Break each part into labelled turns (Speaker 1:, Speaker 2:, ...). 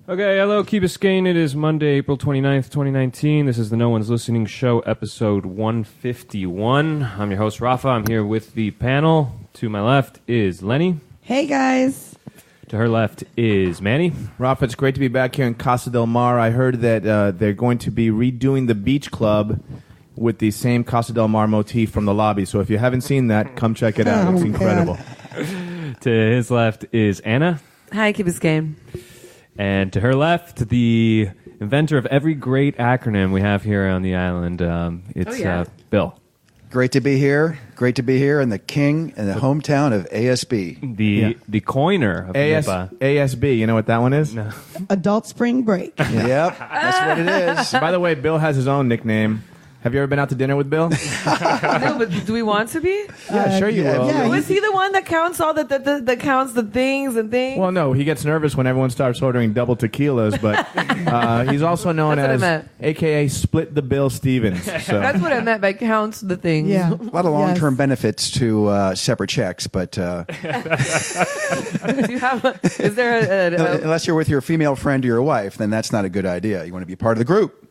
Speaker 1: Okay, hello, Key Biscayne. It is Monday, April 29th, 2019. This is the No One's Listening Show, episode 151. I'm your host, Rafa. I'm here with the panel. To my left is Lenny.
Speaker 2: Hey, guys.
Speaker 1: To her left is Manny.
Speaker 3: Rafa, it's great to be back here in Casa del Mar. I heard that they're going to be redoing the beach club with the same Casa del Mar motif from the lobby. So if you haven't seen that, come check it out. It's incredible.
Speaker 1: To his left is Anna.
Speaker 4: Hi, Key Biscayne.
Speaker 1: And to her left, the inventor of every great acronym we have here on the island. It's Bill.
Speaker 5: Great to be here. Great to be here in the king and the hometown of ASB.
Speaker 1: The coiner of NIPA.
Speaker 3: ASB, you know what that one is?
Speaker 1: No.
Speaker 2: Adult Spring Break.
Speaker 5: Yep, that's what it is.
Speaker 3: By the way, Bill has his own nickname. Have you ever been out to dinner with Bill?
Speaker 4: No, but do we want to be?
Speaker 3: Yeah, sure you will.
Speaker 2: yeah.
Speaker 4: Was he the one that counts all that counts the things and things?
Speaker 3: Well, no, he gets nervous when everyone starts ordering double tequilas, but he's also known
Speaker 4: That's what I
Speaker 3: as,
Speaker 4: meant.
Speaker 3: a.k.a. Split the Bill Stevens. So.
Speaker 4: That's what I meant by counts the things.
Speaker 2: Yeah.
Speaker 5: A lot of long-term benefits to separate checks, but
Speaker 4: Do you have? Is there a
Speaker 5: unless you're with your female friend or your wife, then that's not a good idea. You want to be part of the group.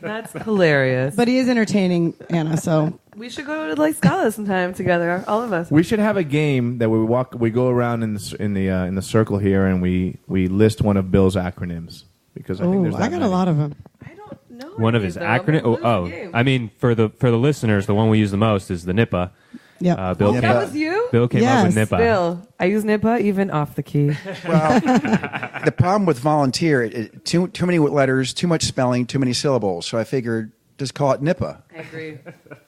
Speaker 4: That's hilarious.
Speaker 2: But he is entertaining, Anna, so.
Speaker 4: We should go to Scala sometime together, all of us.
Speaker 3: We should have a game that we go around in the circle here, and we list one of Bill's acronyms because I think there's
Speaker 2: I got a lot of them.
Speaker 4: I don't know.
Speaker 1: One of his acronyms. I mean, for the listeners, the one we use the most is the NIPA.
Speaker 2: Yeah.
Speaker 1: Bill
Speaker 5: Yeah,
Speaker 1: came,
Speaker 4: That was you?
Speaker 1: Bill came up with
Speaker 2: Yes.
Speaker 1: NIPA.
Speaker 4: Bill, I use NIPA even off the key.
Speaker 5: Well, the problem with volunteer, too many letters, too much spelling, too many syllables. So I figured just call it NIPA.
Speaker 4: I agree.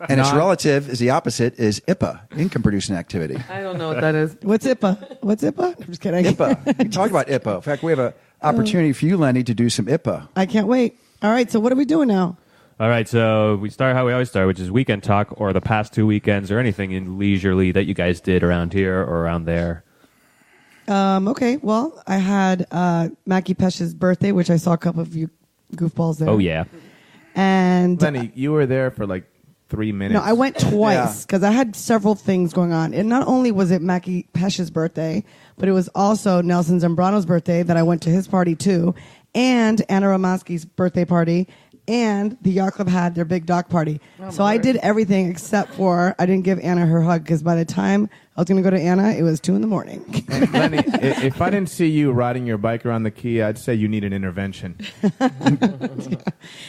Speaker 5: And its relative is the opposite, is IPA, income-producing activity.
Speaker 4: I don't know what that is.
Speaker 2: What's IPA? What's IPA? I'm just kidding.
Speaker 5: IPA. We talk about IPA. In fact, we have an opportunity for you, Lenny, to do some IPA.
Speaker 2: I can't wait. All right, so what are we doing now?
Speaker 1: All right, so we start how we always start, which is weekend talk or the past 2 weekends or anything in leisurely that you guys did around here or around there.
Speaker 2: Okay, well, I had Mackie Pesh's birthday, which I saw a couple of you goofballs there.
Speaker 1: Oh, yeah.
Speaker 2: And
Speaker 3: Lenny, you were there for like 3 minutes.
Speaker 2: no, I went twice because I had several things going on. And not only was it Mackie Pesh's birthday, but it was also Nelson Zambrano's birthday that I went to his party too, and Anna Romaski's birthday party, and the Yacht Club had their big dock party. So I did everything except for I didn't give Anna her hug because by the time I was going to go to Anna, it was 2 a.m.
Speaker 3: And Lenny, if I didn't see you riding your bike around the key, I'd say you need an intervention.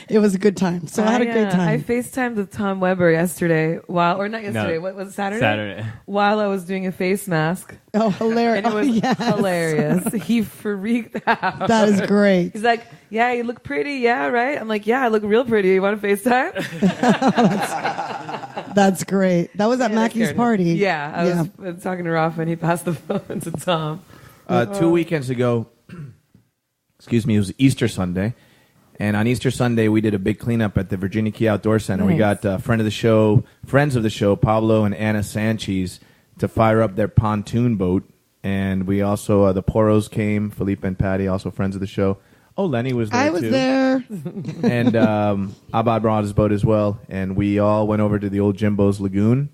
Speaker 2: It was a good time. So I had a great time.
Speaker 4: I FaceTimed with Tom Weber yesterday not yesterday, what was it, Saturday?
Speaker 1: Saturday.
Speaker 4: While I was doing a face mask.
Speaker 2: Oh, hilarious.
Speaker 4: And it was
Speaker 2: yes.
Speaker 4: hilarious. He freaked out.
Speaker 2: That is great.
Speaker 4: He's like, yeah, you look pretty. Yeah, right? I'm like, yeah, I look real pretty. You want to FaceTime?
Speaker 2: That's great. That was at Mackie's party.
Speaker 4: Yeah, I was talking to Rafa and he passed the phone to Tom.
Speaker 3: 2 weekends ago, it was Easter Sunday. And on Easter Sunday, we did a big cleanup at the Virginia Key Outdoor Center.
Speaker 2: Nice.
Speaker 3: We got friends of the show, Pablo and Anna Sanchez, to fire up their pontoon boat. And we also, the Poros came, Felipe and Patty, also friends of the show. Oh, Lenny was there,
Speaker 2: I was
Speaker 3: too.
Speaker 2: there.
Speaker 3: And Abad brought his boat as well. And we all went over to the old Jimbo's Lagoon,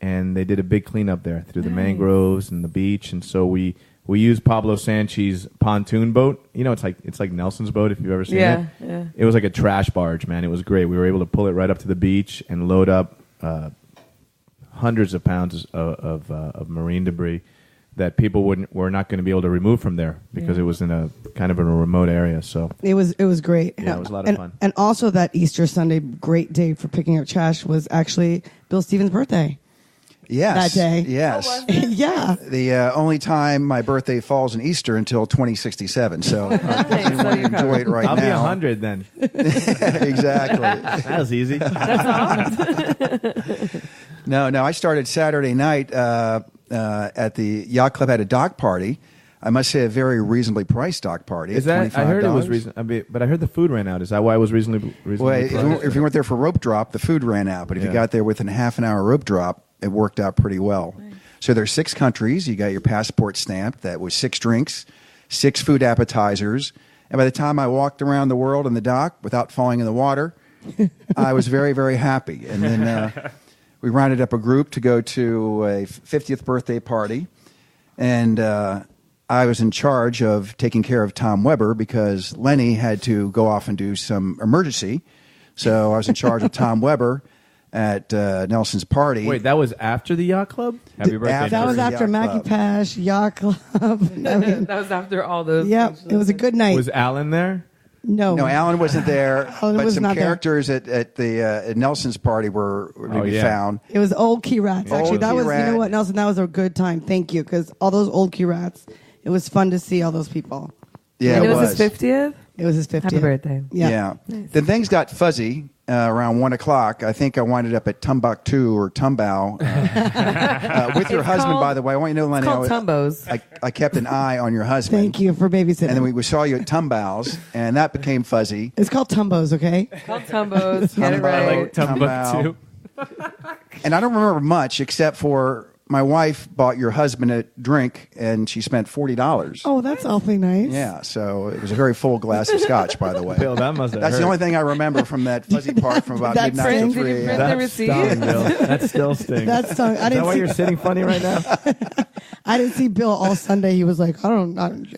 Speaker 3: and they did a big cleanup there through the mangroves and the beach. And so we used Pablo Sanchez's pontoon boat. You know, it's like Nelson's boat, if you've ever seen it.
Speaker 4: Yeah.
Speaker 3: It was like a trash barge, man. It was great. We were able to pull it right up to the beach and load up hundreds of pounds of marine debris that people were not going to be able to remove from there because it was in a kind of a remote area. So
Speaker 2: It was great.
Speaker 3: Yeah, it was a lot of fun.
Speaker 2: And also that Easter Sunday, great day for picking up trash was actually Bill Stevens' birthday.
Speaker 5: Yes.
Speaker 2: That day.
Speaker 5: Yes.
Speaker 4: Oh, was it?
Speaker 2: Yeah.
Speaker 5: The only time my birthday falls in Easter until 2067. So I
Speaker 4: Nice.
Speaker 5: want to enjoy it right
Speaker 3: I'll be
Speaker 5: now.
Speaker 3: 100 then.
Speaker 5: Exactly.
Speaker 3: That was easy.
Speaker 5: No, I started Saturday night at the Yacht Club, had a dock party. I must say a very reasonably priced dock party.
Speaker 3: Is
Speaker 5: at
Speaker 3: that? I heard it was
Speaker 5: $25.
Speaker 3: reasonable, but I heard the food ran out. Is that why it was reasonably
Speaker 5: Well,
Speaker 3: priced?
Speaker 5: if you went there for rope drop, the food ran out. But if you got there within half an hour rope drop, it worked out pretty well. Nice. So there's 6 countries. You got your passport stamped. That was 6 drinks, 6 food appetizers. And by the time I walked around the world in the dock without falling in the water, I was very, very happy. And then we rounded up a group to go to a 50th birthday party. And I was in charge of taking care of Tom Weber because Lenny had to go off and do some emergency. So I was in charge of Tom Weber at Nelson's party.
Speaker 3: Wait, that was after the yacht club?
Speaker 1: Happy birthday.
Speaker 5: After
Speaker 2: That was
Speaker 5: the
Speaker 2: after
Speaker 5: yacht
Speaker 2: Mackie
Speaker 5: club.
Speaker 2: Pash, Yacht Club. I mean,
Speaker 4: That was after all those.
Speaker 2: yep, it was a good night.
Speaker 3: Was Alan there?
Speaker 2: No,
Speaker 5: No, Alan wasn't there,
Speaker 2: Alan
Speaker 5: but
Speaker 2: was
Speaker 5: some
Speaker 2: not there.
Speaker 5: characters at Nelson's party were to be
Speaker 3: yeah.
Speaker 5: found.
Speaker 2: It was old Key Rats.
Speaker 5: Old
Speaker 2: Actually, that
Speaker 5: Key
Speaker 2: was, you
Speaker 5: Rat.
Speaker 2: know what, Nelson, that was a good time. Thank you. Because all those old Key Rats, it was fun to see all those people.
Speaker 5: Yeah,
Speaker 4: And
Speaker 5: it
Speaker 4: it was
Speaker 5: was.
Speaker 4: his 50th.
Speaker 2: It was his 50th.
Speaker 4: Happy birthday.
Speaker 2: Yeah.
Speaker 5: Then things got fuzzy around 1 o'clock. I think I winded up at Timbuktu or Tumbao with your
Speaker 4: It's
Speaker 5: husband,
Speaker 4: called-
Speaker 5: by the way. I want you to know, Lenny,
Speaker 4: It's called Tumbos.
Speaker 5: I kept an eye on your husband.
Speaker 2: Thank you for babysitting.
Speaker 5: And then we saw you at Tumbao's, and that became fuzzy.
Speaker 2: It's called Tumbos, okay?
Speaker 4: It's called Tumbos. Get it
Speaker 5: Tumbo.
Speaker 4: right.
Speaker 3: Like Timbuktu.
Speaker 5: And I don't remember much except for my wife bought your husband a drink, and she spent $40.
Speaker 2: Oh, that's awfully nice.
Speaker 5: Yeah, so it was a very full glass of scotch, by the way.
Speaker 3: Bill, that must have
Speaker 5: That's
Speaker 3: hurt.
Speaker 5: the only thing I remember from that fuzzy part from about
Speaker 2: That's
Speaker 5: midnight
Speaker 2: print.
Speaker 5: to
Speaker 4: Did you
Speaker 5: 3
Speaker 4: print
Speaker 5: a.m.
Speaker 4: the
Speaker 3: That
Speaker 4: receipt?
Speaker 3: stung, Bill. That still stings.
Speaker 2: That's so, I
Speaker 3: Is that
Speaker 2: didn't
Speaker 3: why
Speaker 2: see.
Speaker 3: you're sitting funny right now?
Speaker 2: I didn't see Bill all Sunday. He was like,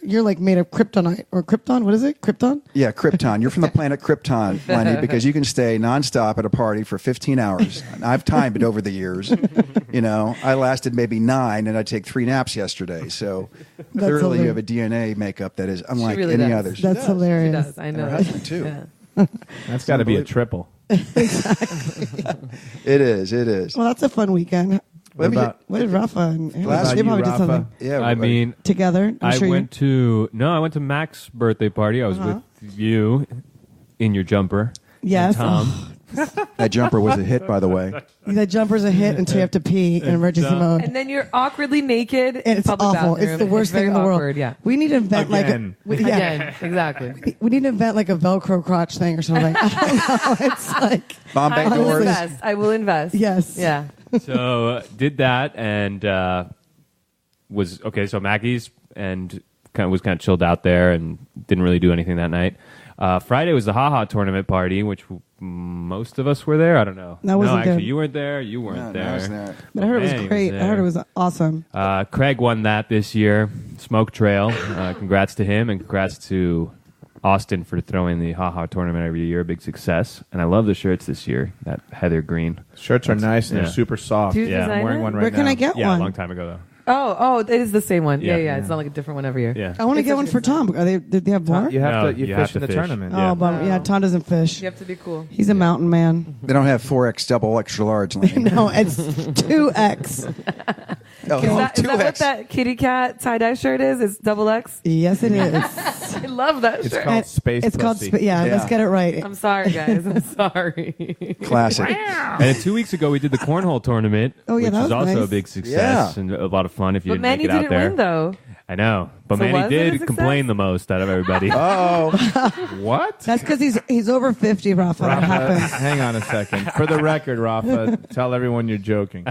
Speaker 2: you're like made of kryptonite or Krypton. What is it? Krypton?
Speaker 5: Yeah, Krypton. You're from the planet Krypton, Lenny, because you can stay nonstop at a party for 15 hours. And I've timed it over the years. You know, I lasted maybe 9, and I take 3 naps yesterday. So clearly you have a DNA makeup that is unlike
Speaker 4: really
Speaker 5: any
Speaker 4: does.
Speaker 5: others.
Speaker 2: That's
Speaker 4: She
Speaker 2: hilarious.
Speaker 4: does. I know.
Speaker 5: And her husband, too.
Speaker 4: Yeah.
Speaker 3: That's got to be a triple.
Speaker 5: It is. It is.
Speaker 2: Well, that's a fun weekend.
Speaker 5: Let me
Speaker 3: about-
Speaker 2: What did Rafa and
Speaker 5: Last-
Speaker 2: they probably did
Speaker 3: Rafa?
Speaker 2: something
Speaker 5: Yeah,
Speaker 1: I mean,
Speaker 2: together? I'm
Speaker 1: I
Speaker 2: sure
Speaker 1: went to Mac's birthday party. I was with you in your jumper.
Speaker 2: Yes.
Speaker 1: And Tom.
Speaker 5: that jumper was a hit, by the way.
Speaker 2: That jumper's a hit until you have to pee in emergency mode.
Speaker 4: And then you're awkwardly naked in
Speaker 2: And it's
Speaker 4: public
Speaker 2: awful.
Speaker 4: bathroom.
Speaker 2: It's the worst
Speaker 4: very
Speaker 2: thing in the world.
Speaker 4: awkward, Yeah.
Speaker 2: We need to invent
Speaker 3: Again.
Speaker 2: like a, yeah.
Speaker 4: Again, exactly.
Speaker 2: We need to invent like a Velcro crotch thing or something. I don't know. It's like
Speaker 5: Bombay
Speaker 4: I will
Speaker 5: doors.
Speaker 4: invest. I will invest.
Speaker 2: yes.
Speaker 4: Yeah.
Speaker 1: So did that and was okay. So Mackey's and was kind of chilled out there and didn't really do anything that night. Friday was the Haha tournament party, which most of us were there. I don't know.
Speaker 2: I wasn't
Speaker 1: no, actually,
Speaker 2: there.
Speaker 1: you weren't there. You weren't
Speaker 5: No,
Speaker 1: there.
Speaker 5: I was there.
Speaker 2: But I heard it
Speaker 1: Man,
Speaker 2: was
Speaker 1: he
Speaker 2: great. I heard it
Speaker 1: there.
Speaker 2: was awesome.
Speaker 1: Craig won that this year. Smoke Trail. Congrats to him and congrats to Austin for throwing the Haha tournament every year. Big success. And I love the shirts this year. That heather green.
Speaker 3: Shirts are nice and
Speaker 1: yeah.
Speaker 3: they're super soft.
Speaker 4: Do you
Speaker 1: Yeah,
Speaker 3: I'm
Speaker 4: design
Speaker 3: wearing
Speaker 4: it?
Speaker 3: one right
Speaker 2: Where
Speaker 3: now.
Speaker 2: can I get
Speaker 1: Yeah,
Speaker 2: one?
Speaker 1: a long time ago though.
Speaker 4: Oh, it is the same one.
Speaker 1: Yeah.
Speaker 4: Yeah. It's not like a different one every year.
Speaker 1: Yeah.
Speaker 2: I want to
Speaker 4: It's
Speaker 2: get
Speaker 4: such
Speaker 2: one
Speaker 4: a
Speaker 2: for
Speaker 4: good sign.
Speaker 2: Tom. Did they have more?
Speaker 3: You have
Speaker 1: No,
Speaker 3: to you
Speaker 1: you
Speaker 3: fish
Speaker 1: have
Speaker 3: in
Speaker 1: to
Speaker 3: the
Speaker 1: fish.
Speaker 3: tournament.
Speaker 2: Oh,
Speaker 1: Yeah.
Speaker 2: bummer. Yeah, Tom doesn't fish.
Speaker 4: You have to be cool.
Speaker 2: He's a mountain man.
Speaker 5: They don't have 4X double extra large. Lenny.
Speaker 2: No, it's 2X.
Speaker 5: Oh,
Speaker 4: Is that
Speaker 5: 2X.
Speaker 4: what that kitty cat tie-dye shirt is? It's double X?
Speaker 2: Yes, it is.
Speaker 4: I love that
Speaker 3: It's
Speaker 4: shirt.
Speaker 3: called Space
Speaker 2: It's called
Speaker 3: Pussy.
Speaker 2: yeah.
Speaker 5: Yeah.
Speaker 2: Let's get it right.
Speaker 4: I'm sorry, guys. I'm sorry.
Speaker 5: Classic.
Speaker 1: And 2 weeks ago, we did the cornhole tournament,
Speaker 2: Oh, yeah,
Speaker 1: which
Speaker 2: that
Speaker 1: was
Speaker 2: was
Speaker 1: also
Speaker 2: nice.
Speaker 1: a big success
Speaker 5: Yeah.
Speaker 1: and a lot of fun if you
Speaker 4: But
Speaker 1: didn't
Speaker 4: Manny
Speaker 1: make it out
Speaker 4: didn't
Speaker 1: there.
Speaker 4: win, though.
Speaker 1: I know, but
Speaker 4: So
Speaker 1: Manny
Speaker 4: was it a
Speaker 1: did
Speaker 4: success?
Speaker 1: complain the most out of everybody.
Speaker 5: Oh,
Speaker 3: What?
Speaker 2: That's because he's over 50, Rafa. That happens.
Speaker 3: Hang on a second. For the record, Rafa, tell everyone you're joking.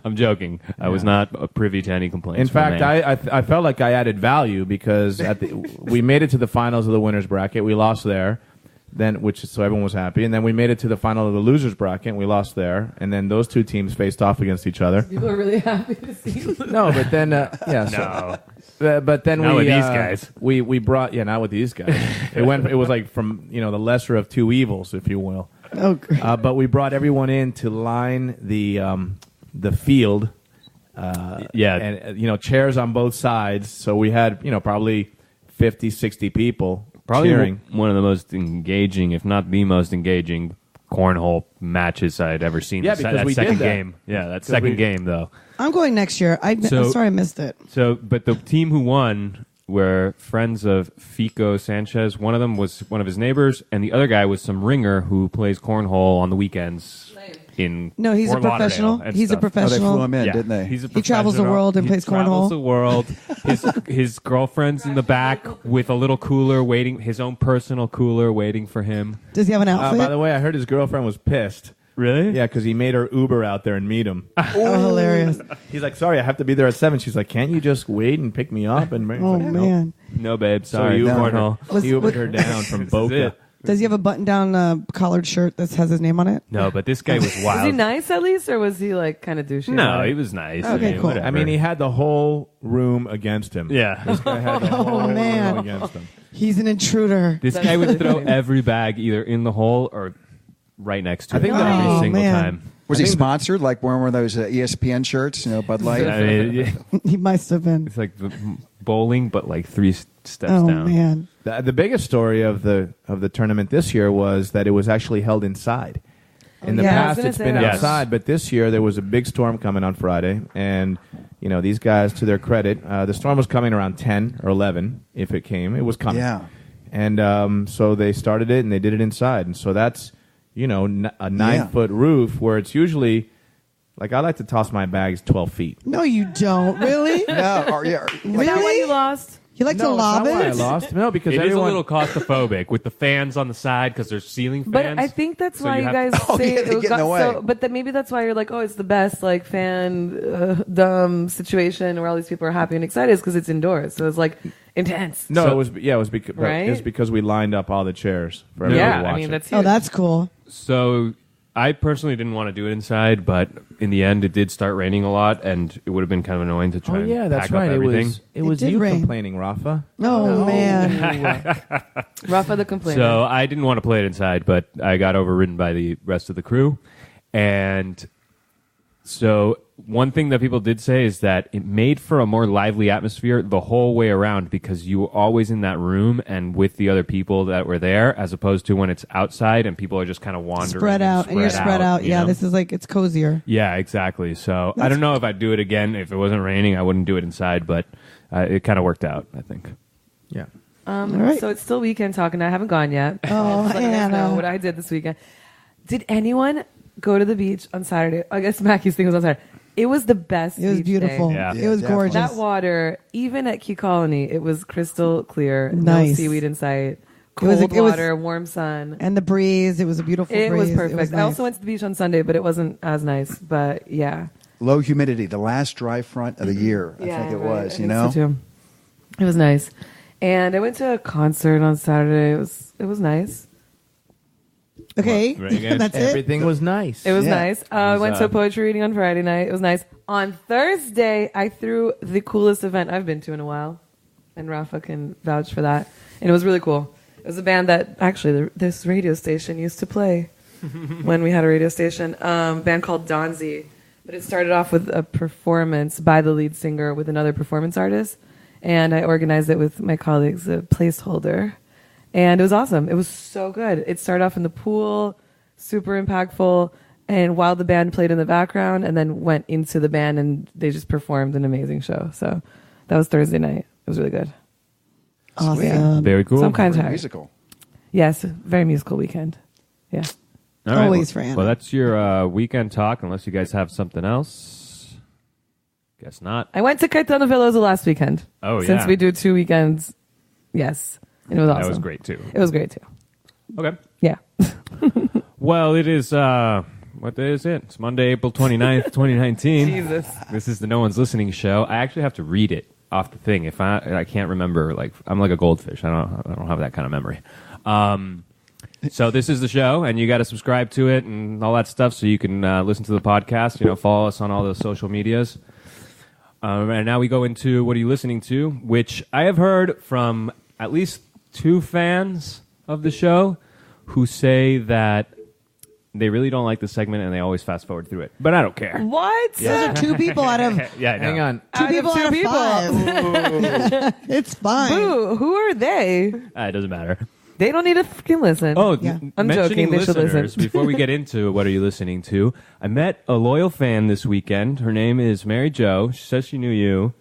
Speaker 1: I'm joking. I was not privy to any complaints.
Speaker 3: In
Speaker 1: from
Speaker 3: fact,
Speaker 1: Manny.
Speaker 3: I felt like I added value because we made it to the finals of the winners bracket. We lost there, so everyone was happy. And then we made it to the final of the losers bracket. And we lost there, and then those two teams faced off against each other.
Speaker 4: People are really happy to see you.
Speaker 3: No, but then yeah,
Speaker 1: no.
Speaker 3: but then
Speaker 1: Not
Speaker 3: we
Speaker 1: with these guys.
Speaker 3: we brought not with these guys. It was like from the lesser of two evils, if you will.
Speaker 2: Oh, great.
Speaker 3: But we brought everyone in to line the field.
Speaker 1: Yeah.
Speaker 3: And chairs on both sides. So we had probably 50, 60 people
Speaker 1: Probably
Speaker 3: cheering.
Speaker 1: one of the most engaging, if not the most engaging, cornhole matches I'd ever seen.
Speaker 3: Yeah, because
Speaker 1: that
Speaker 3: we
Speaker 1: second
Speaker 3: did that.
Speaker 1: game. Yeah, that second
Speaker 3: we-
Speaker 1: game though.
Speaker 2: I'm going next year. I'm sorry I missed it.
Speaker 1: So, but the team who won were friends of Fico Sanchez. One of them was one of his neighbors, and the other guy was some ringer who plays cornhole on the weekends. No,
Speaker 2: he's a professional. He's a
Speaker 5: Oh, they
Speaker 2: professional.
Speaker 5: flew him in, didn't they?
Speaker 1: He's a
Speaker 2: He travels the
Speaker 1: professional.
Speaker 2: world and
Speaker 1: He
Speaker 2: plays
Speaker 1: travels
Speaker 2: cornhole.
Speaker 1: the world. His girlfriend's in the back with a little cooler waiting, his own personal cooler waiting for him.
Speaker 2: Does he have an outfit?
Speaker 3: By the way, I heard his girlfriend was pissed.
Speaker 1: Really?
Speaker 3: Yeah, because he made her Uber out there and meet him.
Speaker 2: Oh, hilarious.
Speaker 3: He's like, sorry, I have to be there at 7. She's like, can't you just wait and pick me up? And
Speaker 2: Oh, man.
Speaker 1: No, babe.
Speaker 3: So
Speaker 1: Sorry,
Speaker 3: he Ubered
Speaker 1: cornhole.
Speaker 3: her, he Ubered her down from
Speaker 1: This is
Speaker 3: Boca.
Speaker 1: it.
Speaker 2: Does he have a button-down collared shirt that has his name on it?
Speaker 1: No, but this guy was
Speaker 4: Was
Speaker 1: wild.
Speaker 4: he nice at least, or was he like kind of douchey?
Speaker 1: No,
Speaker 4: about it?
Speaker 1: he was nice.
Speaker 2: Okay, cool.
Speaker 1: whatever.
Speaker 3: I mean, he had the whole room against him.
Speaker 1: Yeah.
Speaker 3: This guy had the whole
Speaker 2: man.
Speaker 3: room against him.
Speaker 2: He's an intruder.
Speaker 1: This guy would throw every bag either in the hole or right next to
Speaker 3: I
Speaker 1: it
Speaker 3: think
Speaker 1: every
Speaker 2: that-
Speaker 1: single
Speaker 2: Oh, man.
Speaker 1: time.
Speaker 5: Was he sponsored? Like wearing one of those ESPN shirts, Bud Light?
Speaker 1: I mean,
Speaker 2: He must have been.
Speaker 1: it's like bowling, but like 3 steps
Speaker 2: Oh
Speaker 1: down.
Speaker 2: man.
Speaker 3: The biggest story of the tournament this year was that it was actually held inside. In the
Speaker 2: yeah. I
Speaker 4: was
Speaker 3: past,
Speaker 4: gonna
Speaker 3: it's
Speaker 4: say
Speaker 3: been
Speaker 4: that.
Speaker 1: Yes.
Speaker 3: outside, but this year there was a big storm coming on Friday, and these guys, to their credit, the storm was coming around 10 or 11. If it came, it was coming.
Speaker 5: Yeah.
Speaker 3: And so they started it, and they did it inside, and so that's a 9-foot roof where it's usually like I like to toss my bags 12 feet.
Speaker 2: No, you don't. Really?
Speaker 5: No,
Speaker 4: Is that why you lost?
Speaker 2: You like to
Speaker 3: No, it's
Speaker 2: lob
Speaker 3: not why I
Speaker 2: it?
Speaker 3: lost. No, because
Speaker 1: It is a
Speaker 3: everyone.
Speaker 1: little claustrophobic with the fans on the side because there's ceiling fans.
Speaker 4: But I think that's
Speaker 1: So
Speaker 4: why
Speaker 1: you
Speaker 4: you
Speaker 1: have
Speaker 4: guys
Speaker 5: Oh,
Speaker 4: say
Speaker 5: yeah, they
Speaker 4: it
Speaker 5: get in the way.
Speaker 4: so. But then maybe that's why you're like, oh, it's the best like fan dumb situation where all these people are happy and excited because it's indoors, so it's like intense.
Speaker 3: No,
Speaker 1: So-
Speaker 3: it was because
Speaker 4: Right?
Speaker 3: it was because we lined up all the chairs for everybody
Speaker 4: Yeah,
Speaker 3: to watch
Speaker 4: I mean
Speaker 3: it.
Speaker 4: that's huge.
Speaker 2: Oh, that's cool.
Speaker 1: So I personally didn't want to do it inside, but in the end, it did start raining a lot, and it would have been kind of annoying to try and pack up everything.
Speaker 3: It was
Speaker 2: did
Speaker 3: you
Speaker 2: rain.
Speaker 3: complaining, Rafa.
Speaker 2: Oh, man.
Speaker 4: Rafa the complainer.
Speaker 1: So I didn't want to play it inside, but I got overridden by the rest of the crew. And so one thing that people did say is that it made for a more lively atmosphere the whole way around because you were always in that room and with the other people that were there, as opposed to when it's outside and people are just kind of wandering.
Speaker 2: Spread out. And you're spread out.
Speaker 1: you
Speaker 2: Yeah,
Speaker 1: know?
Speaker 2: this is like, it's cozier.
Speaker 1: Yeah, exactly. So I don't know if I'd do it again. If it wasn't raining, I wouldn't do it inside, but it kind of worked out, I think.
Speaker 3: Yeah.
Speaker 2: All right.
Speaker 4: So it's still weekend talking. I haven't gone yet.
Speaker 2: Oh,
Speaker 4: Just letting you guys know
Speaker 2: Hannah.
Speaker 4: what I did this weekend. Did anyone go to the beach on Saturday? I guess Mackie's thing was on Saturday. It was the best.
Speaker 2: It was
Speaker 4: beach
Speaker 2: beautiful.
Speaker 4: day.
Speaker 1: Yeah.
Speaker 2: It was
Speaker 5: Yeah,
Speaker 2: gorgeous.
Speaker 4: That water, even at Key Colony, it was crystal clear.
Speaker 2: Nice.
Speaker 4: No seaweed in sight.
Speaker 2: It was-
Speaker 4: Cold
Speaker 2: it was-
Speaker 4: water, warm sun.
Speaker 2: And the breeze. It was a beautiful
Speaker 4: It was
Speaker 2: breeze.
Speaker 4: perfect. I
Speaker 2: nice.
Speaker 4: also went to the beach on Sunday, but it wasn't as nice. But yeah.
Speaker 5: Low humidity, the last dry front of the year. I think it was,
Speaker 4: I think so too. It was nice. And I went to a concert on Saturday. It was nice.
Speaker 2: Okay.
Speaker 1: What, right again?
Speaker 2: That's it.
Speaker 3: Everything was nice.
Speaker 4: It was
Speaker 5: Yeah.
Speaker 4: nice. I went to a poetry reading on Friday night. It was nice. On Thursday, I threw the coolest event I've been to in a while. And Rafa can vouch for that. And it was really cool. It was a band that actually this radio station used to play when we had a radio station. Band called Donzi. But it started off with a performance by the lead singer with another performance artist. And I organized it with my colleagues, a placeholder. And it was awesome. It was so good. It started off in the pool, super impactful. And while the band played in the background and then went into the band and they just performed an amazing show. So that was Thursday night. It was really good.
Speaker 2: Awesome.
Speaker 1: Very cool.
Speaker 4: So I'm kind of
Speaker 5: Very
Speaker 4: tired.
Speaker 5: musical.
Speaker 4: Yes, very musical weekend. Yeah.
Speaker 1: All right.
Speaker 2: Always for Anna.
Speaker 1: Well, that's your weekend talk, unless you guys have something else. Guess not.
Speaker 4: I went to Caetano Veloso last weekend.
Speaker 1: Oh,
Speaker 4: Since
Speaker 1: yeah.
Speaker 4: we do 2 weekends. Yes. And it was awesome.
Speaker 1: That was great, too.
Speaker 4: It was great too.
Speaker 1: Okay.
Speaker 4: Yeah.
Speaker 1: Well, it is, what day is it? It's Monday, April 29th, 2019.
Speaker 4: Jesus.
Speaker 1: This is the No One's Listening show. I actually have to read it off the thing. If I can't remember, like, I'm like a goldfish. I don't have that kind of memory. So this is the show, and you got to subscribe to it and all that stuff so you can listen to the podcast. Follow us on all the social medias. And now we go into what are you listening to, which I have heard from at least 2 fans of the show who say that they really don't like the segment and they always fast forward through it. But I don't care.
Speaker 4: What?
Speaker 2: Those are 2 people out of
Speaker 1: Yeah, I know.
Speaker 3: Hang on.
Speaker 2: 2
Speaker 4: Out of
Speaker 2: people
Speaker 4: 2
Speaker 2: out of
Speaker 4: people.
Speaker 2: 5. It's fine.
Speaker 4: Who are they?
Speaker 1: It doesn't matter.
Speaker 4: They don't need to freaking listen.
Speaker 1: Oh,
Speaker 2: Yeah.
Speaker 4: I'm
Speaker 1: mentioning
Speaker 4: joking. They should
Speaker 1: listeners,
Speaker 4: listen.
Speaker 1: before we get into what are you listening to, I met a loyal fan this weekend. Her name is Mary Jo. She says she knew you,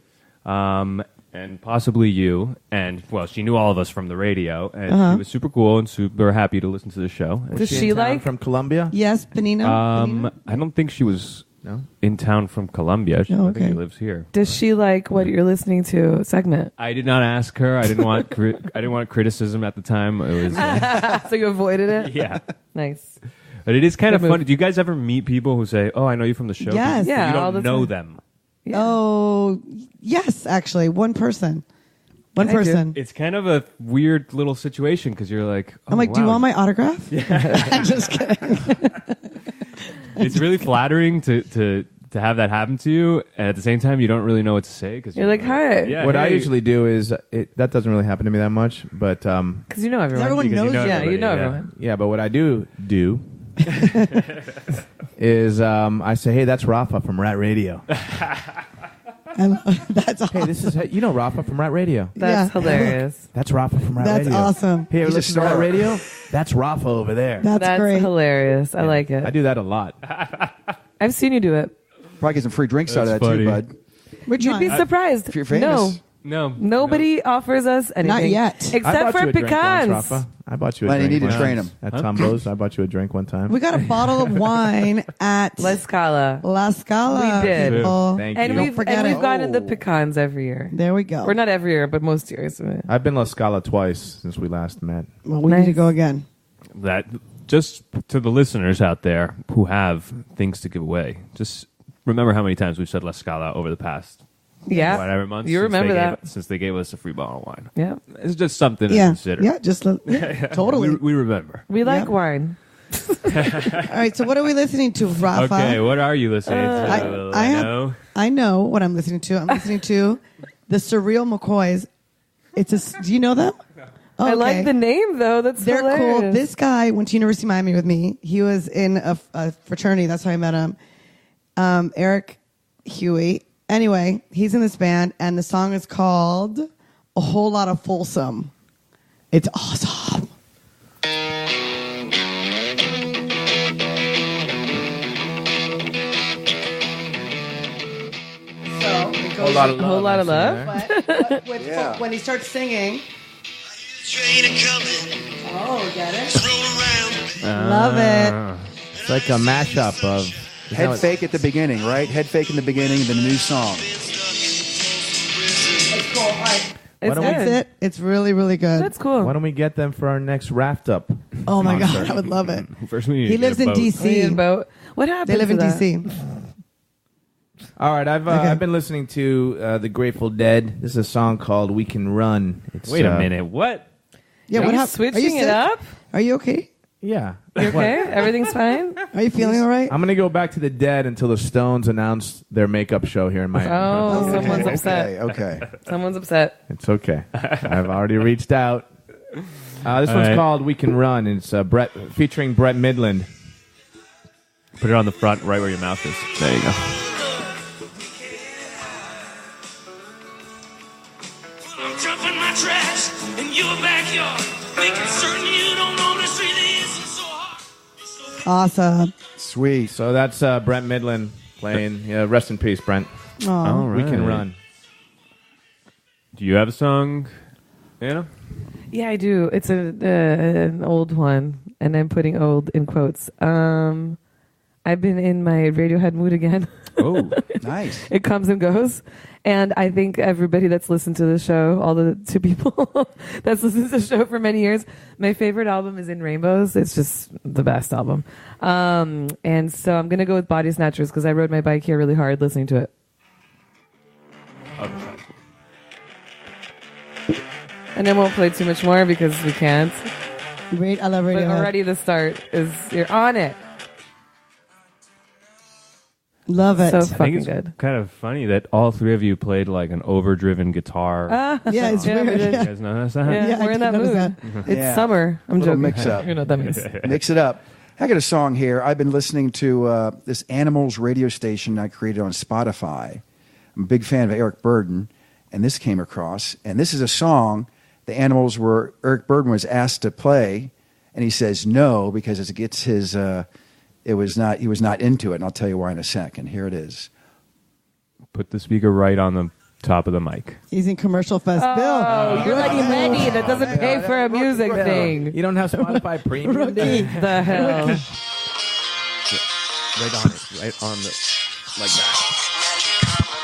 Speaker 1: and possibly you, and well, she knew all of us from the radio, and she was super cool and super happy to listen to the show. And
Speaker 4: Does
Speaker 3: in
Speaker 4: she
Speaker 3: town
Speaker 4: like?
Speaker 3: from Colombia?
Speaker 2: Yes, Benino? Benino?
Speaker 1: I don't think she was
Speaker 3: No.
Speaker 1: in town from Colombia.
Speaker 2: Oh,
Speaker 1: I think
Speaker 2: okay.
Speaker 1: she lives here.
Speaker 4: Does she like what you're listening to segment?
Speaker 1: I did not ask her. I didn't want I didn't want criticism at the time. It was
Speaker 4: So you avoided it?
Speaker 1: yeah.
Speaker 4: Nice.
Speaker 1: But it is kind of
Speaker 4: Good
Speaker 1: funny.
Speaker 4: move.
Speaker 1: Do you guys ever meet people who say, "Oh, I know you from the show"?
Speaker 2: Yes.
Speaker 1: But
Speaker 4: Yeah,
Speaker 1: you
Speaker 4: all
Speaker 1: don't
Speaker 4: the
Speaker 1: know
Speaker 4: time.
Speaker 1: them.
Speaker 4: Yeah.
Speaker 2: Oh, yes, actually. One person. One
Speaker 4: I do.
Speaker 2: person.
Speaker 1: It's kind of a weird little situation because you're like, oh,
Speaker 2: I'm like, do you
Speaker 1: wow.
Speaker 2: want my autograph? I'm just kidding.
Speaker 1: It's really flattering to have that happen to you, and at the same time, you don't really know what to say because
Speaker 4: You're like, hi.
Speaker 1: Yeah,
Speaker 3: What I
Speaker 1: hey.
Speaker 3: usually do is that doesn't really happen to me that much, but
Speaker 4: Because you know everyone.
Speaker 2: Everyone
Speaker 1: Because you
Speaker 2: knows
Speaker 1: know
Speaker 2: you.
Speaker 4: Yeah, you know
Speaker 1: everybody,
Speaker 4: everyone.
Speaker 3: yeah. But what I do is I say, hey, that's Rafa from Rat Radio.
Speaker 2: That's awesome.
Speaker 3: Hey, this is Rafa from Rat Radio.
Speaker 4: That's
Speaker 2: Yeah.
Speaker 4: hilarious.
Speaker 3: That's Rafa from Rat
Speaker 2: That's
Speaker 3: Radio.
Speaker 2: awesome.
Speaker 3: Hey, ever
Speaker 5: He's a
Speaker 3: listen to Rat
Speaker 5: star.
Speaker 3: Radio? That's Rafa over there.
Speaker 2: That's great.
Speaker 4: hilarious. I like it.
Speaker 3: I do that a lot.
Speaker 4: I've seen you do it.
Speaker 5: Probably get some free drinks out of that
Speaker 1: That's
Speaker 5: too,
Speaker 1: funny.
Speaker 5: bud.
Speaker 2: We're
Speaker 4: You'd be
Speaker 2: trying.
Speaker 4: surprised.
Speaker 5: If you're famous.
Speaker 1: No,
Speaker 4: Nobody offers us anything.
Speaker 2: Not yet.
Speaker 3: I
Speaker 4: Except
Speaker 3: bought
Speaker 4: for
Speaker 3: you a drink once,
Speaker 4: pecans.
Speaker 3: Rafa. I bought you a
Speaker 5: Lenny,
Speaker 3: drink
Speaker 5: you need to
Speaker 3: once.
Speaker 5: train him.
Speaker 3: At Tumbo's, I bought you a drink one time.
Speaker 2: We got a bottle of wine at
Speaker 4: La Scala.
Speaker 2: La Scala.
Speaker 4: We did.
Speaker 2: people.
Speaker 3: Thank
Speaker 4: And
Speaker 3: you.
Speaker 2: Don't
Speaker 4: we've
Speaker 2: forget it.
Speaker 4: gotten the pecans every year.
Speaker 2: There we go.
Speaker 4: Or not every year, but most years.
Speaker 3: I've been La Scala twice since we last met.
Speaker 2: Well, we
Speaker 4: Nice.
Speaker 2: need to go again.
Speaker 1: that just to the listeners out there who have things to give away. Just remember how many times we've said La Scala over the past whatever months.
Speaker 4: You remember that.
Speaker 1: since they gave us a free bottle of wine.
Speaker 4: Yeah.
Speaker 1: It's just something to
Speaker 2: Yeah.
Speaker 1: consider.
Speaker 2: Yeah, totally.
Speaker 1: We remember.
Speaker 4: We like
Speaker 2: Yeah.
Speaker 4: wine.
Speaker 2: All right, so what are we listening to, Rafa?
Speaker 1: Okay, what are you listening to?
Speaker 2: I know what I'm listening to. I'm listening to the Surreal McCoys. Do you know them? Oh,
Speaker 4: I
Speaker 2: okay.
Speaker 4: like the name, though. That's
Speaker 2: They're
Speaker 4: hilarious.
Speaker 2: cool. This guy went to University of Miami with me. He was in a fraternity. That's how I met him. Eric Huey. Anyway, he's in this band, and the song is called A Whole Lot of Folsom. It's awesome. So it goes
Speaker 4: A whole lot of love.
Speaker 2: but with
Speaker 5: Yeah.
Speaker 2: when he starts singing. Oh, get it? Love it.
Speaker 3: It's like a mashup of
Speaker 5: Head fake at the beginning, right? Head fake in the beginning, then a new song.
Speaker 2: It's cool. All right.
Speaker 4: It's
Speaker 3: don't
Speaker 2: That's
Speaker 4: good.
Speaker 2: it. It's really, really good.
Speaker 4: That's cool.
Speaker 3: Why don't we get them for our next Raft Up?
Speaker 2: Oh my
Speaker 3: concert?
Speaker 2: God, I would love it.
Speaker 1: First, we need
Speaker 2: He
Speaker 1: to get
Speaker 2: lives
Speaker 1: a
Speaker 2: in
Speaker 1: boat.
Speaker 2: D.C.
Speaker 4: What happened?
Speaker 2: They live
Speaker 4: to
Speaker 2: in
Speaker 4: that?
Speaker 2: D.C.
Speaker 3: All right,
Speaker 2: Okay.
Speaker 3: I've been listening to the Grateful Dead. This is a song called "We Can Run." It's,
Speaker 1: Wait a minute. What?
Speaker 2: Yeah,
Speaker 4: Are
Speaker 2: what
Speaker 4: you
Speaker 2: happened?
Speaker 4: switching it up?
Speaker 2: Are you okay?
Speaker 3: Yeah.
Speaker 4: You okay? Everything's fine?
Speaker 2: Are you feeling all right?
Speaker 3: I'm gonna go back to the Dead until the Stones announce their makeup show here in Miami.
Speaker 4: Oh, someone's upset.
Speaker 5: Okay.
Speaker 4: Someone's upset.
Speaker 3: It's okay. I've already reached out. This one's
Speaker 1: right.
Speaker 3: called "We Can Run." It's featuring Brett Midland.
Speaker 1: Put it on the front, right where your mouth is. There you go.
Speaker 6: I'm jumping my tracks in your backyard, making certain you don't know the street isn't so hard.
Speaker 2: Awesome.
Speaker 5: Sweet.
Speaker 3: So that's Brett Midland playing. Yeah, rest in peace, Brent.
Speaker 2: Aw.
Speaker 1: All
Speaker 3: We can
Speaker 1: right.
Speaker 3: run.
Speaker 1: Do you have a song, Anna?
Speaker 4: Yeah, I do. It's an old one, and I'm putting old in quotes. I've been in my Radiohead mood again.
Speaker 1: Oh,
Speaker 5: Nice.
Speaker 4: It comes and goes. And I think everybody that's listened to the show, all the two people that's listened to the show for many years, my favorite album is In Rainbows. It's just the best album. And so I'm going to go with Body Snatchers because I rode my bike here really hard listening to it. And I won't play too much more because we can't.
Speaker 2: Great. I love
Speaker 4: But
Speaker 2: Radiohead.
Speaker 4: already the start is, you're on it.
Speaker 2: Love it.
Speaker 4: So
Speaker 1: I think
Speaker 4: fucking
Speaker 1: it's
Speaker 4: good.
Speaker 1: kind of funny that all three of you played like an overdriven guitar.
Speaker 2: Yeah, it's
Speaker 4: Yeah, we
Speaker 2: weird.
Speaker 4: did.
Speaker 1: You guys notice that?
Speaker 4: Yeah,
Speaker 2: Yeah, I
Speaker 4: we're in
Speaker 2: did
Speaker 4: that
Speaker 2: notice
Speaker 4: mood. It's
Speaker 5: Yeah.
Speaker 4: summer. I'm
Speaker 5: Little
Speaker 4: joking.
Speaker 5: mix up.
Speaker 4: You know what that means.
Speaker 5: Mix it up. I got a song here. I've been listening to this Animals radio station I created on Spotify. I'm a big fan of Eric Burden, and this came across. And this is a song the Animals were Eric Burden was asked to play, and he says no because it gets his. He was not into it, and I'll tell you why in a second. Here it is.
Speaker 1: Put the speaker right on the top of the mic.
Speaker 2: He's in Commercial Fest.
Speaker 4: Oh,
Speaker 2: Bill.
Speaker 4: you're like Lenny that doesn't pay for a music thing.
Speaker 3: You don't have Spotify Premium?
Speaker 4: The hell.
Speaker 1: Right on it. Right on the... Like that.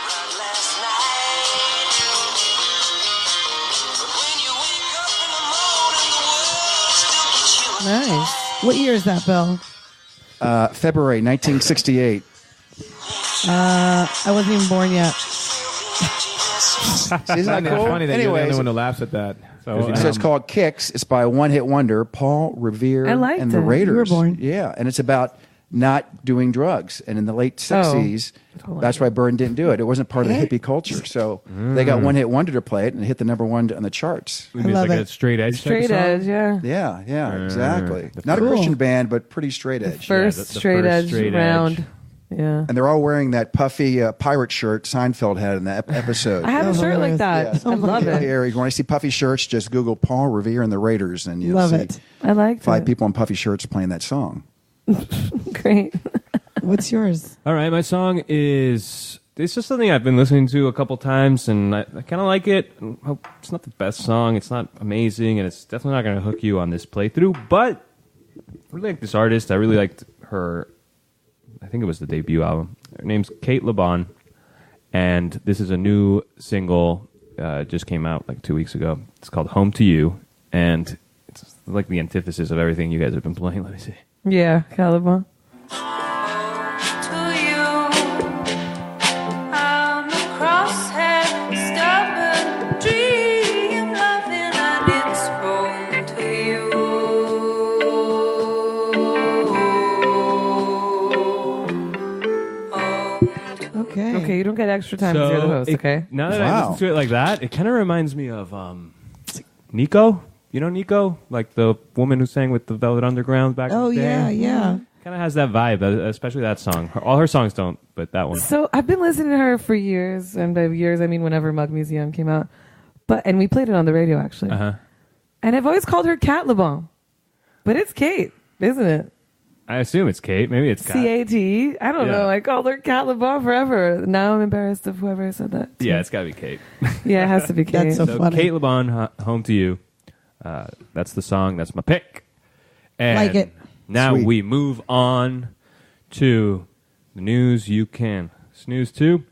Speaker 4: Nice.
Speaker 2: What year is that, Bill?
Speaker 5: February 1968.
Speaker 2: I wasn't even born yet.
Speaker 5: Isn't that
Speaker 3: It's
Speaker 5: cool?
Speaker 3: funny that you're the
Speaker 5: Anyways,
Speaker 3: only one who laughs at that.
Speaker 1: So,
Speaker 5: so it's called Kicks. It's by a one-hit wonder, Paul Revere
Speaker 4: I liked
Speaker 5: and the
Speaker 4: it.
Speaker 5: Raiders.
Speaker 2: You were born.
Speaker 5: Yeah, and it's about not doing drugs. And in the late 60s, that's why Burn didn't do it. It wasn't part of the hippie culture. So they got one-hit wonder to play it, and it hit the number one on the charts.
Speaker 1: I mean,
Speaker 2: love
Speaker 1: like
Speaker 2: it.
Speaker 1: a straight edge.
Speaker 4: Straight edge, yeah.
Speaker 5: Yeah, exactly. Not a
Speaker 2: Cool.
Speaker 5: Christian band, but pretty straight edge.
Speaker 4: First
Speaker 1: the
Speaker 4: straight
Speaker 1: first
Speaker 4: edge
Speaker 1: straight
Speaker 4: round.
Speaker 1: edge.
Speaker 4: Yeah.
Speaker 5: And they're all wearing that puffy pirate shirt Seinfeld had in that episode.
Speaker 4: I have a
Speaker 2: Oh,
Speaker 4: shirt like
Speaker 2: hilarious.
Speaker 4: that. I love
Speaker 5: Yeah,
Speaker 4: it.
Speaker 5: here, you want to see puffy shirts, just Google Paul Revere and the Raiders, and you'll
Speaker 2: Love
Speaker 5: see
Speaker 2: it.
Speaker 4: I like
Speaker 5: 5
Speaker 4: it.
Speaker 5: people in puffy shirts playing that song.
Speaker 4: Great.
Speaker 2: What's yours?
Speaker 1: All right, my song is. It's just something I've been listening to a couple times, and I kind of like it. It's not the best song. It's not amazing, and it's definitely not going to hook you on this playthrough. But I really like this artist. I really liked her. I think it was the debut album. Her name's Kate LeBon, and this is a new single. Just came out like 2 weeks ago. It's called "Home to You," and it's like the antithesis of everything you guys have been playing. Let me see.
Speaker 4: Yeah, Caliban.
Speaker 7: To you, I'm a crosshead, stubborn dream, loving, and it's home to you.
Speaker 2: Okay.
Speaker 4: Okay, you don't get extra time to hear the host, okay?
Speaker 1: Now that I
Speaker 5: Wow.
Speaker 1: listen to it like that, it kind of reminds me of Nico. You know Nico? Like the woman who sang with the Velvet Underground back
Speaker 2: Oh
Speaker 1: in the day?
Speaker 2: yeah, yeah.
Speaker 1: Kind of has that vibe, especially that song. All her songs don't, but that one.
Speaker 4: So I've been listening to her for years, and by years I mean whenever Mug Museum came out. And we played it on the radio actually.
Speaker 1: Uh-huh.
Speaker 4: And I've always called her Cat LeBon. But it's Kate, isn't it?
Speaker 1: I assume it's Kate. Maybe it's Kat.
Speaker 4: C-A-T. I don't
Speaker 1: Yeah.
Speaker 4: know. I called her Cat LeBon forever. Now I'm embarrassed of whoever said that.
Speaker 1: Yeah, it's got to be Kate.
Speaker 4: Yeah, it has to be Kate.
Speaker 2: That's so
Speaker 1: So
Speaker 2: funny.
Speaker 1: Kate LeBon, Home to You. That's the song. That's my pick. And
Speaker 2: Like it.
Speaker 1: now
Speaker 5: Sweet.
Speaker 1: we move on to the news you can snooze to.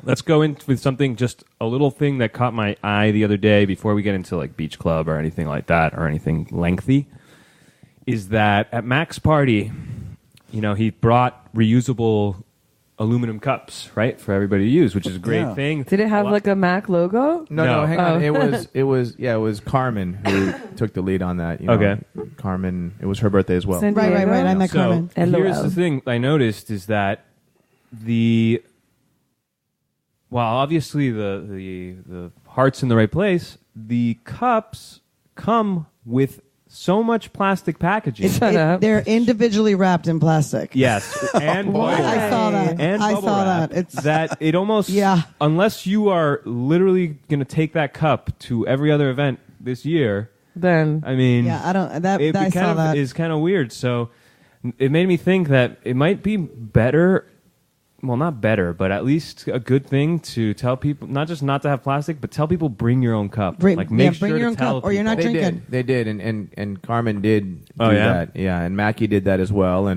Speaker 1: Let's go in with something, just a little thing that caught my eye the other day before we get into like Beach Club or anything like that or anything lengthy, is that at Mac's party, you know, he brought reusable aluminum cups, right, for everybody to use, which is a great
Speaker 5: Yeah.
Speaker 1: thing.
Speaker 4: Did it have like a Mac logo?
Speaker 1: No.
Speaker 3: Hang
Speaker 4: Oh.
Speaker 3: on. It was Carmen who took the lead on that. You know.
Speaker 1: Okay.
Speaker 3: Carmen, it was her birthday as well.
Speaker 4: San
Speaker 2: Right,
Speaker 4: Diego?
Speaker 2: right. I met
Speaker 1: So
Speaker 2: Carmen.
Speaker 1: here's
Speaker 4: LOL.
Speaker 1: the thing I noticed is that while obviously the heart's in the right place, the cups come with so much plastic packaging.
Speaker 4: Shut up.
Speaker 2: They're individually wrapped in plastic.
Speaker 1: Yes, and bubble
Speaker 2: I
Speaker 1: wrap.
Speaker 2: saw that.
Speaker 1: And
Speaker 2: I
Speaker 1: bubble
Speaker 2: saw
Speaker 1: wrap.
Speaker 2: that. It's
Speaker 1: That it almost
Speaker 2: Yeah.
Speaker 1: unless you are literally going to take that cup to every other event this year.
Speaker 4: Then
Speaker 1: I mean,
Speaker 2: yeah. I don't. That
Speaker 1: it
Speaker 2: I
Speaker 1: kind
Speaker 2: saw
Speaker 1: of
Speaker 2: that.
Speaker 1: is kind of weird. So it made me think that it might be better. Well, not better, but at least a good thing to tell people, not just not to have plastic, but tell people bring your own cup.
Speaker 2: Bring-
Speaker 1: like make
Speaker 2: yeah, bring
Speaker 1: sure
Speaker 2: your
Speaker 1: to
Speaker 2: own
Speaker 1: tell
Speaker 2: cup, or you're
Speaker 1: people.
Speaker 2: not drinking.
Speaker 3: They did, and Carmen did do
Speaker 1: Oh, yeah?
Speaker 3: that. Yeah, and Mackie did that as well.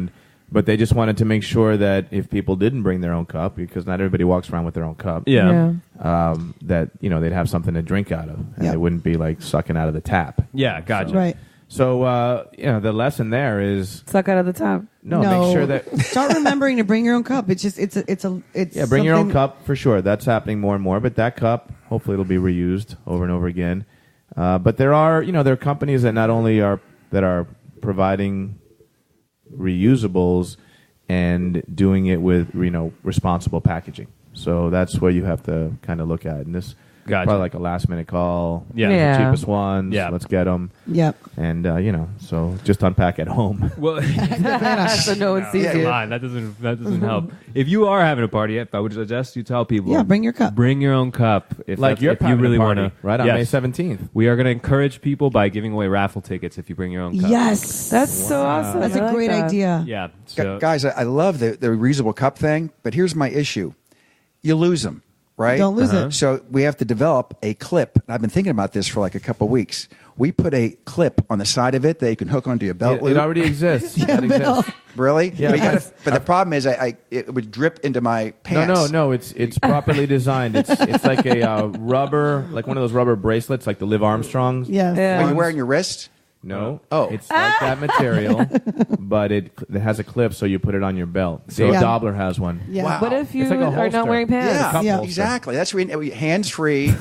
Speaker 3: But they just wanted to make sure that if people didn't bring their own cup, because not everybody walks around with their own cup,
Speaker 1: Yeah.
Speaker 3: that they'd have something to drink out of, and
Speaker 2: Yeah.
Speaker 3: they wouldn't be like sucking out of the tap.
Speaker 1: Yeah, gotcha.
Speaker 2: right.
Speaker 3: So the lesson there is
Speaker 4: suck out of the top.
Speaker 3: make sure that
Speaker 2: Start remembering to bring your own cup. It's just it's
Speaker 3: bring your own
Speaker 2: something-
Speaker 3: cup for sure. That's happening more and more. But that cup, hopefully, it'll be reused over and over again. But there are companies that not only are providing reusables and doing it with responsible packaging. So that's what you have to kind of look at. And this
Speaker 1: Gotcha.
Speaker 3: probably like a last minute call.
Speaker 1: Yeah.
Speaker 4: Yeah.
Speaker 3: The cheapest ones.
Speaker 1: Yeah.
Speaker 3: Let's get them.
Speaker 2: Yep.
Speaker 3: And so just unpack at home.
Speaker 1: Well,
Speaker 4: So no one sees
Speaker 1: come
Speaker 4: you.
Speaker 1: on, that doesn't help. If you are having a party, I would suggest you tell people.
Speaker 2: Yeah, bring your cup.
Speaker 1: Bring your own cup. If
Speaker 3: Like
Speaker 1: that's- if you really want to,
Speaker 3: right on May 17th.
Speaker 1: We are going to encourage people by giving away raffle tickets if you bring your own cup.
Speaker 2: Yes,
Speaker 4: That's so awesome.
Speaker 2: That's
Speaker 4: I
Speaker 2: a
Speaker 4: like
Speaker 2: great
Speaker 4: that.
Speaker 2: idea.
Speaker 1: Yeah. So,
Speaker 5: Guys, I love the reusable cup thing, but here's my issue. You lose them, right?
Speaker 2: Don't lose it.
Speaker 5: So we have to develop a clip. I've been thinking about this for like a couple of weeks. We put a clip on the side of it that you can hook onto your belt
Speaker 3: It
Speaker 5: loop.
Speaker 3: already exists. That exists.
Speaker 5: Really?
Speaker 3: Yeah.
Speaker 5: But the problem is it would drip into my pants.
Speaker 3: No. It's properly designed. It's like a rubber, like one of those rubber bracelets, like the Liv Armstrongs.
Speaker 2: Yes.
Speaker 4: Yeah.
Speaker 5: Are you wearing your wrist?
Speaker 3: No.
Speaker 5: Oh.
Speaker 3: It's like that material, but it has a clip, so you put it on your belt. Dave
Speaker 2: Yeah.
Speaker 3: Dobler has one.
Speaker 2: Yeah.
Speaker 5: Wow.
Speaker 4: What if you
Speaker 3: It's like a
Speaker 4: are
Speaker 3: holster.
Speaker 4: not wearing pants?
Speaker 5: Yeah,
Speaker 3: cup
Speaker 2: Yeah.
Speaker 3: holster.
Speaker 5: exactly. That's hands free.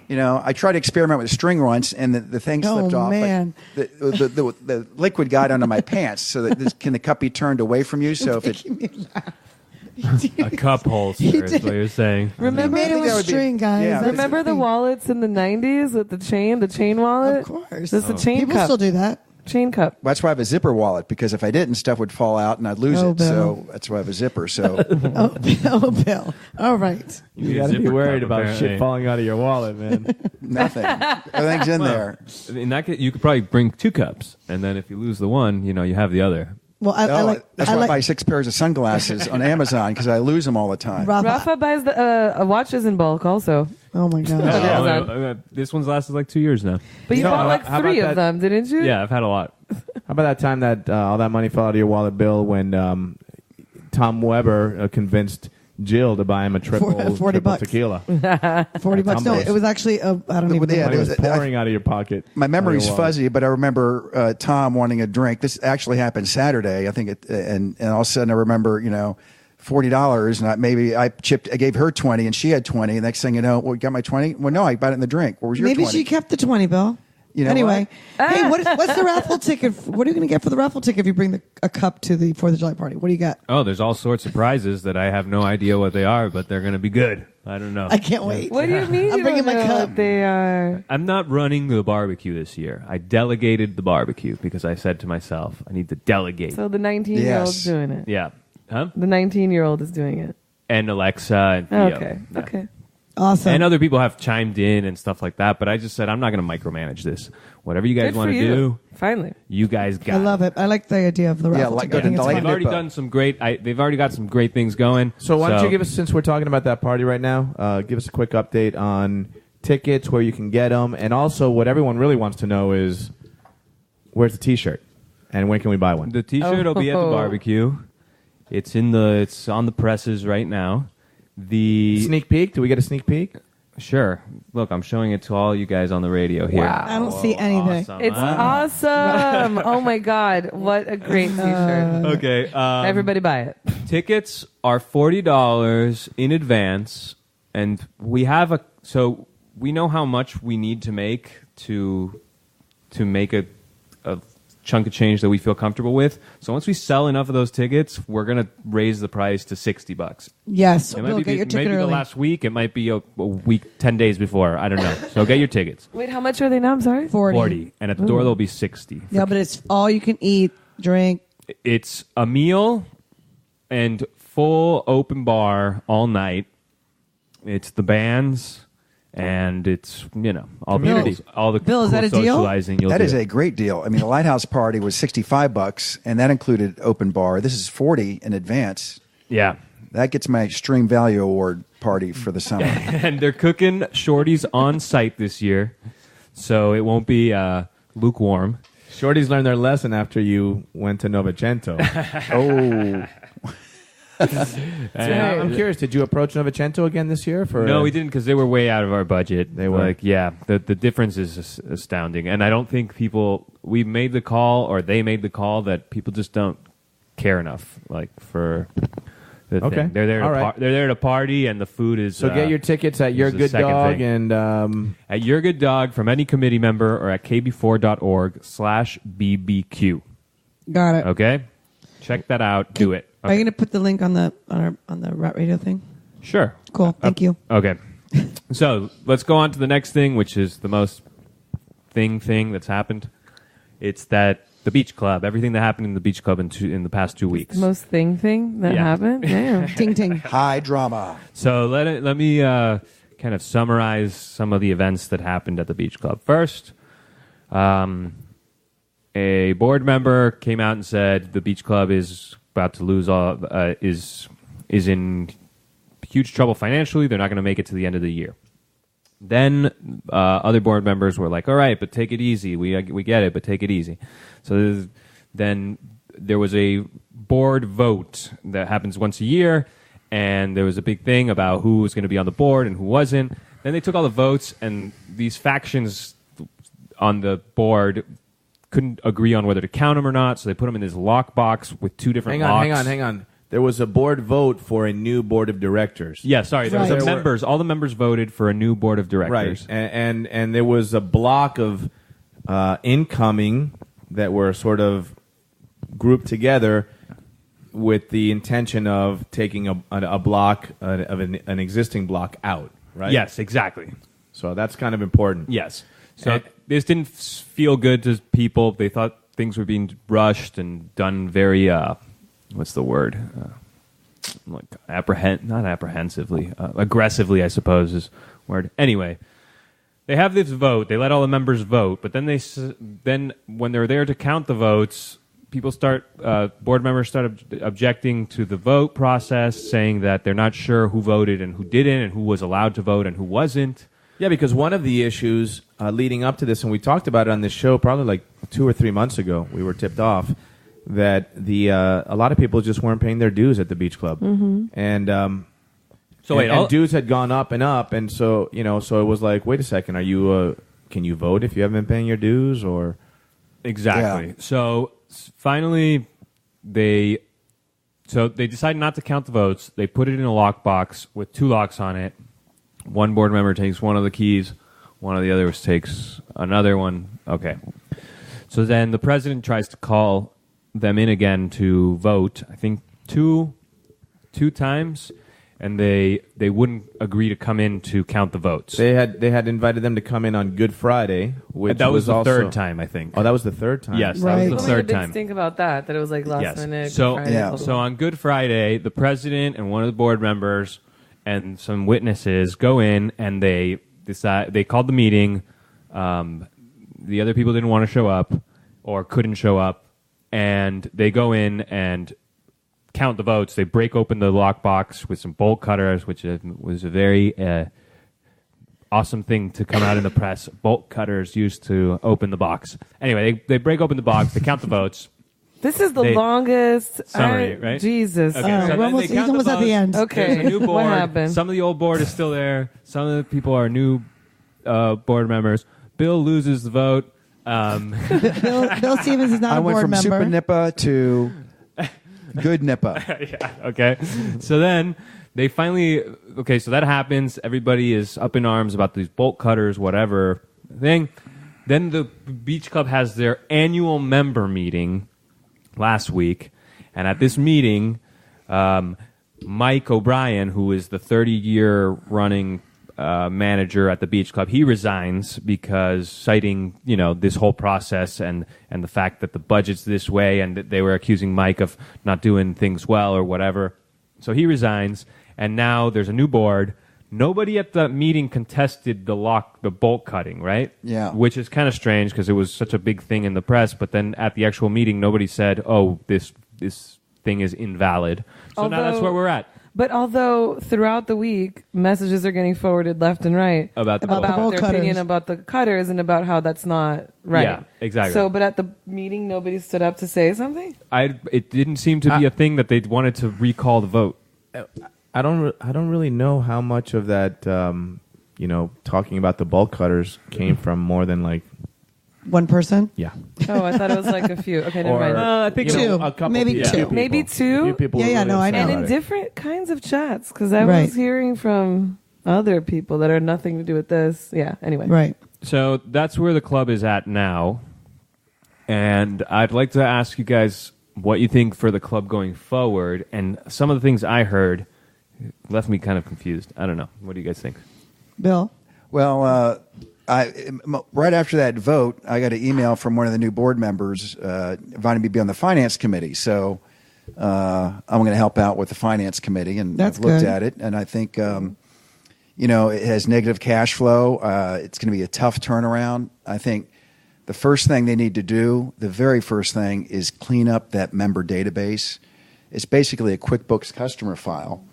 Speaker 5: I tried to experiment with a string once, and the thing slipped off. but
Speaker 2: man.
Speaker 5: The liquid got under my pants. So that can the cup be turned away from you? So if it
Speaker 1: A cup holster is what you're saying.
Speaker 4: Remember,
Speaker 2: Made it
Speaker 5: think that
Speaker 2: with
Speaker 5: would be-
Speaker 2: string, guys.
Speaker 5: yeah.
Speaker 2: That's
Speaker 4: remember the
Speaker 2: thing.
Speaker 4: wallets in the 90s with the chain wallet?
Speaker 2: Of course.
Speaker 4: This is a chain
Speaker 2: People
Speaker 4: cup.
Speaker 2: still do that.
Speaker 4: Chain cup.
Speaker 5: that's why I have a zipper wallet, because if I didn't, stuff would fall out and I'd lose
Speaker 2: Oh,
Speaker 5: it.
Speaker 2: Bill.
Speaker 5: So that's why I have a zipper. So
Speaker 2: Oh, Bill. All right.
Speaker 3: You got to be
Speaker 1: Zipper
Speaker 3: worried
Speaker 1: cup,
Speaker 3: about
Speaker 1: apparently.
Speaker 3: shit falling out of your wallet, man.
Speaker 5: nothing. Everything's in there.
Speaker 1: In that case, you could probably bring 2 cups, and then if you lose the one, you have the other.
Speaker 2: Well, I like.
Speaker 5: That's
Speaker 2: I
Speaker 5: why I
Speaker 2: like
Speaker 5: buy 6 pairs of sunglasses on Amazon, because I lose them all the time.
Speaker 4: Rafa buys the watches in bulk also.
Speaker 2: Oh my god.
Speaker 4: Yeah.
Speaker 1: This one's lasted like 2 years now.
Speaker 4: But you
Speaker 3: No,
Speaker 4: bought like
Speaker 3: how
Speaker 4: 3
Speaker 3: about
Speaker 4: of
Speaker 3: that-
Speaker 4: them, didn't you?
Speaker 1: Yeah, I've had a lot.
Speaker 3: How about that time that all that money fell out of your wallet, Bill, when Tom Weber convinced Jill to buy him a triple,
Speaker 2: $40
Speaker 3: triple tequila?
Speaker 2: $40. No, it was actually. I don't even.
Speaker 5: Yeah,
Speaker 2: know.
Speaker 3: Money was
Speaker 5: I-
Speaker 3: pouring out of your pocket.
Speaker 5: My memory's
Speaker 3: out of your wallet.
Speaker 5: fuzzy, but I remember Tom wanting a drink. This actually happened Saturday, I think, and all of a sudden I remember, $40, and I gave her 20, and she had 20. Next thing you know, well, you got my 20? Well, no, I bought it in the drink. Where was your
Speaker 2: Maybe
Speaker 5: 20?
Speaker 2: she kept the 20, Bill.
Speaker 5: You know
Speaker 2: anyway, hey, what's the raffle ticket? What are you going to get for the raffle ticket if you bring a cup to the 4th of July party? What do you got?
Speaker 1: Oh, there's all sorts of prizes that I have no idea what they are, but they're going to be good. I don't know.
Speaker 2: I can't wait.
Speaker 4: What do you mean?
Speaker 2: I'm
Speaker 4: you
Speaker 2: bringing
Speaker 4: don't
Speaker 2: my
Speaker 4: know
Speaker 2: cup.
Speaker 4: what they are.
Speaker 1: I'm not running the barbecue this year. I delegated the barbecue because I said to myself, I need to delegate.
Speaker 4: So the 19-year-old's
Speaker 5: Yes.
Speaker 4: doing it.
Speaker 1: Yeah. Huh?
Speaker 4: The 19-year-old is doing it.
Speaker 1: And Alexa and Theo.
Speaker 4: Okay.
Speaker 1: Yeah.
Speaker 4: Okay.
Speaker 2: Awesome.
Speaker 1: And other people have chimed in and stuff like that, but I just said I'm not going to micromanage this. Whatever you guys
Speaker 4: Good for
Speaker 1: want to
Speaker 4: you.
Speaker 1: do,
Speaker 4: Finally.
Speaker 1: you guys got
Speaker 2: I love it. I like the idea of the raffle
Speaker 5: like
Speaker 2: ticket. I think
Speaker 5: the
Speaker 2: it's
Speaker 5: light
Speaker 2: fun.
Speaker 1: They've already
Speaker 5: Nippo.
Speaker 1: done some great. They've already got some great things going.
Speaker 3: So why don't you give us, since we're talking about that party right now, give us a quick update on tickets, where you can get them, and also what everyone really wants to know is where's the T-shirt and when can we buy one?
Speaker 1: the T-shirt will be at the barbecue. It's on the presses right now. The
Speaker 3: Sneak peek? Do we get a sneak peek?
Speaker 1: Sure. Look, I'm showing it to all you guys on the radio here.
Speaker 4: Wow.
Speaker 2: I don't see anything.
Speaker 1: Awesome,
Speaker 4: It's
Speaker 1: huh?
Speaker 4: awesome. Oh my God. What a great t-shirt.
Speaker 1: Okay.
Speaker 4: Everybody buy it.
Speaker 1: Tickets are $40 in advance, and we have so we know how much we need to make to make a chunk of change that we feel comfortable with. So once we sell enough of those tickets, we're gonna raise the price to $60.
Speaker 2: Yes.
Speaker 1: It
Speaker 2: Bill,
Speaker 1: might
Speaker 2: get your
Speaker 1: be
Speaker 2: ticket
Speaker 1: maybe the
Speaker 2: early.
Speaker 1: last week. It might be a week, 10 days before. I don't know. So get your tickets.
Speaker 4: Wait, how much are they now? I'm sorry.
Speaker 2: 40.
Speaker 1: And at the door, they'll be 60.
Speaker 2: Yeah, but it's all you can eat, drink.
Speaker 1: It's a meal and full open bar all night. It's the bands, and it's all
Speaker 3: Community.
Speaker 1: the all the
Speaker 2: Bill, is that a deal?
Speaker 1: socializing. You'll
Speaker 5: That
Speaker 1: do.
Speaker 5: is a great deal. I mean, the Lighthouse party was $65, and that included open bar. This is $40 in advance.
Speaker 1: Yeah.
Speaker 5: That gets my Extreme Value Award party for the summer.
Speaker 1: And they're cooking shorties on site this year, so it won't be lukewarm.
Speaker 3: Shorties learned their lesson after you went to Novecento.
Speaker 5: Oh,
Speaker 1: And
Speaker 3: I'm curious, did you approach Novecento again this year?
Speaker 1: no, we didn't because they were way out of our budget.
Speaker 3: They were?
Speaker 1: Like, yeah, the difference is astounding, and I don't think we made the call or they made the call that people just don't care enough, like for. The
Speaker 3: Okay.
Speaker 1: thing. They're there.
Speaker 3: All right.
Speaker 1: They're there to party, and the food is.
Speaker 3: So get your tickets at Your
Speaker 1: the
Speaker 3: Good
Speaker 1: second
Speaker 3: Dog
Speaker 1: thing.
Speaker 3: and
Speaker 1: at Your Good Dog from any committee member or at kb4.org/bbq.
Speaker 2: Got it.
Speaker 1: Okay, check that out. Do it.
Speaker 2: Are you
Speaker 1: Okay.
Speaker 2: going to put the link on the Rat Radio thing?
Speaker 1: Sure.
Speaker 2: Cool. Thank you.
Speaker 1: Okay. So let's go on to the next thing, which is the most thing that's happened. It's that the Beach Club, everything that happened in the Beach Club in the past 2 weeks.
Speaker 4: The most thing that
Speaker 1: Yeah.
Speaker 4: happened? Damn.
Speaker 2: Ting ting.
Speaker 5: high drama.
Speaker 1: So let me kind of summarize some of the events that happened at the Beach Club. First, a board member came out and said the Beach Club is about to lose all is in huge trouble financially. They're not going to make it to the end of the year. Then other board members were like, "All right, but take it easy. We get it, but take it easy." So then there was a board vote that happens once a year, and there was a big thing about who was going to be on the board and who wasn't. Then they took all the votes, and these factions on the board couldn't agree on whether to count them or not, so they put them in this lockbox with two different locks.
Speaker 3: Hang on. There was a board vote for a new board of directors.
Speaker 1: Yeah, sorry. There was
Speaker 2: Right.
Speaker 1: members. All the members voted for a new board of directors.
Speaker 3: Right, and there was a block of incoming that were sort of grouped together with the intention of taking a block of an existing block out. Right.
Speaker 1: Yes, exactly.
Speaker 3: So that's kind of important.
Speaker 1: Yes. So this didn't feel good to people. They thought things were being rushed and done very, what's the word? Like not apprehensively, aggressively, I suppose is the word. Anyway, they have this vote. They let all the members vote, but then when they're there to count the votes, board members start objecting to the vote process, saying that they're not sure who voted and who didn't, and who was allowed to vote and who wasn't.
Speaker 3: Yeah, because one of the issues leading up to this, and we talked about it on this show probably like 2 or 3 months ago, we were tipped off that a lot of people just weren't paying their dues at the beach club, and dues had gone up, and so so it was like, wait a second, are you can you vote if you haven't been paying your dues or
Speaker 1: exactly?
Speaker 5: Yeah.
Speaker 1: So finally, they decide not to count the votes. They put it in a lockbox with 2 locks on it. One board member takes one of the keys, one of the others takes another one. Okay. So then the president tries to call them in again to vote, I think two times, and they wouldn't agree to come in to count the votes.
Speaker 3: They had invited them to come in on Good Friday, which
Speaker 1: that was the
Speaker 3: also,
Speaker 1: third time, I think.
Speaker 3: Oh, that was the third time?
Speaker 1: Yes,
Speaker 2: Right.
Speaker 1: that was the third time.
Speaker 4: Think about that it was like last minute.
Speaker 1: So,
Speaker 4: Friday,
Speaker 5: Yeah.
Speaker 4: blah, blah,
Speaker 1: so on Good Friday, the president and one of the board members and some witnesses go in and they called the meeting. The other people didn't want to show up or couldn't show up, and they go in and count the votes. They break open the lockbox with some bolt cutters, which was a very awesome thing to come out in the press. Bolt cutters used to open the box. Anyway, they break open the box. They count the votes.
Speaker 4: This is the longest
Speaker 1: summary, right?
Speaker 4: Jesus.
Speaker 1: Okay, so then
Speaker 2: he's
Speaker 1: they count
Speaker 2: almost at the
Speaker 1: votes.
Speaker 2: end.
Speaker 4: Okay.
Speaker 1: There's a new board.
Speaker 4: What happened?
Speaker 1: Some of the old board is still there. Some of the people are new board members. Bill loses the vote.
Speaker 2: Bill Stevens is not
Speaker 5: I
Speaker 2: a
Speaker 5: went
Speaker 2: board
Speaker 5: from
Speaker 2: member.
Speaker 5: Super Nippa to Good Nippa.
Speaker 1: Yeah, okay. So then they finally, so that happens. Everybody is up in arms about these bolt cutters, whatever thing. Then the beach club has their annual member meeting last week. And at this meeting, Mike O'Brien, who is the 30-year running manager at the beach club, he resigns because citing this whole process and the fact that the budget's this way and that they were accusing Mike of not doing things well or whatever. So he resigns, and now there's a new board. Nobody at the meeting contested the bolt cutting, right?
Speaker 5: Yeah.
Speaker 1: Which is kind of strange because it was such a big thing in the press. But then at the actual meeting, nobody said, "Oh, this thing is invalid." So now that's where we're at.
Speaker 4: But although throughout the week messages are getting forwarded left and right
Speaker 1: About the bolt
Speaker 4: their
Speaker 2: cutters.
Speaker 4: opinion about the cutters and about how that's not right.
Speaker 1: Yeah, exactly.
Speaker 4: So, but at the meeting, nobody stood up to say something.
Speaker 1: It didn't seem to be a thing that they wanted to recall the vote.
Speaker 3: I don't really know how much of that talking about the bolt cutters came from more than like
Speaker 2: One person?
Speaker 3: yeah.
Speaker 4: Oh, I thought it was like a few. Okay, never
Speaker 3: Or-
Speaker 4: mind.
Speaker 1: I think
Speaker 2: Two.
Speaker 3: a couple
Speaker 2: Maybe
Speaker 3: people.
Speaker 2: two.
Speaker 3: Few
Speaker 4: Maybe
Speaker 3: people.
Speaker 4: two?
Speaker 3: Few people
Speaker 2: Yeah,
Speaker 3: were
Speaker 2: yeah,
Speaker 3: really
Speaker 2: no, I
Speaker 3: upset
Speaker 2: know.
Speaker 4: And
Speaker 3: about
Speaker 4: in
Speaker 3: it.
Speaker 4: different kinds of chats, because I
Speaker 2: Right.
Speaker 4: was hearing from other people that are nothing to do with this. Yeah, anyway.
Speaker 2: Right.
Speaker 1: So that's where the club is at now. And I'd like to ask you guys what you think for the club going forward. And some of the things I heard left me kind of confused. I don't know. What do you guys think?
Speaker 2: Bill?
Speaker 5: Well, right after that vote, I got an email from one of the new board members inviting me to be on the finance committee. So I'm going to help out with the finance committee, and
Speaker 2: That's
Speaker 5: I've looked
Speaker 2: good.
Speaker 5: at it, and I think it has negative cash flow. It's going to be a tough turnaround. I think the first thing they need to do, the very first thing, is clean up that member database. It's basically a QuickBooks customer file.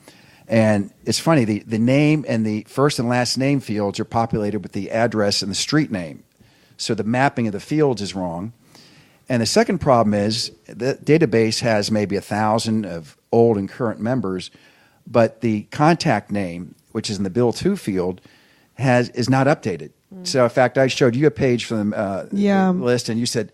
Speaker 5: And it's funny, the name and the first and last name fields are populated with the address and the street name. So the mapping of the fields is wrong. And the second problem is the database has maybe 1,000 of old and current members, but the contact name, which is in the Bill 2 field, is not updated. So, in fact, I showed you a page from the
Speaker 2: Yeah.
Speaker 5: list, and you said,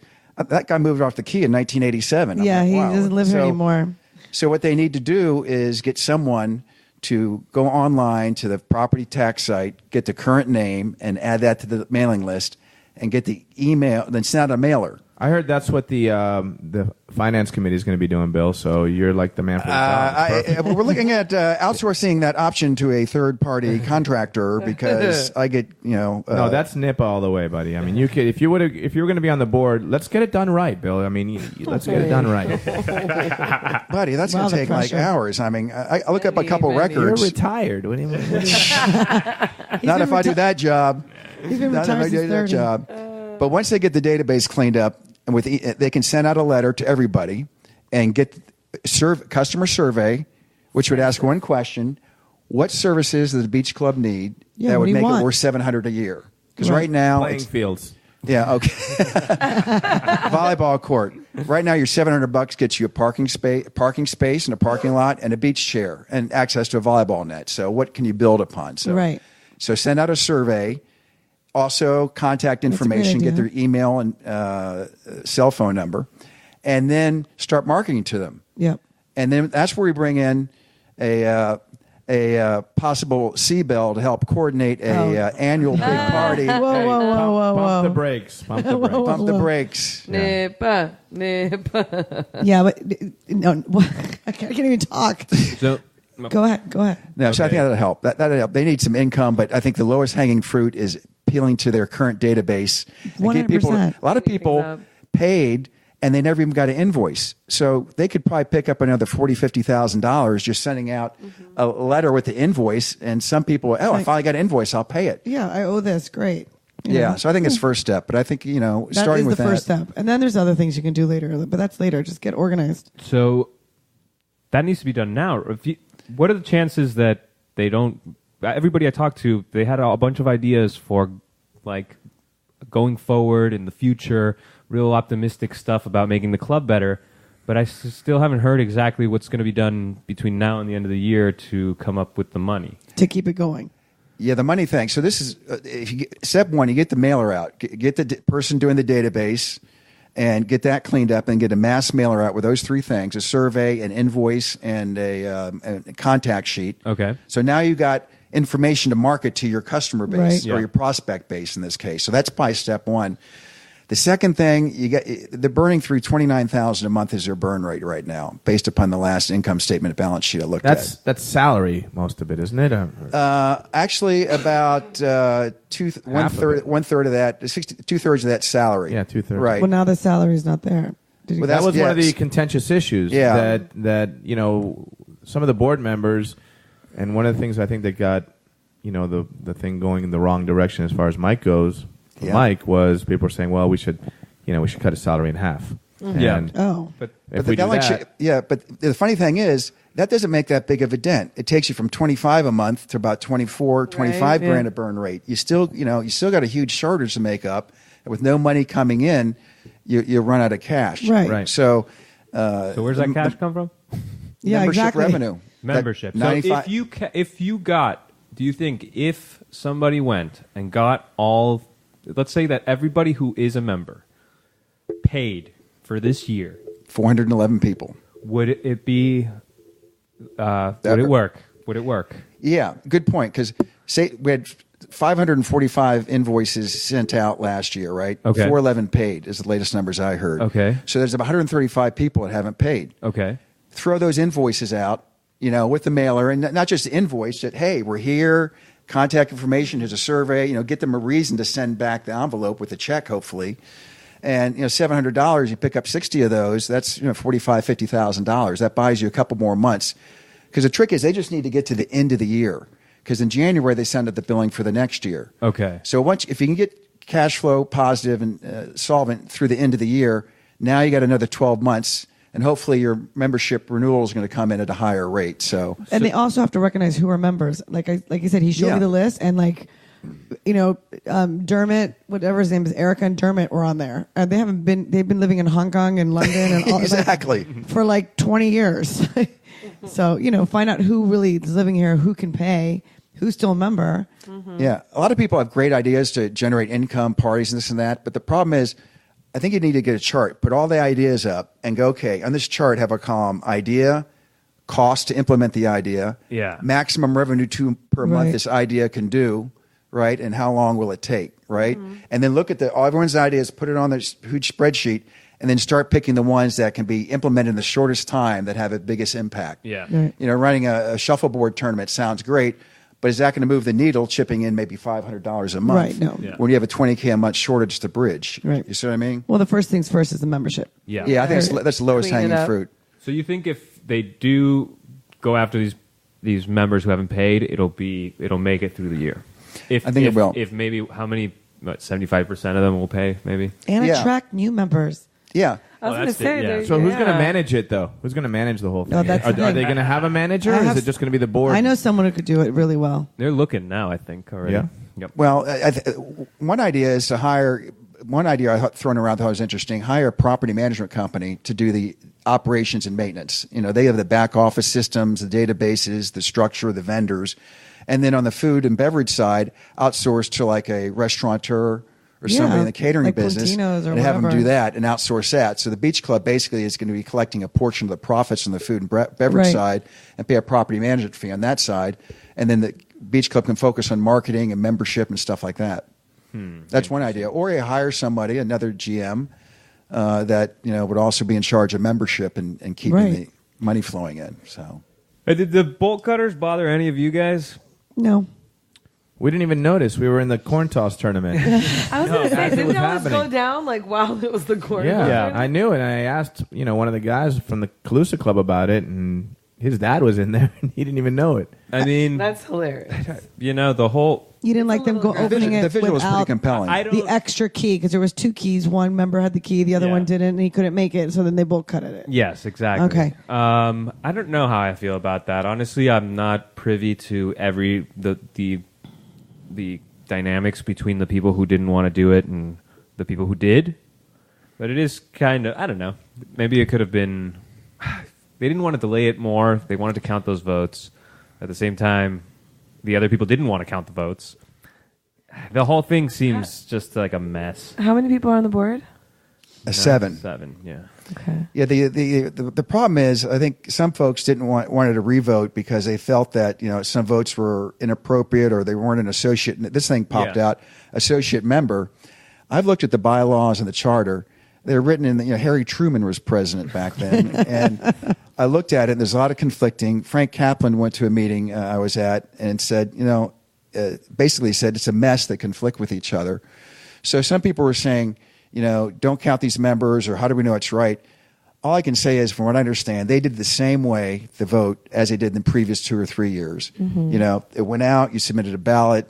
Speaker 5: That guy moved off the Key in 1987. I'm
Speaker 2: Yeah,
Speaker 5: like,
Speaker 2: he
Speaker 5: wow.
Speaker 2: doesn't live here anymore.
Speaker 5: So what they need to do is get someone to go online to the property tax site, get the current name, and add that to the mailing list, and get the email, then send out a mailer.
Speaker 3: I heard that's what the finance committee is going to be doing, Bill. So you're like the man for the job.
Speaker 5: We're looking at outsourcing that option to a third-party contractor because I get,
Speaker 3: no, that's NIPA all the way, buddy. I mean, you could if you were going to be on the board, let's get it done right, Bill. I mean, let's get it done right.
Speaker 5: buddy, that's
Speaker 2: Wow,
Speaker 5: going to
Speaker 2: the
Speaker 5: take like
Speaker 2: pressure.
Speaker 5: hours. I mean, I look up a couple
Speaker 3: You're
Speaker 5: records.
Speaker 3: retired. What do you mean?
Speaker 5: Not if I do that job.
Speaker 2: He's been
Speaker 5: Not if
Speaker 2: retired
Speaker 5: I do
Speaker 2: since
Speaker 5: that
Speaker 2: 30.
Speaker 5: job. But once they get the database cleaned up, and they can send out a letter to everybody and get customer survey, which would ask one question: what services does the beach club need
Speaker 2: Yeah,
Speaker 5: that
Speaker 2: what
Speaker 5: would
Speaker 2: do you
Speaker 5: make
Speaker 2: want?
Speaker 5: it worth $700 a year? Because
Speaker 2: Right.
Speaker 5: right now,
Speaker 3: Playing fields.
Speaker 5: yeah, okay. Volleyball court. Right now, your $700 gets you a parking space and a parking lot and a beach chair and access to a volleyball net. So what can you build upon? So
Speaker 2: Right.
Speaker 5: So send out a survey. Also, contact
Speaker 2: a great
Speaker 5: information, get
Speaker 2: idea.
Speaker 5: their email and cell phone number, and then start marketing to them.
Speaker 2: Yep.
Speaker 5: And then that's where we bring in a possible C-Bell to help coordinate a annual big party.
Speaker 2: Whoa, whoa, whoa, whoa,
Speaker 3: Pump
Speaker 2: whoa.
Speaker 3: the brakes. Pump the brakes.
Speaker 5: Pump the brakes.
Speaker 4: Nipah.
Speaker 2: Yeah, but no, I can't even talk.
Speaker 1: So,
Speaker 2: Go ahead.
Speaker 5: No, so I think that'll help. That'll help. They need some income, but I think the lowest hanging fruit is appealing to their current database. And get
Speaker 2: 100%.
Speaker 5: A lot of people
Speaker 4: up.
Speaker 5: paid and they never even got an invoice. So they could probably pick up another $40,000, $50,000 just sending out a letter with the invoice. And some people, I finally got an invoice, I'll pay it.
Speaker 2: Yeah, I owe this. Great. You
Speaker 5: Yeah,
Speaker 2: know?
Speaker 5: so I think it's first step. But I think,
Speaker 2: that
Speaker 5: starting
Speaker 2: is
Speaker 5: with
Speaker 2: the first step. And then there's other things you can do later, but that's later. Just get organized.
Speaker 1: so that needs to be done now. What are the chances that they don't? Everybody I talked to, they had a bunch of ideas for like going forward in the future, real optimistic stuff about making the club better. But I still haven't heard exactly what's going to be done between now and the end of the year to come up with the money.
Speaker 2: To keep it going.
Speaker 5: Yeah, the money thing. So this is step one. You get the mailer out. Get the person doing the database, and get that cleaned up, and get a mass mailer out with those three things: a survey, an invoice, and a contact sheet.
Speaker 1: Okay.
Speaker 5: So now you got information to market to your customer base
Speaker 2: Right.
Speaker 5: or
Speaker 1: Yeah.
Speaker 5: your prospect base in this case. So that's probably step one. The second thing, they're burning through $29,000 a month is their burn rate right now, based upon the last income statement balance sheet I looked at.
Speaker 3: That's salary, most of it, isn't it?
Speaker 5: Actually, about one third of that, 2/3 of that salary.
Speaker 3: Yeah, 2/3.
Speaker 5: Right.
Speaker 2: Well, now the salary's not there. Did you
Speaker 5: Well,
Speaker 3: That was one of the
Speaker 5: yes.
Speaker 3: contentious issues.
Speaker 5: Yeah.
Speaker 3: That some of the board members, and one of the things I think that got the thing going in the wrong direction as far as Mike goes. For
Speaker 5: Yeah.
Speaker 3: Mike was people were saying, well, we should cut his salary in half.
Speaker 1: Yeah.
Speaker 3: And
Speaker 2: Oh.
Speaker 1: But
Speaker 3: if we do that,
Speaker 5: but the funny thing is that doesn't make that big of a dent. It takes you from 25 a month to about 24, 25
Speaker 4: Right,
Speaker 5: grand
Speaker 4: yeah.
Speaker 5: a burn rate. You still got a huge shortage to make up. And with no money coming in, you run out of cash.
Speaker 2: Right.
Speaker 3: Right.
Speaker 5: So,
Speaker 1: so where's that cash come from?
Speaker 2: Yeah,
Speaker 5: membership
Speaker 2: exactly.
Speaker 5: revenue.
Speaker 1: Membership.
Speaker 5: That
Speaker 1: So
Speaker 5: 95
Speaker 1: if you got, do you think if somebody went and got all, let's say that everybody who is a member paid for this year,
Speaker 5: 411 people.
Speaker 1: would it be? Would it work? Would it work?
Speaker 5: Yeah, good point. Because say we had 545 invoices sent out last year, right?
Speaker 1: Okay.
Speaker 5: 411 paid is the latest numbers I heard.
Speaker 1: Okay.
Speaker 5: So there's about 135 people that haven't paid.
Speaker 1: Okay.
Speaker 5: Throw those invoices out, with the mailer, and not just the invoice that, hey, we're here, contact information, here's a survey, get them a reason to send back the envelope with a check, hopefully. And, $700, you pick up 60 of those, that's, $45,000, $50,000. That buys you a couple more months. Because the trick is they just need to get to the end of the year. Because in January, they send out the billing for the next year.
Speaker 1: Okay.
Speaker 5: So if you can get cash flow positive and solvent through the end of the year, now you got another 12 months. And hopefully your membership renewal is going to come in at a higher rate.
Speaker 2: And they also have to recognize who are members. Like you said, he showed
Speaker 5: Yeah.
Speaker 2: me the list, and Dermot, whatever his name is, Erica and Dermot were on there. And they've been living in Hong Kong and London and all
Speaker 5: Exactly.
Speaker 2: for 20 years. So, find out who really is living here, who can pay, who's still a member.
Speaker 5: Yeah, a lot of people have great ideas to generate income, parties, and this and that. But the problem is, I think you need to get a chart, put all the ideas up, and go, okay, on this chart, have a column idea, cost to implement the idea, maximum revenue per month this idea can do, right, and how long will it take, right? And then look at everyone's ideas, put it on this huge spreadsheet, and then start picking the ones that can be implemented in the shortest time that have the biggest impact.
Speaker 2: Right.
Speaker 5: You know, running a shuffleboard tournament sounds great, but is that going to move the needle, chipping in maybe $500 a month?
Speaker 2: Right, no.
Speaker 5: When you have a $20K a month shortage to bridge.
Speaker 2: Right.
Speaker 5: You see what I mean?
Speaker 2: Well, the first things first is the membership.
Speaker 1: Yeah.
Speaker 5: Yeah, I think that's the lowest
Speaker 4: Clean it
Speaker 5: hanging
Speaker 4: up.
Speaker 5: fruit.
Speaker 1: So you think if they do go after these members who haven't paid, it'll make it through the year?
Speaker 5: I think it will.
Speaker 1: If maybe 75% of them will pay, maybe.
Speaker 2: And
Speaker 5: Yeah.
Speaker 2: attract new members.
Speaker 5: Yeah.
Speaker 4: I was
Speaker 1: Oh,
Speaker 4: going to
Speaker 1: that's
Speaker 4: say,
Speaker 1: it, yeah.
Speaker 4: there-
Speaker 3: So who's going to
Speaker 4: yeah.
Speaker 3: manage it, though? Who's going to manage the whole thing?
Speaker 2: No, that's the
Speaker 3: are
Speaker 2: thing.
Speaker 3: they going to have a manager, or
Speaker 2: I
Speaker 3: is
Speaker 2: have-
Speaker 3: it just going to be the board?
Speaker 2: I know someone who could do it really well.
Speaker 1: They're looking now, I think, already.
Speaker 3: Yeah.
Speaker 1: Yep.
Speaker 5: Well, one idea is to hire. One idea I thrown around that was interesting: hire a property management company to do the operations and maintenance. You know, they have the back office systems, the databases, the structure, the vendors, and then on the food and beverage side, outsource to like a restaurateur or somebody in the catering
Speaker 2: like
Speaker 5: business,
Speaker 2: Puntino's or
Speaker 5: and have them
Speaker 2: whatever.
Speaker 5: do that and outsource that. So the beach club basically is going to be collecting a portion of the profits on the food and beverage
Speaker 2: Right.
Speaker 5: side and pay a property management fee on that side, and then the beach club can focus on marketing and membership and stuff like that. That's one idea. Or you hire somebody, another GM, that would also be in charge of membership and keeping
Speaker 2: Right.
Speaker 5: the money flowing in. So
Speaker 1: Did the bolt cutters bother any of you guys?
Speaker 2: No.
Speaker 3: We didn't even notice. We were in the corn toss tournament.
Speaker 4: I was going to say,
Speaker 3: as it
Speaker 4: didn't
Speaker 3: was
Speaker 4: ours go
Speaker 3: happening.
Speaker 4: down like while it was the corn?
Speaker 3: Yeah, I knew it. And I asked, one of the guys from the Calusa Club about it, and his dad was in there, and he didn't even know it.
Speaker 1: I mean,
Speaker 4: That's hilarious.
Speaker 1: the whole.
Speaker 2: You didn't like them go
Speaker 4: little
Speaker 2: opening
Speaker 5: the
Speaker 2: it
Speaker 5: visual was pretty
Speaker 2: without
Speaker 5: compelling.
Speaker 1: I don't.
Speaker 2: the extra key because there was two keys. One member had the key, the other
Speaker 1: Yeah.
Speaker 2: one didn't, and he couldn't make it. So then they both cut it.
Speaker 1: Yes, exactly.
Speaker 2: Okay.
Speaker 1: I don't know how I feel about that. Honestly, I'm not privy to the dynamics between the people who didn't want to do it and the people who did. But it is kind of, I don't know. Maybe it could have been. They didn't want to delay it more. They wanted to count those votes. At the same time, the other people didn't want to count the votes. The whole thing seems just like a mess.
Speaker 4: How many people are on the board?
Speaker 5: a 7.
Speaker 1: 7, yeah.
Speaker 4: Okay.
Speaker 5: Yeah, the problem is I think some folks wanted to revote because they felt that some votes were inappropriate or they weren't an associate. This thing popped
Speaker 1: Yeah.
Speaker 5: out, associate member. I've looked at the bylaws and the charter. They're written in. Harry Truman was president back then, and I looked at it. And there's a lot of conflicting. Frank Kaplan went to a meeting I was at and said, basically said it's a mess that conflict with each other. So some people were saying, don't count these members, or how do we know it's right? All I can say is, from what I understand, they did the same way, the vote, as they did in the previous 2 or 3 years. It went out, you submitted a ballot,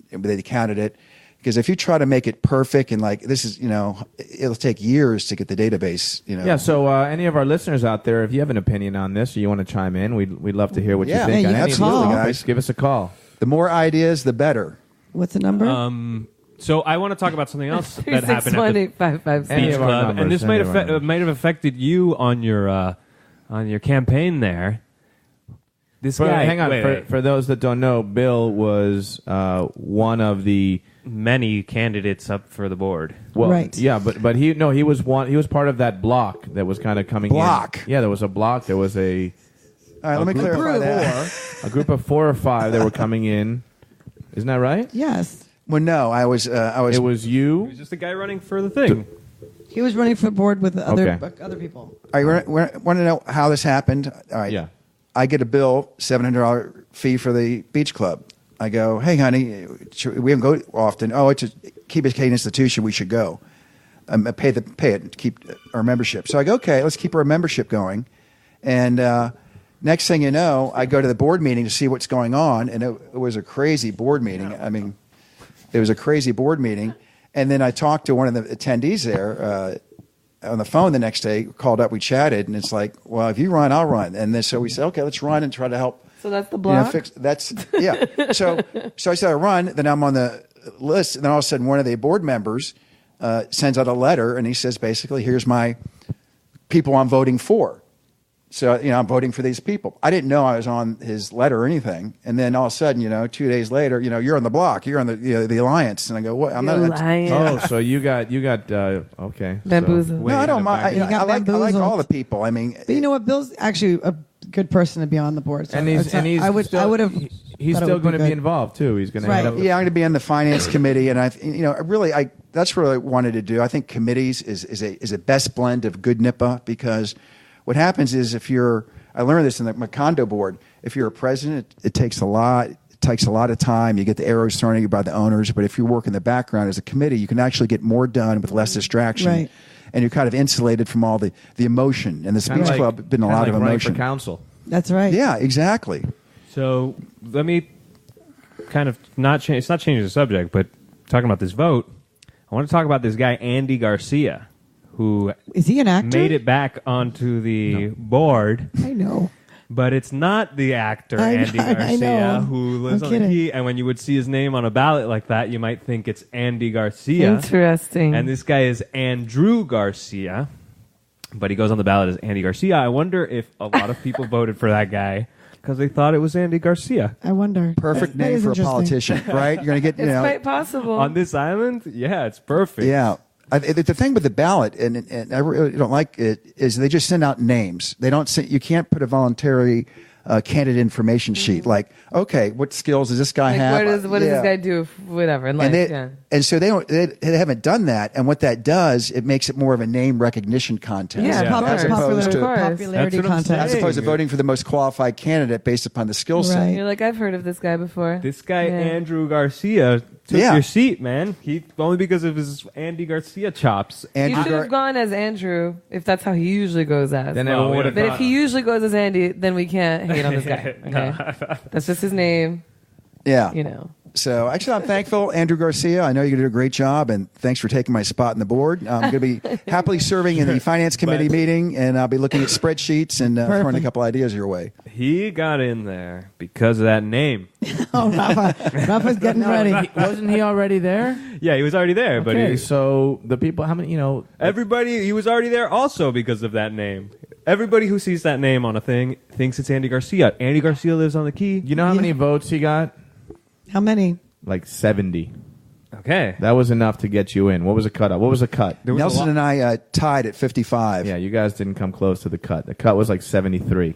Speaker 5: they counted it. Because if you try to make it perfect and this is, it'll take years to get the database,
Speaker 3: Yeah, so any of our listeners out there, if you have an opinion on this or you want to chime in, we'd love to hear what
Speaker 5: Yeah,
Speaker 3: you think.
Speaker 2: yeah,
Speaker 3: on
Speaker 2: you
Speaker 3: any
Speaker 2: can
Speaker 3: of
Speaker 2: call.
Speaker 3: these topics. Give us a call.
Speaker 5: The more ideas, the better.
Speaker 2: What's the number?
Speaker 1: So I want to talk about something else that happened at the
Speaker 4: 361-8556.
Speaker 3: Any
Speaker 1: Beach
Speaker 3: of our
Speaker 1: Club,
Speaker 3: numbers,
Speaker 1: and this
Speaker 3: any of our numbers.
Speaker 1: might have affected you on your campaign there. This guy,
Speaker 3: Hang on,
Speaker 1: wait.
Speaker 3: for those that don't know, Bill was one of the
Speaker 1: many candidates up for the board.
Speaker 2: Right.
Speaker 3: Yeah, but he was one. He was part of that block that was kind of coming
Speaker 5: Block?
Speaker 3: in. Yeah, there was a block. There was a
Speaker 5: All right, let me
Speaker 3: group
Speaker 5: clarify
Speaker 3: of
Speaker 5: that.
Speaker 3: a group of 4 or 5 that were coming in. Isn't that right?
Speaker 2: yes.
Speaker 5: Well, no, I was.
Speaker 3: It was
Speaker 1: He
Speaker 3: you.
Speaker 1: was just a guy running for the thing.
Speaker 2: He was running for board with
Speaker 3: Okay.
Speaker 2: other people.
Speaker 5: All right, want to know how this happened? All right.
Speaker 3: Yeah.
Speaker 5: I get a bill, $700 fee for the beach club. I go, hey, honey, we don't go often. Oh, it's a Key Biscayne institution. We should go. Pay it, keep our membership. So I go, okay, let's keep our membership going. And next thing you know, I go to the board meeting to see what's going on, and it was a crazy board meeting. I mean, it was a crazy board meeting. And then I talked to one of the attendees there on the phone the next day, called up, we chatted, and it's like, well, if you run, I'll run. And then so we said, okay, let's run and try to help.
Speaker 4: So that's the block?
Speaker 5: Yeah. So I said I run, then I'm on the list, and then all of a sudden one of the board members sends out a letter, and he says basically, here's my people I'm voting for. So, I'm voting for these people. I didn't know I was on his letter or anything. And then all of a sudden, 2 days later, you're on the block. You're on the alliance. And I go, what? I'm not.
Speaker 4: Alliance.
Speaker 3: Oh, so you got okay.
Speaker 4: Bamboozled.
Speaker 3: So,
Speaker 5: No, I don't mind.
Speaker 2: You got
Speaker 5: I like
Speaker 2: bamboozled.
Speaker 5: all the people. I mean,
Speaker 2: But you know what? Bill's actually a good person to be on the board. So
Speaker 3: And he's
Speaker 2: I would have.
Speaker 3: he's still going to be involved too. He's going to
Speaker 2: Right.
Speaker 3: head up.
Speaker 5: yeah, I'm going to be on the finance committee, and that's what I wanted to do. I think committees is a best blend of good NIPA, because what happens is I learned this in my condo board. If you're a president, it takes a lot. It takes a lot of time. You get the arrows thrown at you by the owners. But if you work in the background as a committee, you can actually get more done with less distraction.
Speaker 2: Right.
Speaker 5: And you're kind of insulated from all the emotion. And the
Speaker 3: Kinda
Speaker 5: Speech Club been a lot of
Speaker 3: running
Speaker 5: emotion.
Speaker 3: for council.
Speaker 2: That's right.
Speaker 5: Yeah, exactly.
Speaker 1: So let me kind of not change. It's not changing the subject, but talking about this vote, I want to talk about this guy Andy Garcia, who
Speaker 2: Is he an actor?
Speaker 1: made it back onto the board.
Speaker 2: I know.
Speaker 1: But it's not the actor
Speaker 2: I
Speaker 1: Andy
Speaker 2: know, I
Speaker 1: Garcia
Speaker 2: know.
Speaker 1: who lives
Speaker 2: I'm
Speaker 1: on the
Speaker 2: kidding.
Speaker 1: Key. And when you would see his name on a ballot like that, you might think it's Andy Garcia.
Speaker 4: Interesting.
Speaker 1: And this guy is Andrew Garcia, but he goes on the ballot as Andy Garcia. I wonder if a lot of people voted for that guy because they thought it was Andy Garcia.
Speaker 2: I wonder.
Speaker 5: Perfect
Speaker 2: That
Speaker 5: name
Speaker 2: is
Speaker 5: for a
Speaker 2: interesting.
Speaker 5: politician, right? You're going to get,
Speaker 4: it's quite possible.
Speaker 1: On this island, yeah, it's perfect.
Speaker 5: Yeah. The thing with the ballot, and I really don't like it, is they just send out names. They don't you can't put a voluntary candidate information sheet. Like, okay, what skills does this guy
Speaker 4: Like,
Speaker 5: have?
Speaker 4: what does this guy do? Whatever. In life,
Speaker 5: And so they haven't done that. And what that does, it makes it more of a name recognition contest.
Speaker 4: Yeah,
Speaker 1: Yeah.
Speaker 4: of course.
Speaker 5: As opposed to-
Speaker 2: popularity
Speaker 1: That's what I'm
Speaker 2: contest.
Speaker 1: saying.
Speaker 5: As opposed to voting for the most qualified candidate based upon the skill set.
Speaker 2: Right.
Speaker 4: You're like, I've heard of this guy before.
Speaker 1: This guy,
Speaker 4: Yeah.
Speaker 1: Andrew Garcia, took
Speaker 5: Yeah.
Speaker 1: your seat, man. He only because of his Andy Garcia chops.
Speaker 4: You
Speaker 5: Andrew
Speaker 4: should have gone as Andrew if that's how he usually goes as.
Speaker 3: Then
Speaker 1: Oh,
Speaker 3: everyone would have
Speaker 4: But if he usually goes as Andy, then we can't hate on this guy. Okay? That's just his name,
Speaker 5: Yeah. So actually, I'm thankful, Andrew Garcia. I know you did a great job, and thanks for taking my spot on the board. I'm going to be happily serving in the finance committee meeting, and I'll be looking at spreadsheets and throwing a couple ideas your way.
Speaker 1: He got in there because of that name.
Speaker 2: Oh, Rafa's getting ready.
Speaker 3: Wasn't he already there?
Speaker 1: Yeah, he was already there, but
Speaker 3: Okay, so the people, how many?
Speaker 1: everybody, he was already there also because of that name. Everybody who sees that name on a thing thinks it's Andy Garcia. Andy Garcia lives on the Key.
Speaker 3: You know how many votes he got?
Speaker 2: How many?
Speaker 3: Like 70.
Speaker 1: Okay.
Speaker 3: That was enough to get you in. What was the cut? What was the cut?
Speaker 1: There was a
Speaker 5: Nelson
Speaker 1: lot-
Speaker 5: and I tied at 55.
Speaker 3: Yeah, you guys didn't come close to the cut. The cut was like 73.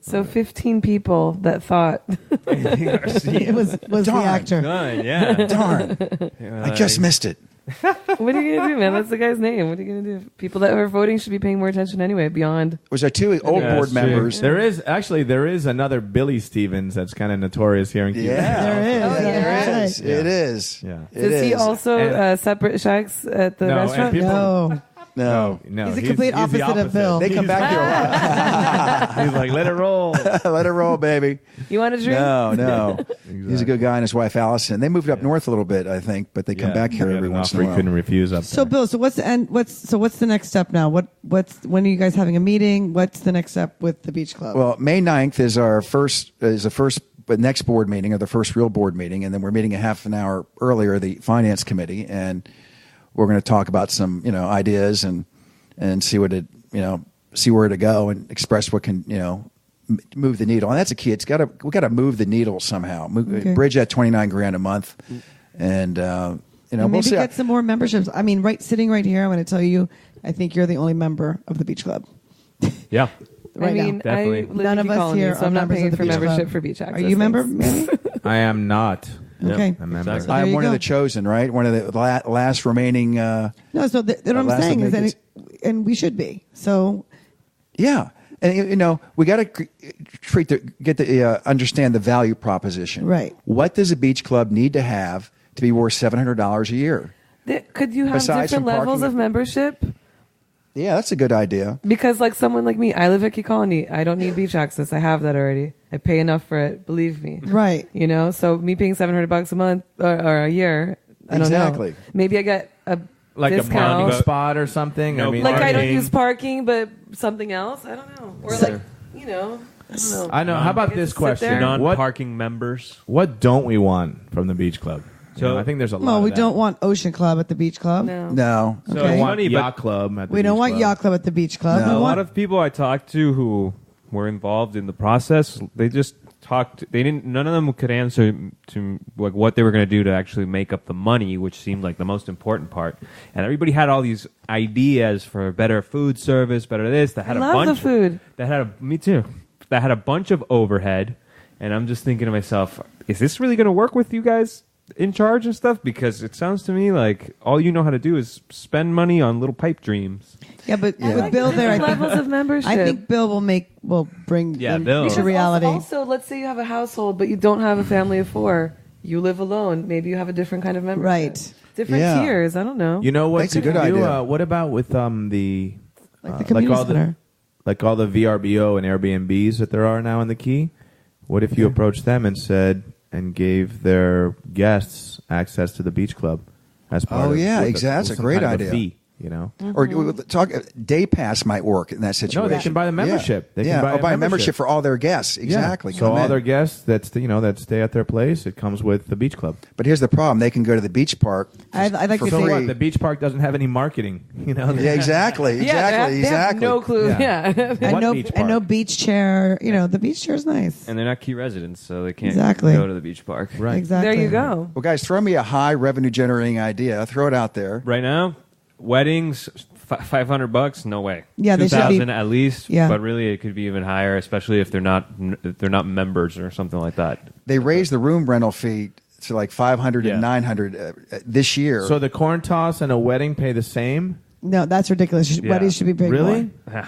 Speaker 4: So 15 people that thought.
Speaker 1: Andy Garcia.
Speaker 2: It was the
Speaker 5: Darn.
Speaker 2: actor.
Speaker 1: Done, yeah.
Speaker 5: Darn. I just missed it.
Speaker 4: What are you going to do, man? That's the guy's name. What are you going to do? People that are voting should be paying more attention anyway, beyond.
Speaker 5: Was there two old
Speaker 1: Yeah,
Speaker 5: board
Speaker 1: that's true.
Speaker 5: members?
Speaker 3: There is another Billy Stevens that's kind of notorious here in Key.
Speaker 5: Yeah.
Speaker 2: There is.
Speaker 4: Oh, yeah.
Speaker 5: There is.
Speaker 2: Right.
Speaker 5: It is.
Speaker 3: Yeah.
Speaker 5: It
Speaker 4: Does he
Speaker 5: is.
Speaker 4: also
Speaker 3: And-
Speaker 4: separate shacks at the
Speaker 3: No, and
Speaker 4: restaurant?
Speaker 3: people-
Speaker 2: No.
Speaker 5: No.
Speaker 3: No,
Speaker 2: He's a complete
Speaker 3: the
Speaker 2: opposite of Bill.
Speaker 5: They come back here a lot.
Speaker 3: He's like, let it roll.
Speaker 5: Let it roll, baby.
Speaker 4: You want a drink?
Speaker 5: No. He's a good guy, and his wife Allison. They moved up north a little bit, I think, but they come back here every once in a
Speaker 3: He
Speaker 5: while.
Speaker 3: couldn't refuse up
Speaker 2: So
Speaker 3: there.
Speaker 2: Bill, so what's the next step now? When are you guys having a meeting? What's the next step with the Beach Club?
Speaker 5: Well, May 9th is the first next board meeting, or the first real board meeting, and then we're meeting a half an hour earlier, the finance committee, and we're going to talk about some ideas and see what see where to go and express what can move the needle. And that's a key. We got to move the needle somehow.
Speaker 2: Okay.
Speaker 5: Bridge at $29,000 a month, and
Speaker 2: and
Speaker 5: we'll
Speaker 2: maybe
Speaker 5: see.
Speaker 2: get some more memberships. I mean, sitting right here, I'm going to tell you, I think you're the only member of the Beach Club.
Speaker 1: Yeah.
Speaker 2: Right
Speaker 4: I mean,
Speaker 2: now.
Speaker 1: Definitely.
Speaker 4: I live
Speaker 2: None
Speaker 4: in
Speaker 2: of us
Speaker 4: Colony,
Speaker 2: here
Speaker 4: so
Speaker 2: are
Speaker 4: I'm not
Speaker 2: members
Speaker 4: paying
Speaker 2: of the
Speaker 4: for
Speaker 2: Beach
Speaker 4: membership
Speaker 2: Club.
Speaker 4: for beach access.
Speaker 2: Are you a member,
Speaker 4: thanks.
Speaker 2: Manny?
Speaker 3: I am not.
Speaker 2: Okay.
Speaker 3: A member.
Speaker 1: Exactly.
Speaker 5: I'm
Speaker 2: There you
Speaker 5: one of
Speaker 2: go.
Speaker 5: the chosen, right? One of the last remaining.
Speaker 2: No, so what I'm
Speaker 5: last
Speaker 2: saying is,
Speaker 5: Olympics.
Speaker 2: and we should be. So
Speaker 5: Yeah, and we got to understand the value proposition.
Speaker 2: Right.
Speaker 5: What does a beach club need to have to be worth $700 a year?
Speaker 4: Could you have
Speaker 5: Besides
Speaker 4: different
Speaker 5: from
Speaker 4: levels
Speaker 5: parking-
Speaker 4: of membership?
Speaker 5: Yeah, that's a good idea.
Speaker 4: Because like someone like me, I live at Key Colony. I don't need beach access. I have that already. I pay enough for it. Believe me.
Speaker 2: right.
Speaker 4: So me paying $700 a month or a year, I don't
Speaker 5: Exactly.
Speaker 4: know. Maybe I get a
Speaker 3: Like a
Speaker 4: discount.
Speaker 3: parking spot or something.
Speaker 1: No
Speaker 3: I mean,
Speaker 4: Like I don't
Speaker 1: Parking.
Speaker 4: use parking, but something else. I don't know. Or like I don't know.
Speaker 3: I know. How about
Speaker 4: Get
Speaker 3: this
Speaker 4: to sit
Speaker 3: question?
Speaker 4: there.
Speaker 3: What
Speaker 1: Non-parking members.
Speaker 3: don't we want from the beach club? So I think there's a lot.
Speaker 2: No, we
Speaker 3: of that.
Speaker 2: don't want Ocean Club at the Beach Club.
Speaker 5: No.
Speaker 1: So
Speaker 2: Okay.
Speaker 1: it's
Speaker 3: We want
Speaker 1: funny,
Speaker 3: Yacht
Speaker 1: but
Speaker 3: Club at the
Speaker 2: We don't
Speaker 3: beach
Speaker 2: want
Speaker 3: club.
Speaker 2: Yacht Club at the Beach Club.
Speaker 5: No.
Speaker 2: We
Speaker 1: a lot
Speaker 2: want,
Speaker 1: of people I talked to who were involved in the process, they just talked. They didn't. None of them could answer to like what they were going to do to actually make up the money, which seemed like the most important part. And everybody had all these ideas for better food service, better this. That had
Speaker 4: I
Speaker 1: a
Speaker 4: love
Speaker 1: bunch.
Speaker 4: the food.
Speaker 1: That had me too. That had a bunch of overhead, and I'm just thinking to myself, is this really going to work with you guys in charge and stuff? Because it sounds to me like all you know how to do is spend money on little pipe dreams.
Speaker 2: yeah, but
Speaker 5: Yeah.
Speaker 2: with Bill there, I
Speaker 4: levels of membership.
Speaker 2: think Bill will bring
Speaker 1: Yeah,
Speaker 2: them
Speaker 1: Bill.
Speaker 2: to
Speaker 4: Because
Speaker 2: reality.
Speaker 4: Also, let's say you have a household, but you don't have a family of 4. You live alone. Maybe you have a different kind of membership.
Speaker 2: Right.
Speaker 4: Different
Speaker 5: Yeah.
Speaker 4: tiers. I don't know.
Speaker 3: You know what?
Speaker 5: That's a
Speaker 3: you
Speaker 5: good
Speaker 3: can do?
Speaker 5: idea.
Speaker 3: What about with the
Speaker 2: Like the community
Speaker 3: all
Speaker 2: center.
Speaker 3: like all the VRBO and Airbnbs that there are now in the Key? What if you approached them and said and gave their guests access to the beach club as part
Speaker 5: Oh,
Speaker 3: of
Speaker 5: yeah,
Speaker 3: with
Speaker 5: exactly. That's a
Speaker 3: some
Speaker 5: great
Speaker 3: kind of
Speaker 5: idea.
Speaker 3: fee, you know?
Speaker 5: Or talk day pass might work in that situation.
Speaker 3: No, they can buy the membership.
Speaker 5: Yeah,
Speaker 3: They can buy a
Speaker 5: buy a membership
Speaker 3: membership
Speaker 5: for all their guests. Exactly.
Speaker 3: Yeah. So
Speaker 5: Come
Speaker 3: all
Speaker 5: in.
Speaker 3: their guests that stay at their place, it comes with the beach club.
Speaker 5: But here's the problem: they can go to the beach park.
Speaker 2: I'd like
Speaker 5: for
Speaker 2: to
Speaker 3: So
Speaker 2: say
Speaker 5: free.
Speaker 3: what? The beach park doesn't have any marketing, you know?
Speaker 5: Yeah, exactly, exactly,
Speaker 4: they have
Speaker 5: exactly.
Speaker 4: no clue.
Speaker 3: Yeah.
Speaker 4: Yeah.
Speaker 2: I
Speaker 3: What
Speaker 2: know,
Speaker 3: beach
Speaker 2: I know
Speaker 3: park?
Speaker 2: beach chair. You know, the beach chair is nice.
Speaker 1: And they're not Key residents, so they can't
Speaker 2: Exactly.
Speaker 1: go to the beach park.
Speaker 3: Right.
Speaker 2: Exactly.
Speaker 4: There you go.
Speaker 5: Well, guys, throw me a high revenue generating idea. Throw it out there.
Speaker 1: Right now, weddings, $500, no way.
Speaker 2: Yeah, they should be-
Speaker 1: 2,000 at least.
Speaker 2: Yeah.
Speaker 1: But really, it could be even higher, especially if they're not members or something like that.
Speaker 5: They raised the room rental fee to like 500
Speaker 1: Yeah.
Speaker 5: and 900 this year.
Speaker 3: So the corn toss and a wedding pay the same?
Speaker 2: No, that's ridiculous.
Speaker 1: Yeah.
Speaker 2: Weddings should be paid
Speaker 3: Really?
Speaker 2: more.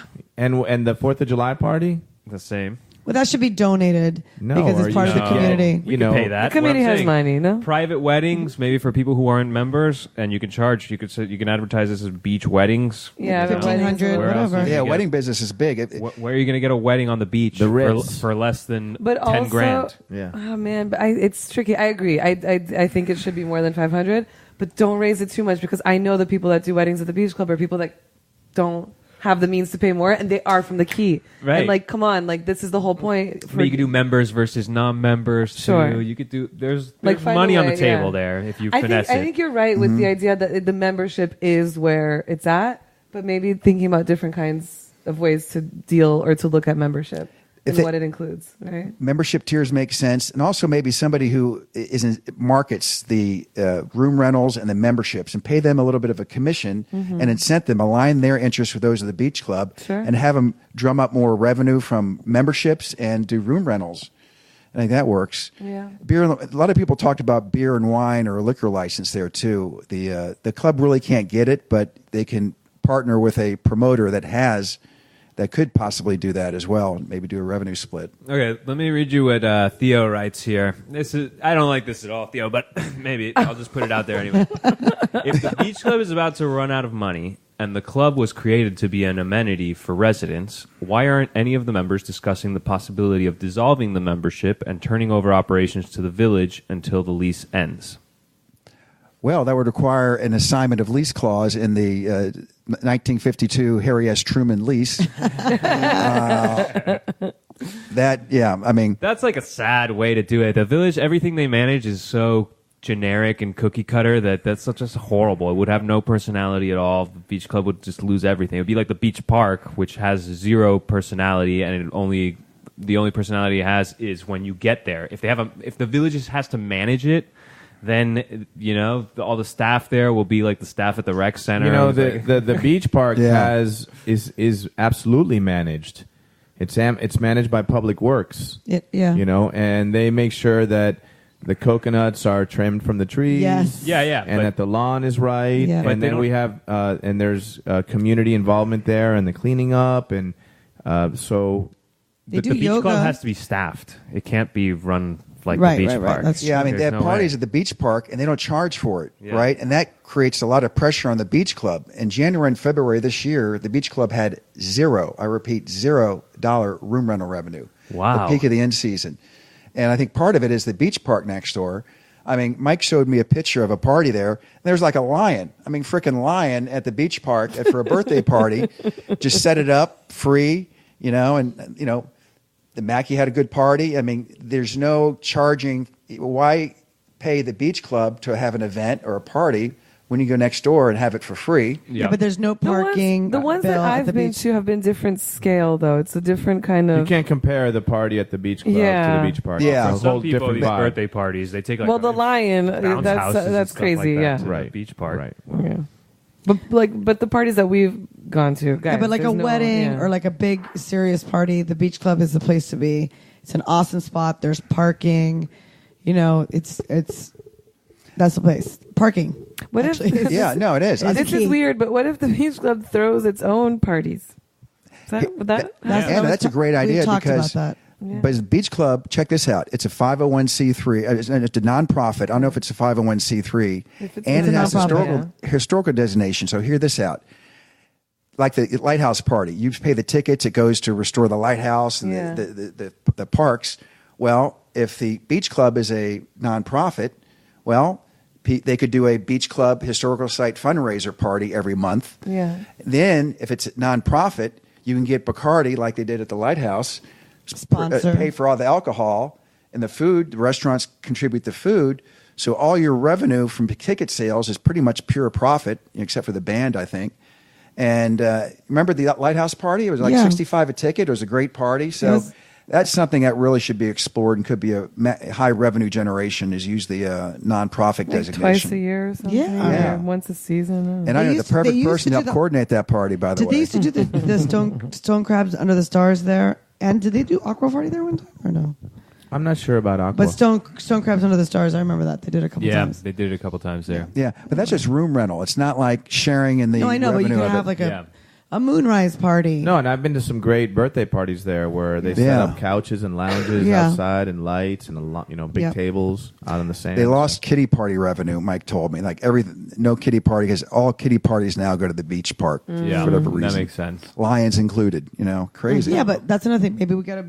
Speaker 3: And the 4th of July party?
Speaker 1: The same.
Speaker 2: Well, that should be donated
Speaker 3: No,
Speaker 2: because
Speaker 3: or
Speaker 2: it's part of the
Speaker 3: you-
Speaker 2: community.
Speaker 1: We
Speaker 3: You
Speaker 1: can
Speaker 3: know,
Speaker 1: pay that.
Speaker 4: The community
Speaker 1: What I'm
Speaker 4: has
Speaker 1: saying,
Speaker 4: money, no?
Speaker 1: Private weddings, maybe for people who aren't members, and you can charge. You can advertise this as beach weddings.
Speaker 4: Yeah,
Speaker 1: You know,
Speaker 2: 1,500,
Speaker 1: where else
Speaker 2: whatever.
Speaker 1: are you
Speaker 5: yeah,
Speaker 1: gonna
Speaker 5: wedding business is big.
Speaker 1: Where are you going to get a wedding on the beach
Speaker 3: The Ritz.
Speaker 1: for less than
Speaker 4: But
Speaker 1: 10
Speaker 4: also,
Speaker 1: grand?
Speaker 3: Yeah.
Speaker 4: Oh man, but it's tricky. I agree. I think it should be more than 500, but don't raise it too much because I know the people that do weddings at the beach club are people that don't have the means to pay more, and they are from the Key.
Speaker 1: Right.
Speaker 4: And like, come on, like this is the whole point.
Speaker 1: But you could do members versus non-members
Speaker 4: Sure.
Speaker 1: too. You could do. There's
Speaker 4: Like, find
Speaker 1: money
Speaker 4: a
Speaker 1: on the
Speaker 4: way,
Speaker 1: table
Speaker 4: yeah.
Speaker 1: there if you
Speaker 4: I
Speaker 1: finesse
Speaker 4: think,
Speaker 1: it.
Speaker 4: I think you're right with the idea that the membership is where it's at, but maybe thinking about different kinds of ways to deal or to look at membership and
Speaker 5: they-
Speaker 4: what it includes, right?
Speaker 5: Membership tiers make sense, and also maybe somebody who markets the room rentals and the memberships, and pay them a little bit of a commission and incent them, align their interests with those of the beach club,
Speaker 4: Sure.
Speaker 5: and have them drum up more revenue from memberships and do room rentals. I think that works.
Speaker 4: Yeah.
Speaker 5: Beer. A lot of people talked about beer and wine or a liquor license there too. The club really can't get it, but they can partner with a promoter that could possibly do that as well, and maybe do a revenue split.
Speaker 1: Okay, let me read you what Theo writes here. I don't like this at all, Theo, but maybe I'll just put it out there anyway. If the beach club is about to run out of money and the club was created to be an amenity for residents, why aren't any of the members discussing the possibility of dissolving the membership and turning over operations to the village until the lease ends?
Speaker 5: Well, that would require an assignment of lease clause in the 1952 Harry S. Truman lease.
Speaker 1: That's like a sad way to do it. The village, everything they manage is so generic and cookie cutter that's just horrible. It would have no personality at all. The beach club would just lose everything. It would be like the beach park, which has zero personality, and the only personality it has is when you get there. If the village has to manage it, then all the staff there will be like the staff at the rec center.
Speaker 3: You know,
Speaker 1: It's
Speaker 3: the beach park
Speaker 5: Yeah.
Speaker 3: is absolutely managed. It's managed by Public Works.
Speaker 2: Yeah.
Speaker 3: You know, and they make sure that the coconuts are trimmed from the trees.
Speaker 2: Yes.
Speaker 1: Yeah,
Speaker 3: And
Speaker 1: but-
Speaker 3: that the lawn is right.
Speaker 2: Yeah. But
Speaker 3: And
Speaker 1: they
Speaker 3: then
Speaker 1: don't-
Speaker 3: we have and there's community involvement there and the cleaning up and so
Speaker 2: They
Speaker 1: But
Speaker 2: do
Speaker 1: the beach
Speaker 2: yoga.
Speaker 1: club has to be staffed. It can't be run like
Speaker 2: Right,
Speaker 1: the beach
Speaker 2: right, right.
Speaker 1: park.
Speaker 2: That's
Speaker 5: Yeah, I mean, they
Speaker 1: There's
Speaker 5: have
Speaker 1: no
Speaker 5: parties
Speaker 1: way.
Speaker 5: at the beach park, and they don't charge for it,
Speaker 1: Yeah.
Speaker 5: right? And that creates a lot of pressure on the beach club. In January and February this year, the beach club had $0 room rental revenue.
Speaker 1: Wow.
Speaker 5: The peak of the end season. And I think part of it is the beach park next door. I mean, Mike showed me a picture of a party there. And there's like a lion. I mean, freaking lion at the beach park for a birthday party. Just set it up free, and, the Mackey had a good party. I mean, there's no charging. Why pay the beach club to have an event or a party when you go next door and have it for free.
Speaker 2: Yeah, but there's no parking.
Speaker 4: The ones that
Speaker 2: bill at
Speaker 4: I've
Speaker 2: the
Speaker 4: been
Speaker 2: beach.
Speaker 4: to have been different scale, though. It's a different kind of.
Speaker 3: You can't compare the party at the beach club to
Speaker 4: Yeah.
Speaker 3: the beach party.
Speaker 5: Yeah.
Speaker 3: It's a
Speaker 1: For some
Speaker 3: whole
Speaker 1: people,
Speaker 3: different
Speaker 1: these
Speaker 3: vibe.
Speaker 1: birthday parties, they take like
Speaker 4: well, the Lion.
Speaker 1: bounce houses and
Speaker 4: That's
Speaker 1: stuff
Speaker 4: crazy.
Speaker 1: like that
Speaker 4: Yeah.
Speaker 1: to
Speaker 3: Right.
Speaker 1: the beach party.
Speaker 3: Right.
Speaker 4: Yeah. But the parties that we've gone to, guys,
Speaker 2: Yeah, but like a
Speaker 4: there's no-
Speaker 2: wedding
Speaker 4: yeah.
Speaker 2: or like a big serious party, the beach club is the place to be. It's an awesome spot. There's parking. You know, it's that's the place. Parking.
Speaker 4: What
Speaker 2: actually.
Speaker 4: if?
Speaker 5: Yeah, no, it is.
Speaker 2: It's
Speaker 4: This
Speaker 2: key.
Speaker 4: is weird, but what if the beach club throws its own parties? Would that?
Speaker 5: Anna, that's a great idea
Speaker 2: we talked
Speaker 5: because
Speaker 2: about that.
Speaker 4: Yeah.
Speaker 5: but as a beach club, check this out. It's a 501c3. It's a nonprofit. I don't know if it's a 501c3.
Speaker 4: If it's-
Speaker 5: And
Speaker 2: It's
Speaker 5: it
Speaker 2: a
Speaker 5: has
Speaker 2: nonprofit,
Speaker 5: historical designation. So hear this out. Like the lighthouse party, you pay the tickets. It goes to restore the lighthouse and
Speaker 4: Yeah.
Speaker 5: the parks. Well, if the beach club is a nonprofit, well, they could do a beach club historical site fundraiser party every month.
Speaker 4: Yeah.
Speaker 5: Then, if it's a nonprofit, you can get Bacardi like they did at the lighthouse,
Speaker 2: Sponsor.
Speaker 5: pay for all the alcohol and the food. The restaurants contribute the food. So all your revenue from ticket sales is pretty much pure profit, except for the band, I think. And remember the lighthouse party? It was like
Speaker 2: Yeah.
Speaker 5: $65 a ticket. It was a great party. So
Speaker 2: was-
Speaker 5: that's something that really should be explored and could be a high revenue generation. Is use the nonprofit
Speaker 4: Like
Speaker 5: designation.
Speaker 4: twice a year or something.
Speaker 2: Yeah.
Speaker 4: Or once a season.
Speaker 5: And I
Speaker 2: They
Speaker 5: know the
Speaker 2: used to- they
Speaker 5: perfect
Speaker 2: used
Speaker 5: person
Speaker 2: to
Speaker 5: to
Speaker 2: do
Speaker 5: help
Speaker 2: the-
Speaker 5: coordinate that party. By the
Speaker 2: Did
Speaker 5: way,
Speaker 2: they used to do the stone crabs under the stars there? And did they do aqua party there one time or no?
Speaker 3: I'm not sure about Aqua.
Speaker 2: But stone crabs under the stars, I remember that they did it a couple
Speaker 1: Yeah,
Speaker 2: times.
Speaker 1: they did it a couple times there.
Speaker 5: yeah, but that's just room rental. It's not like sharing in the
Speaker 2: No, I know, but you
Speaker 5: revenue
Speaker 2: can
Speaker 5: of
Speaker 2: have
Speaker 5: it.
Speaker 2: like
Speaker 1: Yeah.
Speaker 2: a moonrise party.
Speaker 3: No, and I've been to some great birthday parties there where they set
Speaker 5: Yeah.
Speaker 3: up couches and lounges
Speaker 2: Yeah.
Speaker 3: outside and lights and big
Speaker 2: Yep.
Speaker 3: tables out on the sand.
Speaker 5: They lost kitty party revenue. Mike told me like no kitty party because all kitty parties now go to the beach park
Speaker 1: Yeah,
Speaker 5: for whatever reason.
Speaker 1: that makes sense.
Speaker 5: Lions included. Crazy.
Speaker 2: Yeah, but that's another thing. Maybe we got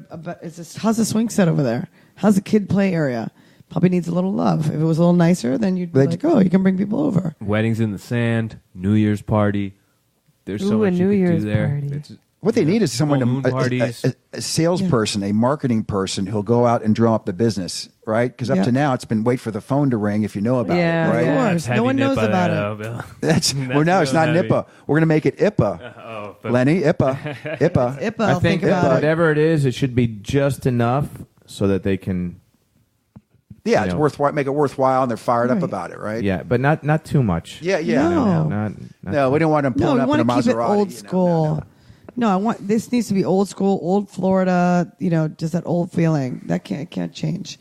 Speaker 2: how's the swing set over there? How's the kid play area? Probably needs a little love. If it was a little nicer, then you'd be
Speaker 5: They-
Speaker 2: like, oh, you can bring people over.
Speaker 1: Weddings in the sand, New Year's party. There's so
Speaker 4: Ooh, a
Speaker 1: much
Speaker 4: New
Speaker 1: you could
Speaker 4: Year's
Speaker 1: do there.
Speaker 4: party.
Speaker 1: It's-
Speaker 5: What they need is someone
Speaker 1: Full moon
Speaker 5: to
Speaker 1: parties.
Speaker 5: a salesperson, a marketing person who'll go out and drum up the business, right? Because up
Speaker 2: Yeah.
Speaker 5: to now it's been wait for the phone to ring if you know about
Speaker 4: Yeah.
Speaker 5: it, right?
Speaker 2: Of course.
Speaker 1: it's
Speaker 2: No
Speaker 1: heavy
Speaker 2: one knows
Speaker 1: nippa
Speaker 2: about
Speaker 1: there,
Speaker 2: it.
Speaker 1: though, Bill.
Speaker 5: That's
Speaker 1: That's
Speaker 5: well, no, it's
Speaker 1: real
Speaker 5: not
Speaker 1: heavy.
Speaker 5: NIPA. We're going to make it IPA.
Speaker 1: Oh, but
Speaker 5: Lenny, IPA, IPA.
Speaker 2: IPA,
Speaker 3: I
Speaker 2: I'll
Speaker 3: think
Speaker 2: about it.
Speaker 3: whatever it is, it should be just enough so that they can.
Speaker 5: Yeah,
Speaker 3: You
Speaker 5: it's
Speaker 3: know.
Speaker 5: worthwhile. Make it worthwhile, and they're fired up
Speaker 2: Right.
Speaker 5: about it, right?
Speaker 3: Yeah, but not too much.
Speaker 5: yeah, yeah.
Speaker 2: No.
Speaker 3: Not
Speaker 5: No, we don't want them
Speaker 2: No,
Speaker 5: pulling
Speaker 2: we
Speaker 5: up
Speaker 2: want
Speaker 5: in a
Speaker 2: to keep it
Speaker 5: Maserati.
Speaker 2: old school. No, I want this needs to be old school, old Florida. Just that old feeling that can't change.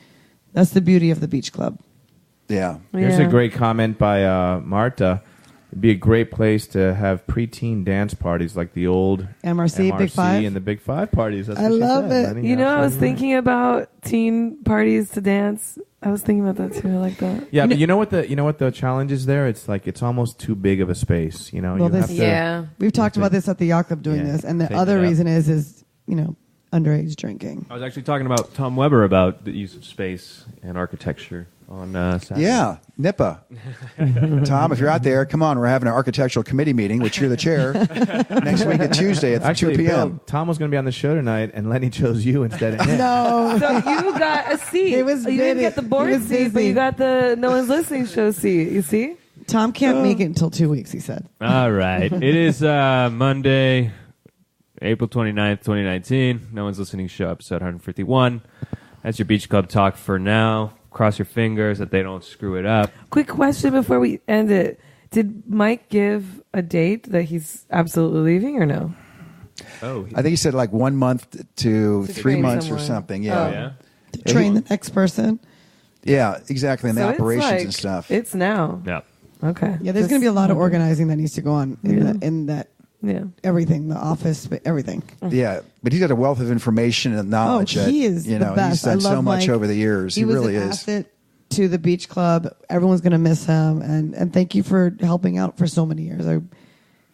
Speaker 2: That's the beauty of the beach club.
Speaker 5: Yeah.
Speaker 3: Here's
Speaker 4: Yeah.
Speaker 3: a great comment by Marta. It'd be a great place to have preteen dance parties like the old
Speaker 2: MRC, Big Five.
Speaker 3: and the Big Five parties. That's
Speaker 2: I
Speaker 3: what she
Speaker 2: love
Speaker 3: said,
Speaker 2: it.
Speaker 3: Lenny.
Speaker 4: You know, I was
Speaker 3: Absolutely.
Speaker 4: thinking about teen parties to dance. I was thinking about that too. I like that.
Speaker 3: Yeah, but you know what the challenge is there? It's like it's almost too big of a space. You know,
Speaker 2: Well,
Speaker 3: you
Speaker 2: this-
Speaker 3: have to,
Speaker 4: Yeah.
Speaker 2: We've talked about this at the yacht club doing
Speaker 3: Yeah,
Speaker 2: this, and the
Speaker 1: take
Speaker 2: other
Speaker 1: it up.
Speaker 2: reason is underage drinking.
Speaker 1: I was actually talking about Tom Weber about the use of space and architecture on Saturday.
Speaker 5: Yeah, NIPA. Tom, if you're out there, come on. We're having an architectural committee meeting, which you're the chair, next week at Tuesday at
Speaker 3: Actually,
Speaker 5: 2 p.m.
Speaker 3: Bill, Tom was going to be on the show tonight, and Lenny chose you instead of him.
Speaker 2: No,
Speaker 4: So you got a seat.
Speaker 2: He was
Speaker 4: you didn't
Speaker 2: busy.
Speaker 4: get the
Speaker 2: He
Speaker 4: board
Speaker 2: was
Speaker 4: seat, but
Speaker 2: busy.
Speaker 4: you got the No One's Listening show seat. You see?
Speaker 2: Tom can't make it until 2 weeks. He said.
Speaker 1: All right. It is Monday, April 29th, 2019. No One's Listening show, episode 151. That's your beach club talk for now. Cross your fingers that they don't screw it up.
Speaker 4: Quick question before we end it. Did Mike give a date that he's absolutely leaving or no?
Speaker 1: Oh,
Speaker 5: I think he said like 1 month to
Speaker 4: To
Speaker 5: 3
Speaker 4: train
Speaker 5: months or
Speaker 4: someone.
Speaker 5: something. Yeah.
Speaker 4: Oh.
Speaker 1: yeah.
Speaker 2: To train the next person.
Speaker 5: Yeah, exactly. And the
Speaker 4: So it's
Speaker 5: operations
Speaker 4: like-
Speaker 5: and stuff.
Speaker 4: It's now.
Speaker 1: Yeah.
Speaker 4: Okay.
Speaker 2: Yeah, there's going to be a lot of organizing that needs to go on
Speaker 4: Yeah.
Speaker 2: in that
Speaker 4: Yeah.
Speaker 2: everything, the office, everything.
Speaker 5: Yeah, but he's got a wealth of information and knowledge.
Speaker 2: Oh, he
Speaker 5: that,
Speaker 2: is
Speaker 5: you
Speaker 2: the
Speaker 5: know,
Speaker 2: best.
Speaker 5: He's done
Speaker 2: I
Speaker 5: so
Speaker 2: love
Speaker 5: much
Speaker 2: Mike.
Speaker 5: over the years. He
Speaker 2: was
Speaker 5: really
Speaker 2: an
Speaker 5: is.
Speaker 2: asset to the beach club. Everyone's going to miss him, and thank you for helping out for so many years.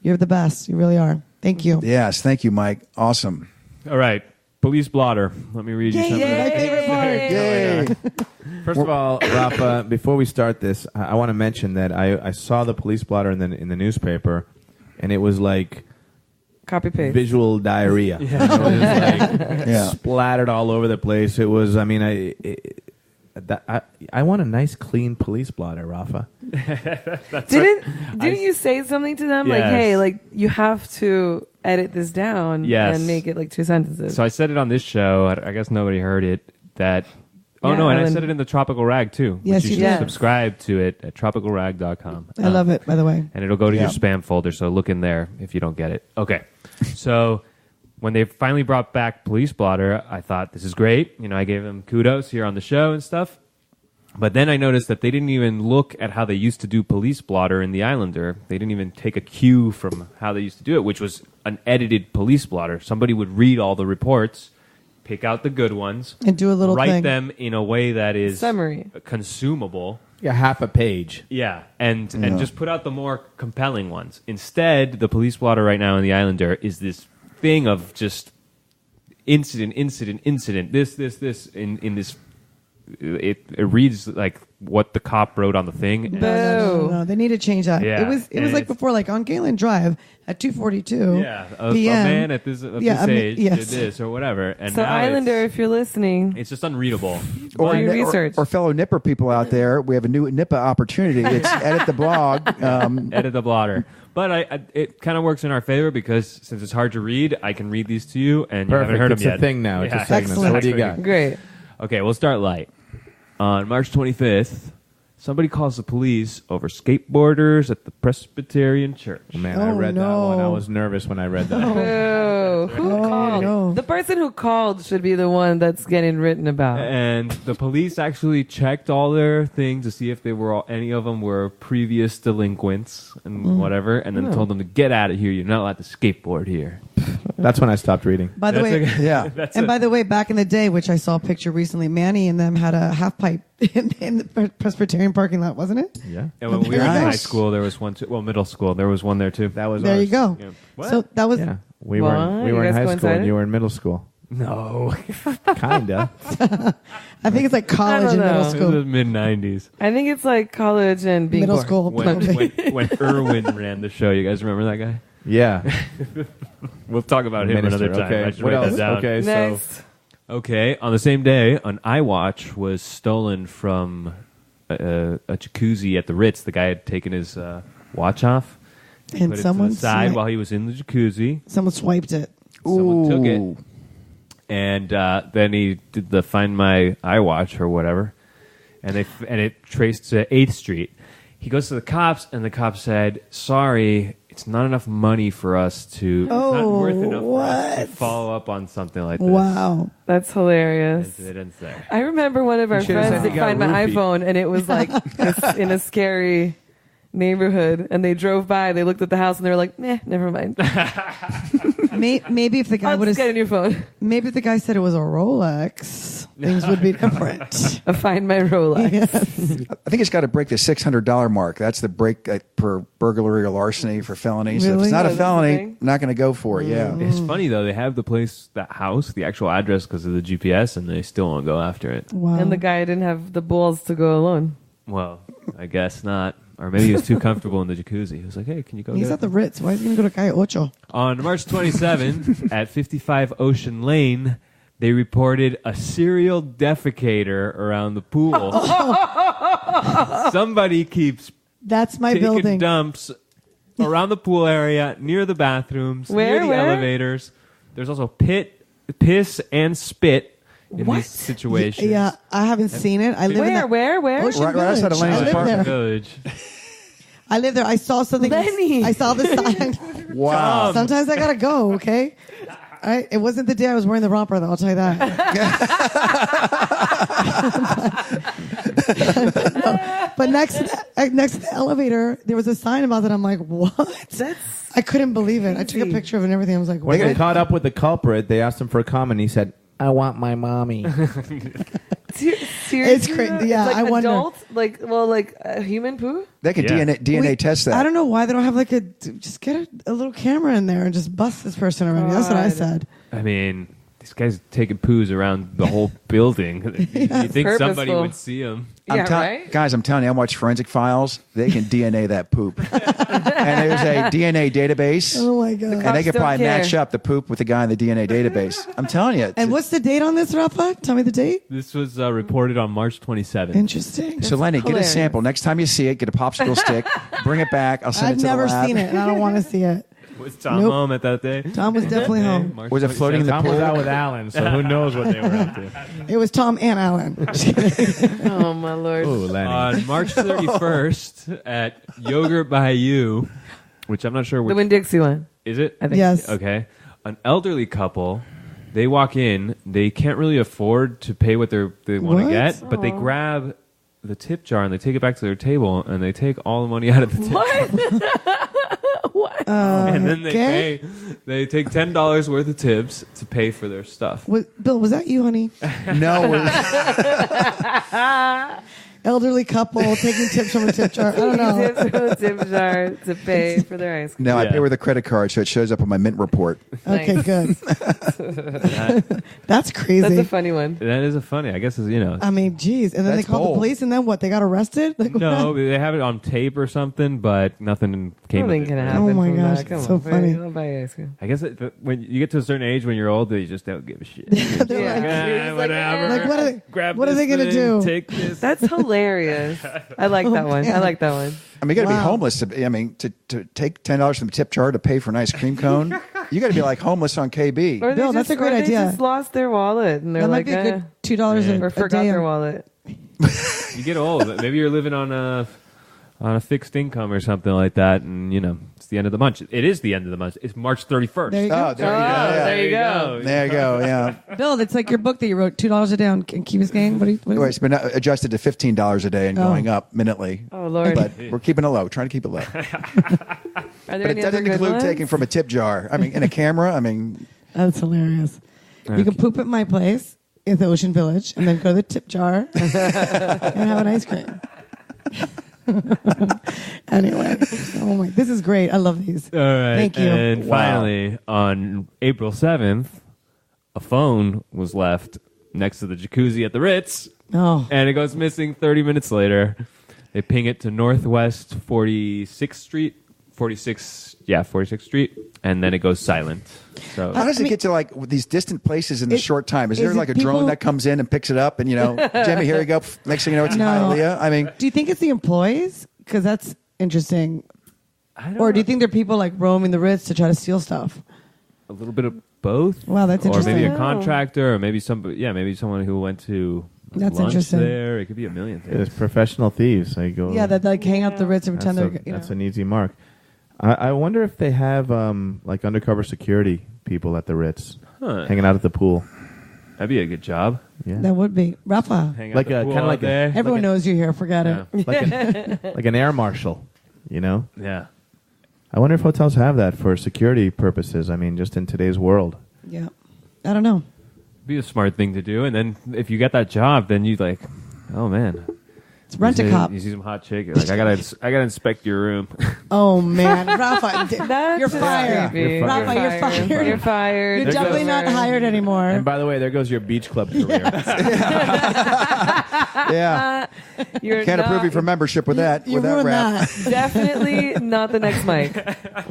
Speaker 2: You're the best. You really are. Thank you.
Speaker 5: Yes, thank you, Mike. Awesome.
Speaker 1: All right. Police blotter. Let me read you something.
Speaker 2: My favorite part.
Speaker 5: Yay!
Speaker 3: First of all, Rafa, before we start this, I want to mention that I saw the police blotter in the newspaper, and it was like
Speaker 4: Copy paste.
Speaker 3: visual diarrhea. It was like
Speaker 5: Yeah.
Speaker 3: splattered all over the place. It was, I mean, I want a nice, clean police blotter, Rafa.
Speaker 4: Didn't you say something to them like,
Speaker 1: Yes.
Speaker 4: hey, like you have to edit this down
Speaker 1: Yes.
Speaker 4: and make it like 2 sentences?
Speaker 1: So I said it on this show. I guess nobody heard it. That. Oh
Speaker 4: Yeah,
Speaker 1: no, and I
Speaker 4: Ellen-
Speaker 1: said it in the Tropical Rag too.
Speaker 2: Yes,
Speaker 1: which
Speaker 2: you
Speaker 1: you should
Speaker 2: did.
Speaker 1: subscribe to it at tropicalrag.com.
Speaker 2: I love it, by the way.
Speaker 1: And it'll go to
Speaker 5: Yeah.
Speaker 1: your spam folder, so look in there if you don't get it. Okay. So when they finally brought back Police Blotter, I thought, this is great. You know, I gave them kudos here on the show and stuff. But then I noticed that they didn't even look at how they used to do Police Blotter in The Islander. They didn't even take a cue from how they used to do it, which was an edited Police Blotter. Somebody would read all the reports, pick out the good ones,
Speaker 2: And do a little
Speaker 1: write
Speaker 2: thing.
Speaker 1: them in a way that is
Speaker 4: Summary.
Speaker 1: consumable.
Speaker 3: Yeah, half a page.
Speaker 1: Yeah, and just put out the more compelling ones. Instead, the Police Blotter right now in The Islander is this thing of just incident, this in this. It reads like what the cop wrote on the thing. And-
Speaker 2: No. They need to change that.
Speaker 1: Yeah,
Speaker 2: It was
Speaker 1: and
Speaker 2: like
Speaker 1: it's-
Speaker 2: before, like on Galen Drive at 2:42
Speaker 1: yeah, a
Speaker 2: p.m.
Speaker 1: man at this of
Speaker 2: Yeah,
Speaker 1: this
Speaker 2: I mean,
Speaker 1: age
Speaker 2: yes.
Speaker 1: did this or whatever. And
Speaker 4: So
Speaker 1: now
Speaker 4: Islander,
Speaker 1: it's,
Speaker 4: if you're listening,
Speaker 1: it's just unreadable.
Speaker 4: Or
Speaker 1: But-
Speaker 4: your research.
Speaker 5: or fellow Nipper people out there, we have a new Nippa opportunity. It's edit the blog.
Speaker 1: edit the blotter. But it kind of works in our favor because since it's hard to read, I can read these to you, and you haven't
Speaker 3: Perfect.
Speaker 1: heard
Speaker 3: It's
Speaker 1: them
Speaker 3: a
Speaker 1: yet.
Speaker 3: thing now. It's
Speaker 1: Yeah,
Speaker 3: a segment. So
Speaker 2: Excellent.
Speaker 3: what do you got?
Speaker 4: great.
Speaker 1: Okay, we'll start light. On March 25th, somebody calls the police over skateboarders at the Presbyterian Church.
Speaker 3: Man, I
Speaker 2: Oh,
Speaker 3: read that one. I
Speaker 2: no.
Speaker 3: was nervous when I read that.
Speaker 4: Boo. Who called?
Speaker 2: no.
Speaker 4: The person who called should be the one that's getting written about.
Speaker 1: And the police actually checked all their things to see if they were any of them were previous delinquents and whatever, and then told them to get out of here. You're not allowed to skateboard here.
Speaker 3: That's when I stopped reading.
Speaker 2: By the way,
Speaker 5: Yeah.
Speaker 1: That's
Speaker 2: and
Speaker 1: it.
Speaker 2: by the way, back in the day, which I saw a picture recently, Manny and them had a half pipe in the Presbyterian parking lot, wasn't it?
Speaker 3: Yeah.
Speaker 1: And when we were in
Speaker 5: Nice.
Speaker 1: high school, there was one too. Well, middle school, there was one there too.
Speaker 3: That was
Speaker 2: There
Speaker 3: ours.
Speaker 2: you go.
Speaker 1: Yeah. What?
Speaker 2: So that was
Speaker 3: Yeah. We
Speaker 4: What?
Speaker 3: were
Speaker 4: You
Speaker 3: in
Speaker 4: guys
Speaker 3: high school
Speaker 4: coincided?
Speaker 3: and you were in middle school.
Speaker 1: No,
Speaker 3: Kinda.
Speaker 2: I think it's like college
Speaker 4: I
Speaker 2: and
Speaker 4: don't
Speaker 2: middle
Speaker 4: know.
Speaker 1: it
Speaker 2: school.
Speaker 1: was mid '90s
Speaker 4: I think it's like college and being
Speaker 2: Middle
Speaker 4: born.
Speaker 2: school.
Speaker 1: when Irwin ran the show. You guys remember that guy?
Speaker 3: Yeah.
Speaker 1: We'll talk about him
Speaker 3: Minister.
Speaker 1: another time. I
Speaker 3: Okay.
Speaker 1: should
Speaker 3: What
Speaker 1: write
Speaker 3: else?
Speaker 1: that down.
Speaker 3: Okay.
Speaker 4: Next.
Speaker 1: Okay, on the same day, an iWatch was stolen from a Jacuzzi at the Ritz. The guy had taken his watch off,
Speaker 2: And
Speaker 1: put it
Speaker 2: someone
Speaker 1: to the side
Speaker 2: swi-
Speaker 1: while he was in the Jacuzzi.
Speaker 2: Someone swiped it.
Speaker 1: Someone took
Speaker 5: Ooh.
Speaker 1: it, and then he did the Find My iWatch or whatever, and it traced to 8th Street. He goes to the cops, and the cops said, "Sorry, it's not enough money for us to. It's not
Speaker 2: Oh,
Speaker 1: worth enough for us to
Speaker 2: what?
Speaker 1: follow up on something like this."
Speaker 2: Wow.
Speaker 4: That's hilarious.
Speaker 1: And it ends there.
Speaker 4: I remember one of our
Speaker 3: should've
Speaker 4: friends
Speaker 3: said you
Speaker 4: did
Speaker 3: got
Speaker 4: find my
Speaker 3: roofied.
Speaker 4: iPhone, and it was like in a scary neighborhood. And they drove by, they looked at the house, and they were like, "Meh, never mind.
Speaker 2: Maybe if the guy
Speaker 4: I'll
Speaker 2: would
Speaker 4: just get a
Speaker 2: have,
Speaker 4: new phone.
Speaker 2: maybe if the guy said it was a Rolex, things would be different.
Speaker 4: I find my Rolex."
Speaker 2: Yes.
Speaker 5: I think it's got to break the $600 mark. That's the break per burglary or larceny for felonies. So if
Speaker 2: Really?
Speaker 5: it's not
Speaker 4: Oh,
Speaker 5: a
Speaker 4: that's the
Speaker 5: felony,
Speaker 4: thing?
Speaker 5: not going to go for it. Yeah.
Speaker 1: It's funny though; they have the place, that house, the actual address because of the GPS, and they still won't go after it.
Speaker 2: Wow.
Speaker 4: And the guy didn't have the balls to go alone.
Speaker 1: Well, I guess not, or maybe he was too comfortable in the jacuzzi. He was like, "Hey, can you go?"
Speaker 2: He's
Speaker 1: get
Speaker 2: at the Ritz. Why is he going to go to Calle Ocho?
Speaker 1: On March 27 at 55 Ocean Lane, they reported a serial defecator around the pool. Somebody keeps
Speaker 2: That's my
Speaker 1: taking
Speaker 2: building.
Speaker 1: dumps around the pool area, near the bathrooms,
Speaker 4: Where?
Speaker 1: near the
Speaker 4: Where?
Speaker 1: elevators. There's also piss and spit in
Speaker 4: What?
Speaker 1: these situations.
Speaker 2: Yeah, I haven't seen it. I live in
Speaker 4: Where?
Speaker 2: that
Speaker 4: Where?
Speaker 2: Ocean
Speaker 5: Right outside of
Speaker 2: Village.
Speaker 5: Lane's
Speaker 2: I live
Speaker 5: apartment
Speaker 2: there.
Speaker 1: Village.
Speaker 2: I live there. I saw something.
Speaker 4: Lenny.
Speaker 2: I saw the sign.
Speaker 5: Wow.
Speaker 2: Sometimes I gotta go. Okay. It wasn't the day I was wearing the romper, though. I'll tell you that. But next to the elevator, there was a sign about that. I'm like, what? I couldn't believe it. I took a picture of it and everything. I was like,
Speaker 3: When
Speaker 2: what?
Speaker 3: they caught up with the culprit, they asked him for a comment. He said, "I want my mommy."
Speaker 4: Seriously?
Speaker 2: It's crazy. Yeah,
Speaker 4: It's like
Speaker 2: I wonder.
Speaker 4: adult? Like human poo?
Speaker 5: They could
Speaker 1: Yeah.
Speaker 5: DNA
Speaker 2: We-
Speaker 5: test that.
Speaker 2: I don't know why they don't have just get a little camera in there and just bust this person already. That's what I
Speaker 4: God.
Speaker 2: said.
Speaker 1: I mean, These guys taking poos around the whole building. You think somebody
Speaker 4: Purposeful.
Speaker 1: would see them?
Speaker 4: Right?
Speaker 5: Guys, I'm telling you, I watch Forensic Files. They can DNA that poop. And there's a DNA database.
Speaker 2: Oh my god!
Speaker 5: And they could
Speaker 4: don't
Speaker 5: probably
Speaker 4: care.
Speaker 5: match up the poop with the guy in the DNA database. I'm telling you.
Speaker 2: And what's the date on this, Rafa? Tell me the date.
Speaker 1: This was reported on March 27th.
Speaker 2: Interesting.
Speaker 5: So, Lenny, get a
Speaker 4: hilarious.
Speaker 5: sample. Next time you see it, get a popsicle stick, bring it back. I'll send
Speaker 2: I've
Speaker 5: it to
Speaker 2: never
Speaker 5: the lab.
Speaker 2: seen it, and I don't want to see it.
Speaker 1: Was Tom
Speaker 2: Nope.
Speaker 1: home at that day?
Speaker 2: Tom was definitely home.
Speaker 1: March
Speaker 5: Was it floating in the
Speaker 1: 27th.
Speaker 3: Tom was
Speaker 5: pool?
Speaker 3: out with Alan, so who knows what they were up to.
Speaker 2: It was Tom and Alan. Just kidding.
Speaker 4: Oh my lord.
Speaker 3: Ooh, Lenny.
Speaker 1: On March 31st at Yogurt Bayou, which I'm not sure
Speaker 4: The
Speaker 1: which
Speaker 4: Winn-Dixie one.
Speaker 1: is it.
Speaker 4: I think.
Speaker 2: Yes.
Speaker 1: Okay. An elderly couple, they walk in, they can't really afford to pay what they want to
Speaker 2: What?
Speaker 1: get, but they grab the tip jar and they take it back to their table and they take all the money out of the tip.
Speaker 4: What? What?
Speaker 1: And then
Speaker 2: Okay.
Speaker 1: they take $10 worth of tips to pay for their stuff.
Speaker 2: Bill, was that you, honey?
Speaker 5: No.
Speaker 2: Elderly couple taking tips from a tip jar. I don't know.
Speaker 4: Tips from the tip jar to pay for their ice cream.
Speaker 5: No, I
Speaker 1: Yeah.
Speaker 5: pay with a credit card, so it shows up on my Mint report.
Speaker 2: Okay,
Speaker 4: Nice.
Speaker 2: good. That's crazy.
Speaker 4: That's a funny one.
Speaker 1: That is a funny, I guess, you know.
Speaker 2: I mean, geez. And then
Speaker 5: That's
Speaker 2: they called
Speaker 5: bold.
Speaker 2: the police, and then what? They got arrested? Like,
Speaker 1: No, they have it on tape or something, but nothing came of
Speaker 4: Nothing
Speaker 1: it.
Speaker 4: can
Speaker 1: right?
Speaker 4: happen.
Speaker 2: Oh my
Speaker 4: from
Speaker 2: gosh,
Speaker 4: that. Come
Speaker 2: it's
Speaker 4: on,
Speaker 2: so funny.
Speaker 4: I'll buy you ice cream.
Speaker 1: I guess when you get to a certain age when you're old, you just don't give a shit.
Speaker 2: They're
Speaker 4: Yeah.
Speaker 2: like,
Speaker 4: You're just like,
Speaker 1: whatever.
Speaker 2: like, what are,
Speaker 1: Grab
Speaker 2: what are
Speaker 1: this
Speaker 2: they going to
Speaker 1: thing,
Speaker 2: do?
Speaker 1: Take this.
Speaker 4: That's hilarious. I like that one. I like that one.
Speaker 5: I mean, you got to
Speaker 2: Wow.
Speaker 5: be homeless. To take $10 from the tip jar to pay for an ice cream cone. You got to be like homeless on KB.
Speaker 4: Or they
Speaker 2: Bill, that's a great
Speaker 4: or
Speaker 2: idea.
Speaker 4: They just lost their wallet and they're
Speaker 2: That
Speaker 4: like,
Speaker 2: might be a good $2
Speaker 1: Yeah.
Speaker 2: a,
Speaker 4: or
Speaker 2: a
Speaker 4: forgot
Speaker 2: day.
Speaker 4: their wallet.
Speaker 1: You get old. Maybe you're living on a fixed income or something like that, and you know it's the end of the month. It is the end of the month. It's March 31st.
Speaker 2: There you go.
Speaker 5: Oh, there you go. Yeah.
Speaker 4: there you go.
Speaker 5: There you go. Yeah.
Speaker 2: Bill, that's like your book that you wrote, $2 a day on Key Biscayne. What is
Speaker 5: Anyway,
Speaker 2: it?
Speaker 5: it's been adjusted to $15 a day and going up minutely.
Speaker 4: Oh, Lord.
Speaker 5: But we're keeping it low, trying to keep it low.
Speaker 4: Are there
Speaker 5: But it
Speaker 4: any other
Speaker 5: doesn't
Speaker 4: good
Speaker 5: include
Speaker 4: ones?
Speaker 5: taking from a tip jar. I mean, in a camera, I mean,
Speaker 2: That's hilarious. You can poop at my place in the Ocean Village and then go to the tip jar and have an ice cream. Anyway, oh my, this is great. I love these.
Speaker 1: All right.
Speaker 2: Thank you.
Speaker 1: And
Speaker 5: Wow.
Speaker 1: finally, on April 7th, a phone was left next to the jacuzzi at the Ritz,
Speaker 2: Oh,
Speaker 1: and it goes missing 30 minutes later. They ping it to Northwest 46th Street, 46th Street, and then it goes silent. So
Speaker 5: how does
Speaker 2: I
Speaker 5: it
Speaker 2: mean-
Speaker 5: get to like these distant places in a short time? Is there
Speaker 2: is
Speaker 5: like
Speaker 2: it
Speaker 5: a drone
Speaker 2: people-
Speaker 5: that comes in and picks it up and, Jimmy, here you go. Next thing you know, it's
Speaker 2: No.
Speaker 5: Hialeah? I mean,
Speaker 2: do you think it's the employees? Because that's interesting.
Speaker 1: I don't
Speaker 2: Or do you
Speaker 1: know.
Speaker 2: think they're people like roaming the Ritz to try to steal stuff?
Speaker 1: a little bit of both?
Speaker 2: Wow, that's
Speaker 1: Or maybe
Speaker 2: interesting.
Speaker 1: a contractor, or maybe maybe someone who went to
Speaker 2: That's
Speaker 1: lunch
Speaker 2: interesting.
Speaker 1: there. It could be a million things.
Speaker 3: There's professional thieves. They go.
Speaker 2: Yeah, that like hang out the Ritz and
Speaker 3: that's,
Speaker 2: pretend
Speaker 3: a,
Speaker 2: they're.
Speaker 3: that's an easy mark. I wonder if they have like undercover security people at the Ritz
Speaker 1: Huh.
Speaker 3: hanging out at the pool.
Speaker 1: That'd be a good job.
Speaker 3: Yeah,
Speaker 2: That would be Rafa.
Speaker 1: Hang out
Speaker 3: Like
Speaker 1: the
Speaker 3: a-
Speaker 1: pool
Speaker 3: kinda
Speaker 1: all
Speaker 3: like a-
Speaker 1: day.
Speaker 2: Everyone knows you're here. Forget
Speaker 1: Yeah.
Speaker 2: it.
Speaker 3: like an air marshal.
Speaker 1: Yeah.
Speaker 3: I wonder if hotels have that for security purposes. I mean, just in today's world.
Speaker 2: Yeah, I don't know.
Speaker 1: Be a smart thing to do, and then if you get that job, then you like, oh man,
Speaker 2: It's rent
Speaker 1: you
Speaker 2: a
Speaker 1: see-
Speaker 2: cop.
Speaker 1: You see some hot chick, you're like I gotta inspect your room.
Speaker 2: Oh man, Rafa,
Speaker 4: That's
Speaker 2: you're fired.
Speaker 4: creepy.
Speaker 1: You're
Speaker 2: Rafa, you're fired.
Speaker 4: You're fired.
Speaker 2: You're definitely not hired anymore.
Speaker 3: And by the way, there goes your beach club career.
Speaker 5: yeah.
Speaker 4: You're
Speaker 5: Can't approve you for membership with that.
Speaker 2: You
Speaker 5: with that
Speaker 2: ruined
Speaker 5: rap.
Speaker 2: that.
Speaker 4: Definitely not the next mic.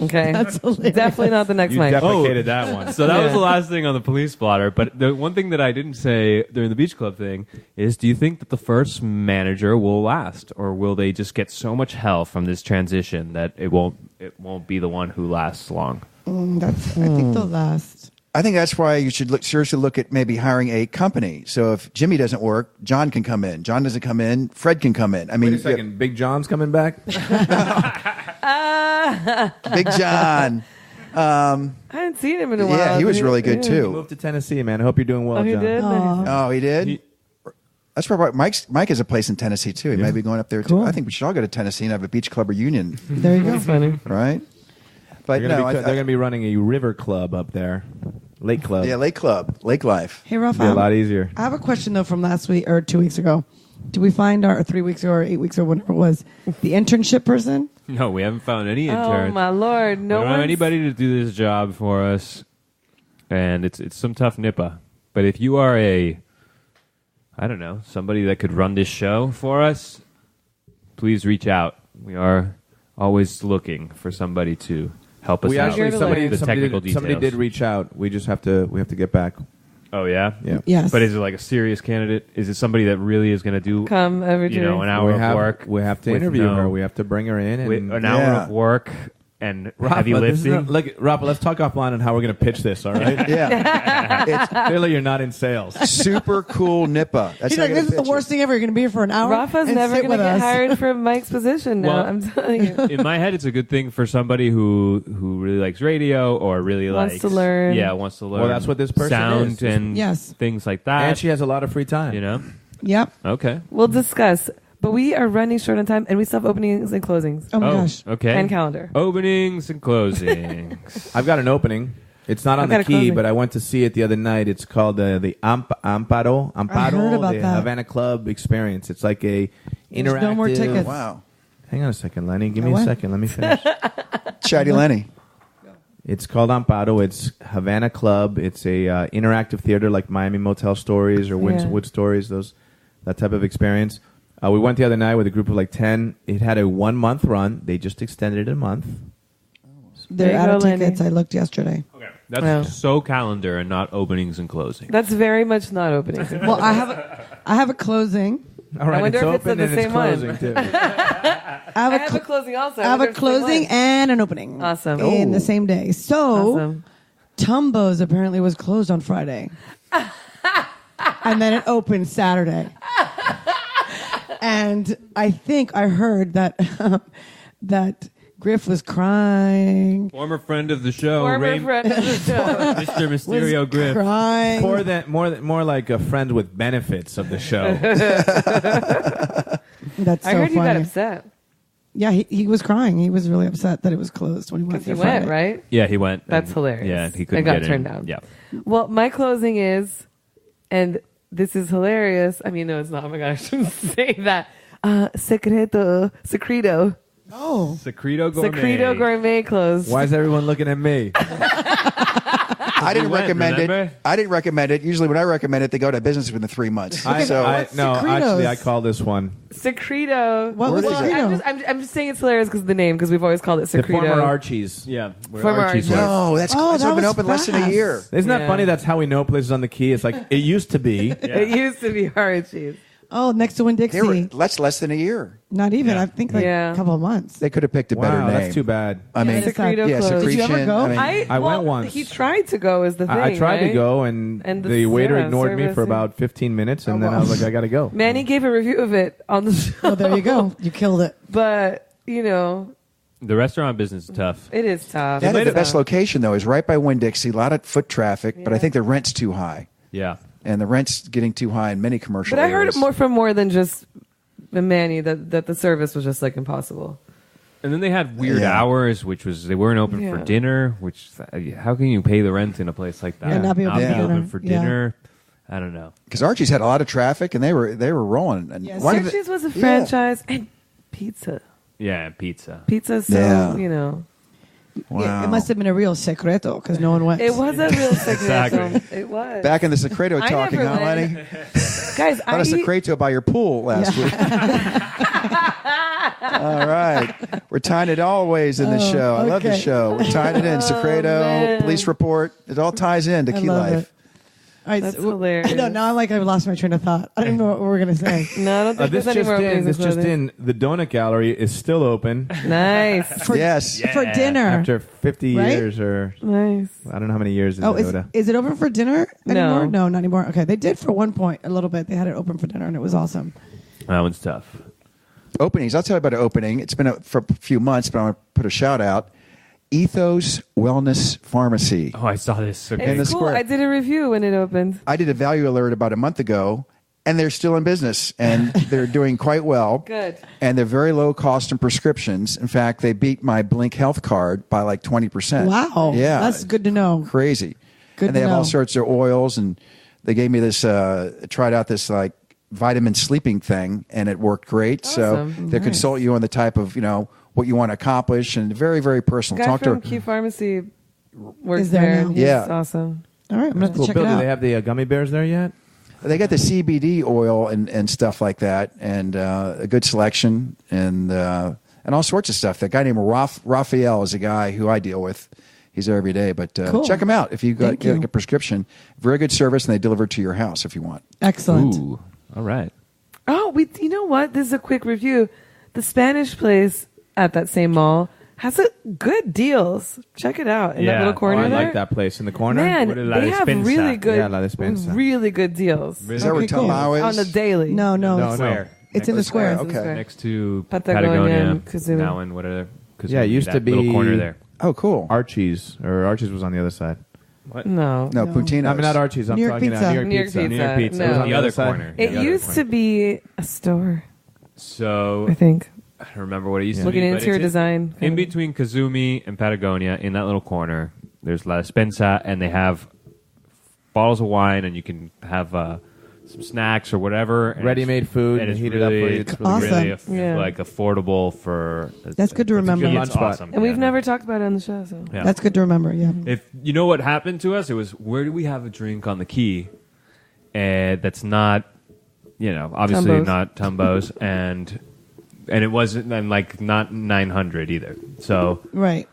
Speaker 4: Okay.
Speaker 2: That's hilarious.
Speaker 4: Definitely not the next
Speaker 3: You
Speaker 4: mic.
Speaker 3: deprecated that one.
Speaker 1: So that was
Speaker 4: Yeah.
Speaker 1: the last thing on the police blotter. But the one thing that I didn't say during the beach club thing is, do you think that the first manager will last, or will they just get so much hell from this transition that it won't be the one who lasts long?
Speaker 2: I think they'll last.
Speaker 5: I think that's why you should seriously look at maybe hiring a company. So if Jimmy doesn't work, John can come in. John doesn't come in, Fred can come in. I mean,
Speaker 3: Wait a second, Big John's coming back.
Speaker 5: Big John.
Speaker 4: I hadn't seen him in a while.
Speaker 5: Yeah, he was really good
Speaker 3: He
Speaker 5: too.
Speaker 3: moved to Tennessee, man. I hope you're doing well,
Speaker 4: Oh, he
Speaker 3: John.
Speaker 4: did?
Speaker 5: Oh, he did?
Speaker 3: He-
Speaker 5: That's probably Mike has a place in Tennessee too. He may be going up there
Speaker 2: Cool.
Speaker 5: too. I think we should all go to Tennessee and have a beach club reunion,
Speaker 2: There you go.
Speaker 4: That's funny.
Speaker 5: right? But
Speaker 3: They're
Speaker 5: no,
Speaker 3: going to be running a river club up there, lake club.
Speaker 5: yeah, Lake Club, Lake Life.
Speaker 2: Hey, Rafa.
Speaker 3: Be a lot easier.
Speaker 2: I have a question though from last week or 2 weeks ago. Did we find or 3 weeks ago or 8 weeks or whatever it was, the internship person?
Speaker 1: No, we haven't found any
Speaker 4: Oh
Speaker 1: interns.
Speaker 4: my lord!
Speaker 1: We
Speaker 4: No
Speaker 1: don't have
Speaker 4: one.
Speaker 1: anybody to do this job for us. and it's some tough nippa. But if you are somebody that could run this show for us, please reach out. We are always looking for somebody to help us
Speaker 3: We
Speaker 1: out.
Speaker 3: actually
Speaker 1: with
Speaker 3: somebody
Speaker 1: the technical details.
Speaker 3: somebody did reach out. We just have to get back.
Speaker 1: Oh yeah,
Speaker 3: Yeah.
Speaker 2: Yes.
Speaker 1: But is it like a serious candidate? Is it somebody that really is going to do
Speaker 4: Come every day.
Speaker 1: an hour of work?
Speaker 3: We have to
Speaker 1: with
Speaker 3: interview
Speaker 1: no-
Speaker 3: her. We have to bring her in
Speaker 1: with
Speaker 3: and
Speaker 1: an hour
Speaker 5: Yeah.
Speaker 1: of work and
Speaker 3: Rafa,
Speaker 1: heavy
Speaker 3: this is
Speaker 1: lifting.
Speaker 3: not- look, Rafa, let's talk offline on how we're going to pitch this. All right?
Speaker 5: Yeah. It's
Speaker 3: Clearly, you're not in sales.
Speaker 5: super cool nippa. That's
Speaker 2: He's
Speaker 5: how
Speaker 2: like,
Speaker 5: you
Speaker 2: this is the
Speaker 5: pitch
Speaker 2: worst
Speaker 5: it.
Speaker 2: thing ever. You're going to be here for an hour.
Speaker 4: Rafa's
Speaker 2: and
Speaker 4: never
Speaker 2: sit
Speaker 4: going to
Speaker 2: with
Speaker 4: get
Speaker 2: us.
Speaker 4: hired for Mike's position now.
Speaker 1: Well-
Speaker 4: I'm telling you.
Speaker 1: In my head, it's a good thing for somebody who really likes radio or really
Speaker 4: Wants
Speaker 1: likes
Speaker 4: to learn.
Speaker 1: Yeah, wants to learn.
Speaker 3: Well, that's what this person
Speaker 1: sound
Speaker 3: is.
Speaker 1: and
Speaker 2: Yes.
Speaker 1: things like that.
Speaker 3: And she has a lot of free time.
Speaker 2: Yep.
Speaker 1: Okay.
Speaker 4: We'll discuss. But we are running short on time, and we still have openings and closings.
Speaker 2: Oh my gosh.
Speaker 1: Okay.
Speaker 4: And calendar.
Speaker 1: Openings and closings.
Speaker 3: I've got an opening. It's not on
Speaker 4: I've
Speaker 3: the
Speaker 4: got a
Speaker 3: key,
Speaker 4: closing.
Speaker 3: but I went to see it the other night. It's called the Amparo,
Speaker 2: I heard about
Speaker 3: the
Speaker 2: that.
Speaker 3: Havana Club experience. It's like a
Speaker 2: There's
Speaker 3: interactive.
Speaker 2: no more tickets.
Speaker 5: Wow.
Speaker 3: Hang on a second, Lenny. Give me
Speaker 2: What?
Speaker 3: a second. Let me finish.
Speaker 5: Chatty Lenny.
Speaker 3: It's called Amparo. It's Havana Club. It's a interactive theater like Miami Motel Stories or Wood Stories. That type of experience. We went the other night with a group of like 10. It had a 1 month run. They just extended it a month.
Speaker 2: They're
Speaker 4: There you
Speaker 2: out of
Speaker 4: go, Lenny.
Speaker 2: tickets. I looked yesterday.
Speaker 1: Okay. That's
Speaker 4: Wow.
Speaker 1: so calendar and not openings and closings.
Speaker 4: That's very much not openings.
Speaker 2: Well, I have a closing.
Speaker 3: All right,
Speaker 4: wonder
Speaker 3: it's
Speaker 4: if it's
Speaker 3: open
Speaker 4: the
Speaker 3: and it's
Speaker 4: same one.
Speaker 3: closing too.
Speaker 2: I have
Speaker 4: I
Speaker 2: a
Speaker 4: have
Speaker 2: cl-
Speaker 4: a closing also.
Speaker 2: I have a
Speaker 4: wonder if it's the same
Speaker 2: closing
Speaker 4: one.
Speaker 2: and an opening.
Speaker 4: Awesome.
Speaker 2: In the same day. So
Speaker 4: Awesome.
Speaker 2: Tumbo's apparently was closed on Friday. And then it opened Saturday. And I think I heard that that Griff was crying.
Speaker 1: Former friend of the show,
Speaker 4: Former friend of the show.
Speaker 1: Mr. Mysterio
Speaker 2: Was
Speaker 1: Griff.
Speaker 2: crying.
Speaker 3: More like a friend with benefits of the show.
Speaker 2: That's so
Speaker 4: I heard you got
Speaker 2: funny.
Speaker 4: upset
Speaker 2: Yeah, he was crying. He was really upset that it was closed when he went
Speaker 4: because
Speaker 2: there
Speaker 4: you went,
Speaker 2: Friday.
Speaker 4: right?
Speaker 1: Yeah, he went.
Speaker 4: That's
Speaker 1: and-
Speaker 4: hilarious.
Speaker 1: Yeah, he couldn't
Speaker 4: It got
Speaker 1: get in.
Speaker 4: turned down.
Speaker 1: Yeah.
Speaker 4: Well, my closing is, and this is hilarious. I mean, no, it's not. Oh my god, I shouldn't say that. Secreto
Speaker 2: Oh.
Speaker 1: Secreto Gourmet.
Speaker 4: Secreto Gourmet closed.
Speaker 3: Why is everyone looking at me?
Speaker 5: I didn't
Speaker 1: went,
Speaker 5: recommend
Speaker 1: remember?
Speaker 5: it. I didn't recommend it. Usually, when I recommend it, they go to business within 3 months.
Speaker 3: No,
Speaker 2: Secretos?
Speaker 3: actually, I call this one
Speaker 4: Secreto.
Speaker 2: What was
Speaker 5: Where is it?
Speaker 2: Secreto?
Speaker 4: I'm just saying it's hilarious because of the name, because we've always called it
Speaker 3: the
Speaker 4: Secreto.
Speaker 3: former Archie's.
Speaker 1: Yeah. Where
Speaker 4: Former
Speaker 1: Archie's
Speaker 4: Archie's.
Speaker 1: was.
Speaker 5: no, that's
Speaker 2: Oh,
Speaker 5: it's
Speaker 2: that
Speaker 5: been
Speaker 2: was
Speaker 5: open less than a
Speaker 2: fast.
Speaker 5: year.
Speaker 3: Isn't that
Speaker 4: Yeah.
Speaker 3: funny? That's how we know places on the key. It's like it used to be.
Speaker 4: It used to be Archie's.
Speaker 2: Oh, next to Winn-Dixie.
Speaker 5: They were that's less than a year.
Speaker 2: Not even.
Speaker 1: Yeah.
Speaker 2: I think like
Speaker 4: Yeah.
Speaker 2: a couple of months.
Speaker 5: They could have picked a better
Speaker 3: Wow,
Speaker 5: name.
Speaker 3: that's too bad.
Speaker 5: I mean,
Speaker 4: Secreto
Speaker 5: yeah,
Speaker 4: closed.
Speaker 2: Did you ever
Speaker 5: secretion.
Speaker 2: go?
Speaker 5: I mean,
Speaker 3: I went once.
Speaker 4: He tried to go. Is the thing?
Speaker 3: I tried to
Speaker 4: right?
Speaker 3: go, and
Speaker 4: And
Speaker 3: the waiter
Speaker 4: yeah,
Speaker 3: ignored me for
Speaker 4: service-
Speaker 3: about 15 minutes, and
Speaker 5: Oh,
Speaker 3: then
Speaker 5: wow.
Speaker 3: I was like, I got to go.
Speaker 4: Manny gave a review of it on the show.
Speaker 2: Oh, there you go. You killed it.
Speaker 4: But you know,
Speaker 1: The restaurant business is tough.
Speaker 4: it is tough.
Speaker 5: that is the
Speaker 4: It's
Speaker 5: best
Speaker 4: tough.
Speaker 5: location though. Is right by Winn-Dixie. A lot of foot traffic, but I
Speaker 4: Yeah.
Speaker 5: think the rent's too high,
Speaker 1: Yeah.
Speaker 5: and the rent's getting too high in many commercial.
Speaker 4: But I heard
Speaker 5: areas.
Speaker 4: it from more than just Manny that the service was just like impossible.
Speaker 1: And then they had weird
Speaker 5: Yeah.
Speaker 1: hours, which was they weren't open for
Speaker 4: Yeah.
Speaker 1: dinner. Which how can you pay the rent in a place like that?
Speaker 2: And not be open
Speaker 5: for
Speaker 1: open
Speaker 2: dinner.
Speaker 1: for
Speaker 2: Yeah.
Speaker 1: dinner. I don't know.
Speaker 5: Because Archie's had a lot of traffic, and they were rolling. And
Speaker 2: Yes.
Speaker 5: one of the-
Speaker 4: Archie's was a
Speaker 5: Yeah.
Speaker 4: franchise and pizza.
Speaker 1: Yeah, pizza.
Speaker 4: Pizza, so
Speaker 5: Yeah.
Speaker 4: you know,
Speaker 5: Wow.
Speaker 2: Yeah, it must have been a real secreto because no one went.
Speaker 4: it was a real secreto.
Speaker 1: Exactly.
Speaker 4: It was.
Speaker 5: Back in the Secreto
Speaker 4: I
Speaker 5: talking,
Speaker 4: never
Speaker 5: huh,
Speaker 4: went.
Speaker 5: Lenny?
Speaker 4: Guys,
Speaker 5: Had a Secreto by your pool last week. All right. We're tying it always in the show. I love the
Speaker 2: okay.
Speaker 5: show. We're tying it in. Secreto,
Speaker 4: man.
Speaker 5: police report. It all ties into
Speaker 2: I
Speaker 5: Key
Speaker 2: love
Speaker 5: Life.
Speaker 2: it. All right,
Speaker 4: That's
Speaker 2: so-
Speaker 4: hilarious.
Speaker 2: I know, now I'm like I've lost my train of thought. I don't even know what we were gonna say.
Speaker 4: No, I don't think
Speaker 3: This
Speaker 4: there's any
Speaker 3: just
Speaker 4: more
Speaker 3: in.
Speaker 4: openings
Speaker 3: This
Speaker 4: and
Speaker 3: just
Speaker 4: closings.
Speaker 3: in. The donut gallery is still open
Speaker 4: Nice,
Speaker 5: Yes.
Speaker 2: For dinner.
Speaker 3: after 50
Speaker 2: Right?
Speaker 3: years, or
Speaker 4: nice.
Speaker 3: I don't know how many years.
Speaker 2: Oh,
Speaker 3: Is
Speaker 2: is it open for dinner
Speaker 4: No.
Speaker 2: anymore? No, not anymore. Okay, they did for one point a little bit. They had it open for dinner, and it was awesome.
Speaker 1: That one's tough.
Speaker 5: Openings. I'll tell you about an opening. It's been for a few months, but I'm going to put a shout out. Ethos Wellness Pharmacy.
Speaker 1: Oh, I saw this. Okay.
Speaker 5: In the
Speaker 4: It's cool.
Speaker 5: square.
Speaker 4: I did a review when it opened.
Speaker 5: I did a value alert about a month ago, and they're still in business, and they're doing quite well.
Speaker 4: Good.
Speaker 5: And they're very low cost in prescriptions. In fact, they beat my Blink Health card by like 20%.
Speaker 2: Wow,
Speaker 5: Yeah.
Speaker 2: that's good to know.
Speaker 5: Crazy.
Speaker 2: Good
Speaker 5: and they
Speaker 2: to
Speaker 5: have all
Speaker 2: know.
Speaker 5: sorts of oils, and they gave me this, tried out this like vitamin sleeping thing, and it worked great.
Speaker 4: Awesome.
Speaker 5: So they
Speaker 2: Nice.
Speaker 5: consult you on the type of, what you want to accomplish, and very, very personal.
Speaker 4: Guy
Speaker 5: Talk to
Speaker 4: from Key Pharmacy works
Speaker 2: Is there
Speaker 4: there.
Speaker 2: now?
Speaker 4: He's
Speaker 5: Yeah.
Speaker 4: awesome.
Speaker 2: All right, I'm gonna have to
Speaker 3: Cool.
Speaker 2: check
Speaker 3: Bill,
Speaker 2: it
Speaker 3: do
Speaker 2: out.
Speaker 3: they have the gummy bears there yet?
Speaker 5: They got the CBD oil and stuff like that, and a good selection, and all sorts of stuff. That guy named Raphael is a guy who I deal with. He's there every day, but
Speaker 2: Cool.
Speaker 5: check him out if you
Speaker 2: Thank
Speaker 5: get
Speaker 2: you.
Speaker 5: a prescription. Very good service, and they deliver to your house if you want.
Speaker 2: Excellent.
Speaker 1: Ooh, all right.
Speaker 4: Oh, you know what? This is a quick review. The Spanish place at that same mall has good deals. Check it out in that little corner
Speaker 3: I
Speaker 4: there.
Speaker 3: like that place in the corner.
Speaker 4: Man,
Speaker 1: What is La
Speaker 4: they have
Speaker 1: Despensa?
Speaker 4: really good,
Speaker 3: Yeah, La Despensa.
Speaker 4: really good deals
Speaker 3: Really?
Speaker 5: Is that where
Speaker 2: Okay, cool.
Speaker 5: Tamao is?
Speaker 4: on the daily.
Speaker 2: No,
Speaker 3: No,
Speaker 2: it's,
Speaker 3: no.
Speaker 2: it's in the square.
Speaker 5: Okay.
Speaker 1: Next to
Speaker 4: Patagonia
Speaker 1: Patagonia,
Speaker 4: and Kazoo.
Speaker 1: now and whatever.
Speaker 3: Yeah, it used to be
Speaker 1: little corner there.
Speaker 5: Oh, cool.
Speaker 3: Archie's was on the other side.
Speaker 4: No.
Speaker 5: No,
Speaker 2: No.
Speaker 5: Poutine.
Speaker 3: I mean, not Archie's. I'm
Speaker 2: New York
Speaker 3: talking
Speaker 2: pizza.
Speaker 3: New York
Speaker 4: New York
Speaker 3: Pizza.
Speaker 4: pizza.
Speaker 3: New York Pizza.
Speaker 4: No.
Speaker 3: It was on
Speaker 1: The other
Speaker 3: side.
Speaker 1: corner.
Speaker 4: It
Speaker 1: The other
Speaker 4: used
Speaker 1: corner.
Speaker 4: to be a store,
Speaker 1: So
Speaker 4: I think.
Speaker 1: I don't remember what it used to
Speaker 4: Looking
Speaker 1: be.
Speaker 4: at
Speaker 1: but
Speaker 4: interior
Speaker 1: it's
Speaker 4: design.
Speaker 1: in between Kazumi and Patagonia, in that little corner, there's La Despensa, and they have bottles of wine, and you can have some snacks or whatever. And
Speaker 3: Ready-made food,
Speaker 1: and
Speaker 3: and
Speaker 1: it's
Speaker 3: heat it up for
Speaker 1: really,
Speaker 3: you. It's
Speaker 2: really
Speaker 1: really
Speaker 2: good.
Speaker 4: Yeah.
Speaker 1: like affordable for.
Speaker 2: That's good to remember.
Speaker 1: It's
Speaker 3: lunch spot.
Speaker 1: awesome.
Speaker 4: And we've
Speaker 1: Yeah.
Speaker 4: never talked about it on the show, so.
Speaker 1: Yeah.
Speaker 2: That's good to remember. Yeah.
Speaker 1: If you know what happened to us, it was where do we have a drink on the quay, and that's not, obviously
Speaker 4: Tumbo's.
Speaker 1: not Tumbo's, and it wasn't, and like not 900 either. So
Speaker 2: Right.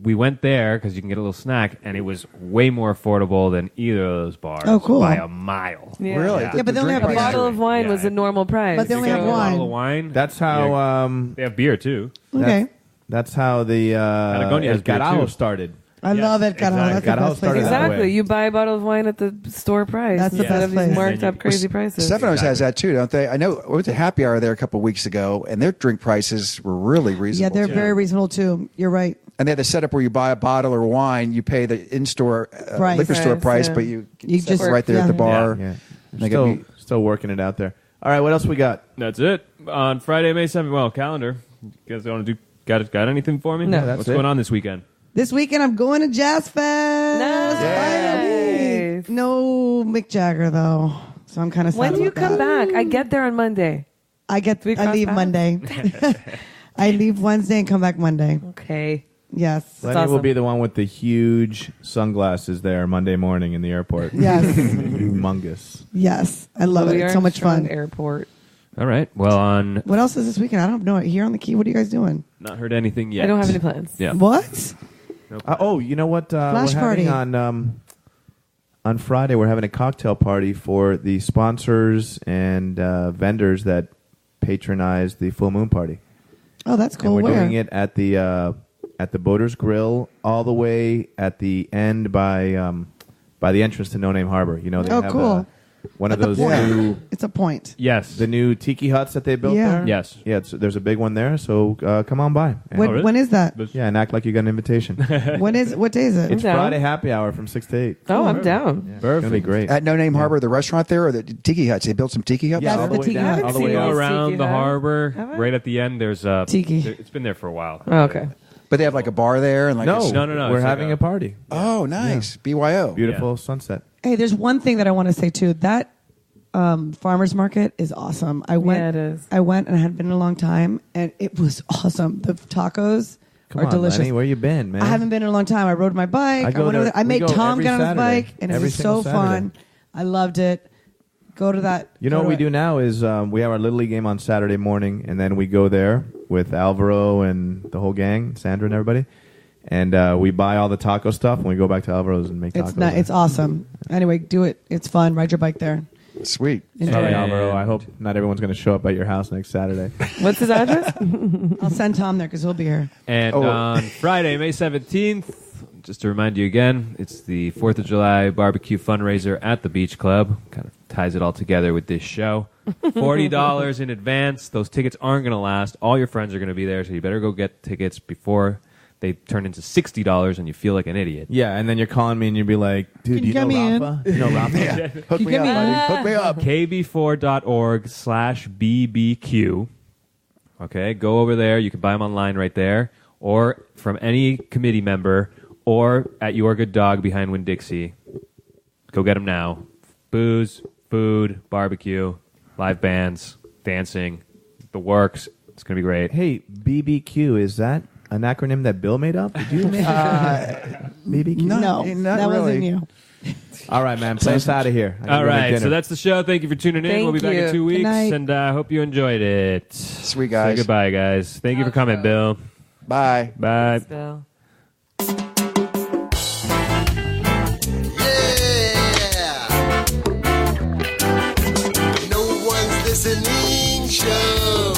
Speaker 1: we went there because you can get a little snack, and it was way more affordable than either of those bars.
Speaker 2: Oh, cool.
Speaker 1: By a mile.
Speaker 4: Yeah.
Speaker 5: Really?
Speaker 1: Yeah.
Speaker 2: Yeah, but they only
Speaker 5: drink
Speaker 2: have
Speaker 4: A
Speaker 5: price-
Speaker 2: beer.
Speaker 4: bottle of wine
Speaker 1: Yeah.
Speaker 4: was a normal price.
Speaker 2: But they only
Speaker 1: You
Speaker 2: have
Speaker 1: get a
Speaker 2: wine.
Speaker 1: bottle of wine.
Speaker 3: That's how.
Speaker 1: They have beer too.
Speaker 2: Okay.
Speaker 3: That's how the
Speaker 1: Patagonia has beer,
Speaker 3: Carajo
Speaker 1: too.
Speaker 3: started.
Speaker 2: I
Speaker 1: Yes,
Speaker 2: love it. Carajo.
Speaker 1: exactly.
Speaker 2: That's the
Speaker 3: Carajo
Speaker 2: best place.
Speaker 3: started that way.
Speaker 4: Exactly. You buy a bottle of wine at the store price
Speaker 2: That's the
Speaker 4: instead
Speaker 2: best
Speaker 4: of these
Speaker 2: place.
Speaker 4: marked
Speaker 1: And then
Speaker 4: up crazy prices.
Speaker 5: Stephanos has that too, don't they? I know we went to Happy Hour there a couple of weeks ago, and their drink prices were really
Speaker 2: Yeah,
Speaker 5: reasonable.
Speaker 2: they're
Speaker 5: too.
Speaker 2: very reasonable too. You're right.
Speaker 5: And they had a setup where you buy a bottle or wine, you pay the in-store
Speaker 2: Price.
Speaker 5: liquor store
Speaker 4: Price,
Speaker 5: price,
Speaker 4: yeah.
Speaker 5: but you
Speaker 2: You
Speaker 5: set
Speaker 2: just-
Speaker 5: it right there at the
Speaker 2: yeah.
Speaker 5: bar.
Speaker 3: Yeah.
Speaker 5: They got me-
Speaker 3: Still working it out there. All right, what else we got?
Speaker 1: That's it. On Friday, May 7th. Well, calendar. You guys want to do? Got anything for me?
Speaker 4: No.
Speaker 3: that's
Speaker 1: What's
Speaker 3: it.
Speaker 1: going on this weekend?
Speaker 2: This weekend I'm going to Jazz Fest.
Speaker 4: Nice.
Speaker 2: Finally. No Mick Jagger though, so I'm kind of sad.
Speaker 4: When do you
Speaker 2: about
Speaker 4: come
Speaker 2: that.
Speaker 4: back? I get there on Monday.
Speaker 2: I
Speaker 4: we cross
Speaker 2: leave
Speaker 4: paths?
Speaker 2: Monday. I leave Wednesday and come back Monday.
Speaker 4: Okay.
Speaker 2: Yes.
Speaker 3: Lenny will
Speaker 4: awesome.
Speaker 3: be the one with the huge sunglasses there Monday morning in the airport.
Speaker 2: Yes.
Speaker 3: Humongous.
Speaker 2: Yes. I love it.
Speaker 4: Louis
Speaker 2: It's so much
Speaker 4: Armstrong
Speaker 2: fun.
Speaker 4: Airport.
Speaker 1: All right. Well, on
Speaker 2: What else is this weekend? I don't know. Here on the Key, what are you guys doing?
Speaker 1: not heard anything yet.
Speaker 4: I don't have any plans.
Speaker 1: Yeah.
Speaker 2: What?
Speaker 3: You know what?
Speaker 2: Flash
Speaker 3: we're
Speaker 2: party.
Speaker 3: having on Friday. We're having a cocktail party for the sponsors and vendors that patronize the Full Moon Party.
Speaker 2: Oh, that's
Speaker 3: And
Speaker 2: cool.
Speaker 3: we're
Speaker 2: Where?
Speaker 3: doing it at the Boaters Grill, all the way at the end by the entrance to No Name Harbor. You know, they
Speaker 2: Oh,
Speaker 3: have
Speaker 2: cool.
Speaker 3: one of
Speaker 2: At the
Speaker 3: those
Speaker 2: point.
Speaker 3: new
Speaker 2: It's a point.
Speaker 1: Yes.
Speaker 3: the new tiki huts that they built
Speaker 2: Yeah.
Speaker 3: there.
Speaker 1: Yes.
Speaker 3: Yeah, there's a big one there. So come on by. And-
Speaker 2: When,
Speaker 1: really?
Speaker 2: when is that?
Speaker 3: Yeah, and act like you got an invitation.
Speaker 2: What day is it?
Speaker 3: It's
Speaker 4: down.
Speaker 3: Friday happy hour from 6 to 8.
Speaker 4: Oh, I'm down.
Speaker 3: Yeah, it's gonna be great.
Speaker 5: At No Name Harbor, the restaurant there, or the tiki huts? They built some tiki huts.
Speaker 3: Yeah,
Speaker 2: That's
Speaker 3: all
Speaker 2: the
Speaker 3: the way
Speaker 2: tiki
Speaker 3: down.
Speaker 2: hut.
Speaker 3: All the
Speaker 4: I've
Speaker 3: way
Speaker 4: seen
Speaker 3: down.
Speaker 4: those.
Speaker 1: around
Speaker 4: Tiki
Speaker 1: the
Speaker 4: hut.
Speaker 1: harbor,
Speaker 4: Have I?
Speaker 1: right at the end. There's a
Speaker 2: Tiki.
Speaker 1: It's been there for a while.
Speaker 4: Oh, okay.
Speaker 5: But they have like a bar there and like
Speaker 3: No,
Speaker 1: No.
Speaker 3: We're
Speaker 1: It's like
Speaker 3: having a party.
Speaker 5: Oh, nice. BYO.
Speaker 3: Beautiful
Speaker 1: Yeah.
Speaker 3: sunset.
Speaker 2: Hey, there's one thing that I want to say too. That farmers market is awesome. I went.
Speaker 4: Yeah, it is.
Speaker 2: I went and I hadn't been in a long time, and it was awesome. The tacos
Speaker 3: Come
Speaker 2: are
Speaker 3: on,
Speaker 2: delicious.
Speaker 3: Lenny, where you been, man?
Speaker 2: I haven't been in a long time. I rode my bike.
Speaker 3: I go
Speaker 2: went over
Speaker 3: there-
Speaker 2: there. I
Speaker 3: we
Speaker 2: made
Speaker 3: go
Speaker 2: Tom
Speaker 3: every
Speaker 2: get on his
Speaker 3: Saturday.
Speaker 2: bike, and it
Speaker 3: Every
Speaker 2: was
Speaker 3: single
Speaker 2: so
Speaker 3: Saturday.
Speaker 2: fun. I loved it. Go to that.
Speaker 3: You know
Speaker 2: go
Speaker 3: what we
Speaker 2: to
Speaker 3: do
Speaker 2: it.
Speaker 3: now is we have our Little League game on Saturday morning, and then we go there with Alvaro and the whole gang, Sandra and everybody, and we buy all the taco stuff, and we go back to Alvaro's and make tacos.
Speaker 2: It's not. It's awesome. Anyway, do it. It's fun. Ride your bike there.
Speaker 5: Sweet.
Speaker 2: Enjoy
Speaker 3: Sorry,
Speaker 2: it.
Speaker 3: Alvaro. I hope not everyone's going to show up at your house next Saturday.
Speaker 4: What's his address?
Speaker 2: I'll send Tom there because he'll be here.
Speaker 1: And
Speaker 5: Oh.
Speaker 1: on Friday, May 17th, just to remind you again, it's the 4th of July barbecue fundraiser at the Beach Club. Kind of ties it all together with this show. $40 in advance. Those tickets aren't going to last. All your friends are going to be there, so you better go get tickets before they turn into $60 and you feel like an idiot.
Speaker 3: Yeah, and then you're calling me, and you'll be like, "Dude,
Speaker 2: Can you
Speaker 3: you know
Speaker 2: get me in?
Speaker 3: Rafa? You know Rafa?
Speaker 5: Yeah. Hook me
Speaker 2: get
Speaker 5: up,
Speaker 2: me
Speaker 5: buddy.
Speaker 2: in?
Speaker 5: Hook me up.
Speaker 1: kb4.org/BBQ. Okay, go over there. You can buy them online right there, or from any committee member, or at Your Good Dog behind Winn-Dixie. Go get them now. Booze, food, barbecue, live bands, dancing, the works. It's going to be great.
Speaker 3: Hey, BBQ, is that an acronym that Bill made up? Did you? BBQ?
Speaker 2: No,
Speaker 5: not
Speaker 2: that
Speaker 5: really.
Speaker 2: wasn't you.
Speaker 3: All right, man. Play us out of here.
Speaker 1: All right, so that's the show. Thank you for tuning in.
Speaker 4: Thank
Speaker 1: We'll be back in
Speaker 4: you.
Speaker 1: 2 weeks,
Speaker 2: night.
Speaker 1: and I hope you enjoyed it.
Speaker 5: Sweet guys.
Speaker 1: Say goodbye, guys. Thank you for coming, Bill.
Speaker 5: Bye.
Speaker 1: Bye.
Speaker 4: Bill.
Speaker 8: Yeah. No one's listening show.